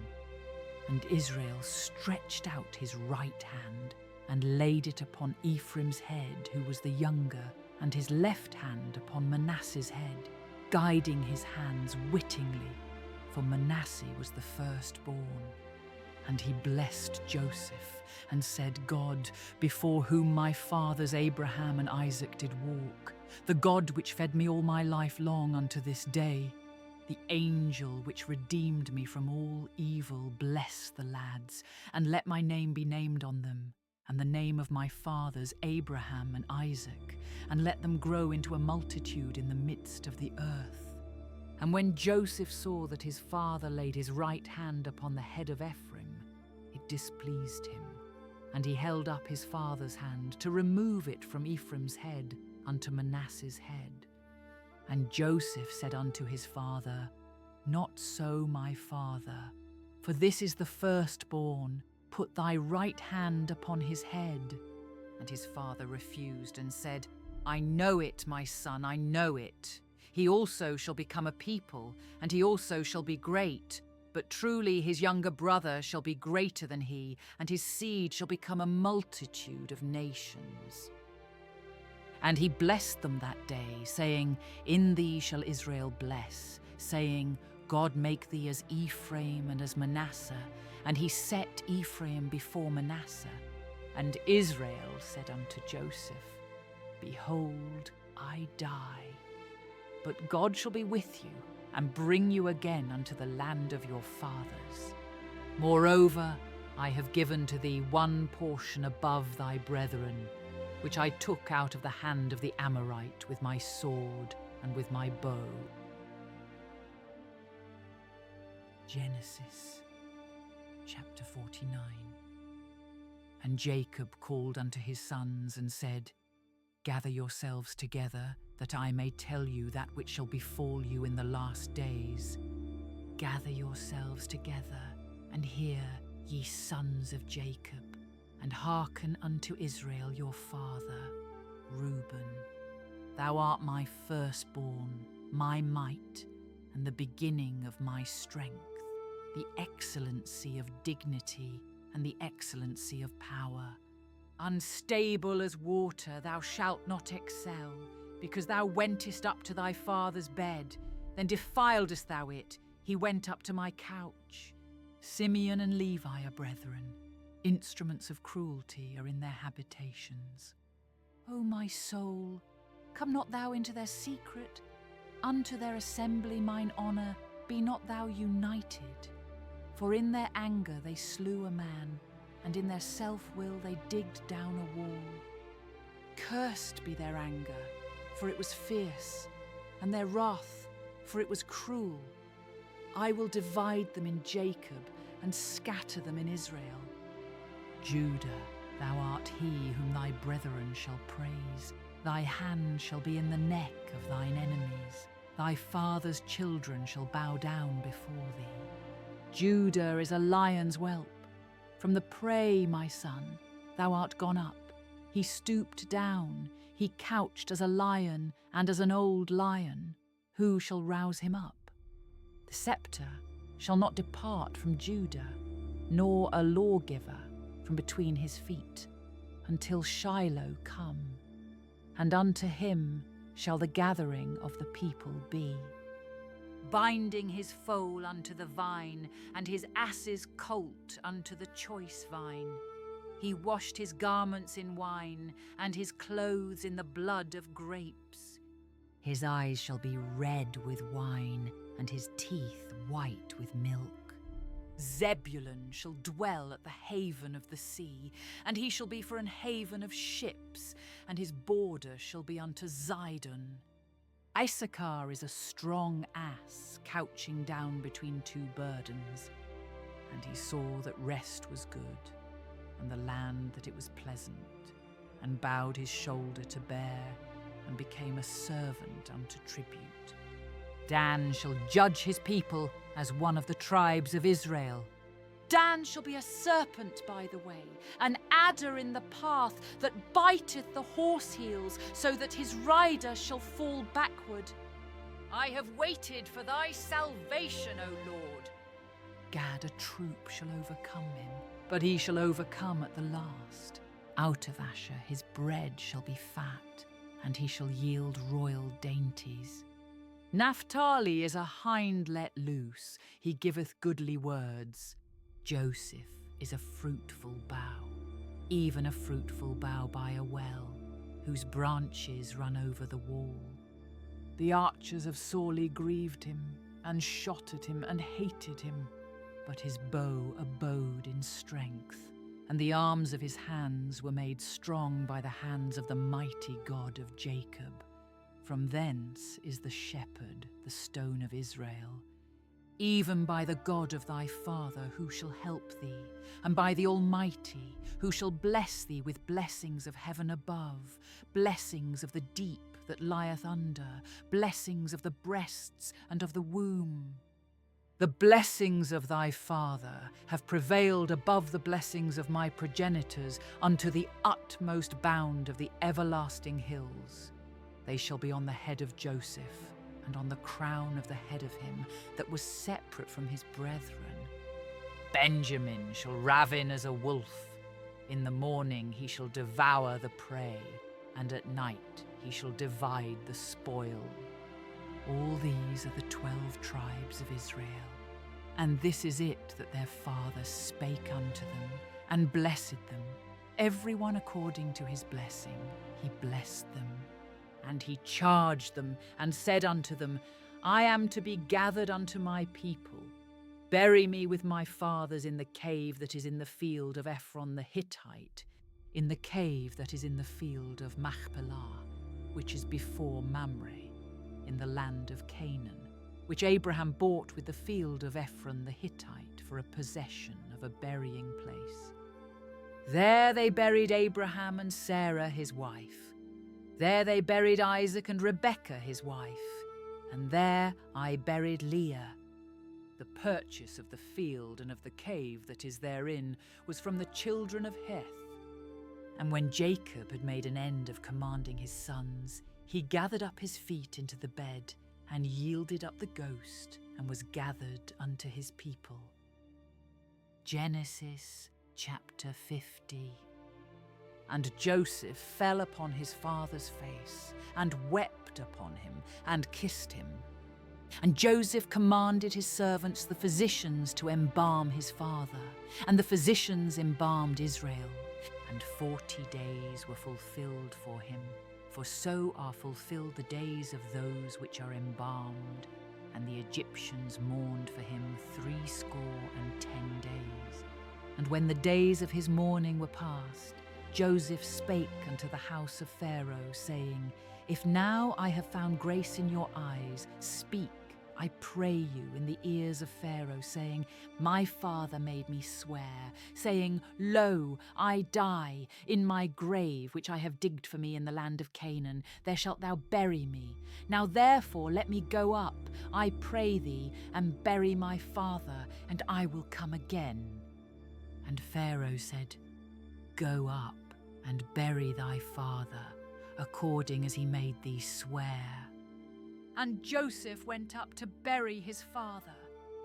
A: And Israel stretched out his right hand and laid it upon Ephraim's head, who was the younger, and his left hand upon Manasseh's head, guiding his hands wittingly, for Manasseh was the firstborn. And he blessed Joseph, and said, God, before whom my fathers Abraham and Isaac did walk, the God which fed me all my life long unto this day, the angel which redeemed me from all evil, bless the lads, and let my name be named on them, and the name of my fathers Abraham and Isaac, and let them grow into a multitude in the midst of the earth. And when Joseph saw that his father laid his right hand upon the head of Ephraim, it displeased him, and he held up his father's hand to remove it from Ephraim's head unto Manasseh's head. And Joseph said unto his father, Not so, my father, for this is the firstborn. Put thy right hand upon his head. And his father refused and said, I know it, my son, I know it. He also shall become a people, and he also shall be great. But truly his younger brother shall be greater than he, and his seed shall become a multitude of nations. And he blessed them that day, saying, In thee shall Israel bless, saying, God make thee as Ephraim and as Manasseh. And he set Ephraim before Manasseh. And Israel said unto Joseph, Behold, I die, but God shall be with you, and bring you again unto the land of your fathers. Moreover, I have given to thee one portion above thy brethren, which I took out of the hand of the Amorite with my sword and with my bow. Genesis chapter 49. And Jacob called unto his sons and said, Gather yourselves together, that I may tell you that which shall befall you in the last days. Gather yourselves together, and hear, ye sons of Jacob, and hearken unto Israel your father. Reuben, thou art my firstborn, my might, and the beginning of my strength, the excellency of dignity and the excellency of power. Unstable as water thou shalt not excel, because thou wentest up to thy father's bed, then defiledst thou it, he went up to my couch. Simeon and Levi are brethren, instruments of cruelty are in their habitations. O my soul, come not thou into their secret, unto their assembly mine honour, be not thou united. For in their anger they slew a man, and in their self-will they digged down a wall. Cursed be their anger, for it was fierce, and their wrath, for it was cruel. I will divide them in Jacob, and scatter them in Israel. Judah, thou art he whom thy brethren shall praise. Thy hand shall be in the neck of thine enemies. Thy father's children shall bow down before thee. Judah is a lion's whelp. From the prey, my son, thou art gone up. He stooped down, he couched as a lion and as an old lion. Who shall rouse him up? The sceptre shall not depart from Judah, nor a lawgiver from between his feet, until Shiloh come, and unto him shall the gathering of the people be. Binding his foal unto the vine, and his ass's colt unto the choice vine. He washed his garments in wine, and his clothes in the blood of grapes. His eyes shall be red with wine, and his teeth white with milk. Zebulun shall dwell at the haven of the sea, and he shall be for an haven of ships, and his border shall be unto Zidon. Issachar is a strong ass, couching down between two burdens. And he saw that rest was good, and the land that it was pleasant, and bowed his shoulder to bear, and became a servant unto tribute. Dan shall judge his people as one of the tribes of Israel. Dan shall be a serpent by the way, an adder in the path that biteth the horse heels, so that his rider shall fall backward. I have waited for thy salvation, O Lord. Gad, a troop shall overcome him, but he shall overcome at the last. Out of Asher his bread shall be fat, and he shall yield royal dainties. Naphtali is a hind let loose, he giveth goodly words. Joseph is a fruitful bough, even a fruitful bough by a well, whose branches run over the wall. The archers have sorely grieved him, and shot at him, and hated him. But his bow abode in strength, and the arms of his hands were made strong by the hands of the mighty God of Jacob. From thence is the shepherd, the stone of Israel. Even by the God of thy father, who shall help thee, and by the Almighty, who shall bless thee with blessings of heaven above, blessings of the deep that lieth under, blessings of the breasts and of the womb. The blessings of thy father have prevailed above the blessings of my progenitors unto the utmost bound of the everlasting hills. They shall be on the head of Joseph, and on the crown of the head of him that was separate from his brethren. Benjamin shall ravin as a wolf. In the morning he shall devour the prey, and at night he shall divide the spoil. All these are the 12 tribes of Israel. And this is it that their father spake unto them, and blessed them. Every one according to his blessing he blessed them. And he charged them, and said unto them, I am to be gathered unto my people. Bury me with my fathers in the cave that is in the field of Ephron the Hittite, in the cave that is in the field of Machpelah, which is before Mamre, in the land of Canaan, which Abraham bought with the field of Ephron the Hittite for a possession of a burying place. There they buried Abraham and Sarah his wife. There they buried Isaac and Rebekah his wife, and there I buried Leah. The purchase of the field and of the cave that is therein was from the children of Heth. And when Jacob had made an end of commanding his sons, he gathered up his feet into the bed, and yielded up the ghost, and was gathered unto his people. Genesis chapter 50. And Joseph fell upon his father's face, and wept upon him, and kissed him. And Joseph commanded his servants, the physicians, to embalm his father. And the physicians embalmed Israel. And 40 days were fulfilled for him. For so are fulfilled the days of those which are embalmed. And the Egyptians mourned for him 80 days. And when the days of his mourning were past, Joseph spake unto the house of Pharaoh, saying, If now I have found grace in your eyes, speak, I pray you, in the ears of Pharaoh, saying, My father made me swear, saying, Lo, I die in my grave, which I have digged for me in the land of Canaan. There shalt thou bury me. Now therefore let me go up, I pray thee, and bury my father, and I will come again. And Pharaoh said, Go up, and bury thy father, according as he made thee swear. And Joseph went up to bury his father,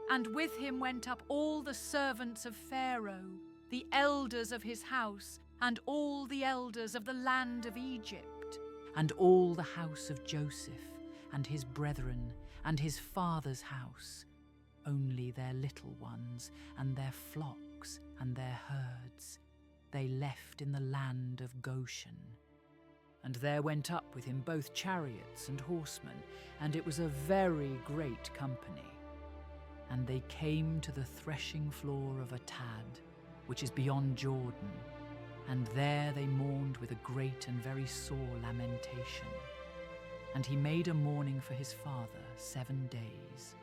A: and with him went up all the servants of Pharaoh, the elders of his house, and all the elders of the land of Egypt, and all the house of Joseph, and his brethren, and his father's house, only their little ones, and their flocks, and their herds, they left in the land of Goshen. And there went up with him both chariots and horsemen, and it was a very great company. And they came to the threshing floor of Atad, which is beyond Jordan, and there they mourned with a great and very sore lamentation. And he made a mourning for his father 7 days.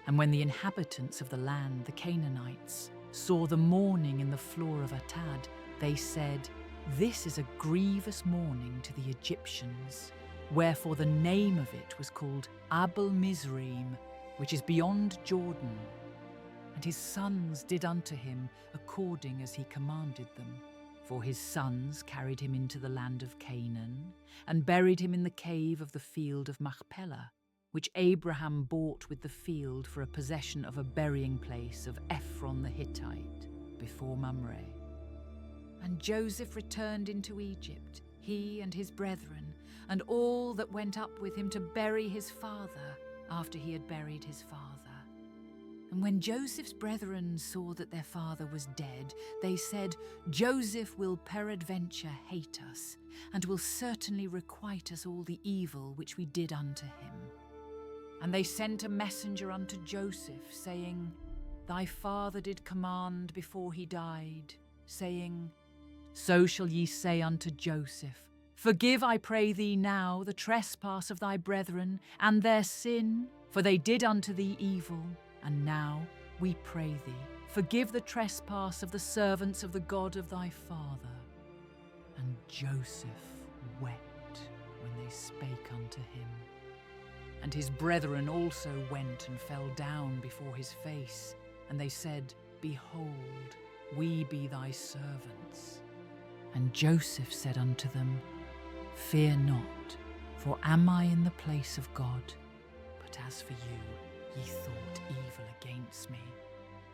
A: And when the inhabitants of the land, the Canaanites, saw the mourning in the floor of Atad, they said, This is a grievous mourning to the Egyptians. Wherefore the name of it was called Abel Mizraim, which is beyond Jordan. And his sons did unto him according as he commanded them. For his sons carried him into the land of Canaan, and buried him in the cave of the field of Machpelah, which Abraham bought with the field for a possession of a burying place of Ephron the Hittite, before Mamre. And Joseph returned into Egypt, he and his brethren, and all that went up with him to bury his father after he had buried his father. And when Joseph's brethren saw that their father was dead, they said, Joseph will peradventure hate us, and will certainly requite us all the evil which we did unto him. And they sent a messenger unto Joseph, saying, Thy father did command before he died, saying, So shall ye say unto Joseph, Forgive, I pray thee now, the trespass of thy brethren, and their sin, for they did unto thee evil. And now, we pray thee, forgive the trespass of the servants of the God of thy father. And Joseph wept when they spake unto him. And his brethren also went and fell down before his face, and they said, Behold, we be thy servants. And Joseph said unto them, Fear not, for am I in the place of God? But as for you, ye thought evil against me.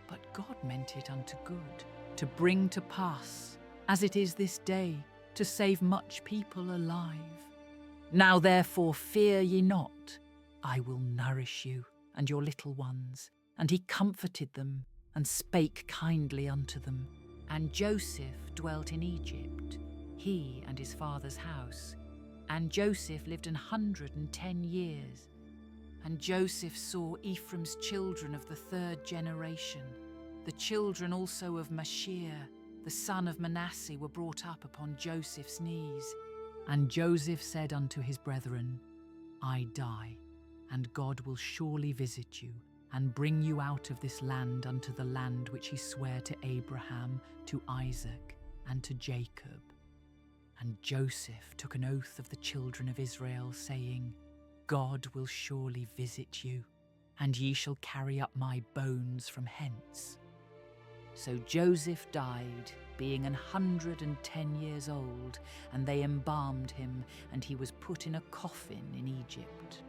A: But God meant it unto good, to bring to pass, as it is this day, to save much people alive. Now therefore fear ye not, I will nourish you and your little ones. And he comforted them, and spake kindly unto them. And Joseph dwelt in Egypt, he and his father's house. And Joseph lived 110 years. And Joseph saw Ephraim's children of the 3rd generation. The children also of Machir, the son of Manasseh, were brought up upon Joseph's knees. And Joseph said unto his brethren, I die, and God will surely visit you, and bring you out of this land unto the land which he sware to Abraham, to Isaac, and to Jacob. And Joseph took an oath of the children of Israel, saying, God will surely visit you, and ye shall carry up my bones from hence. So Joseph died, being 110 years old, and they embalmed him, and he was put in a coffin in Egypt.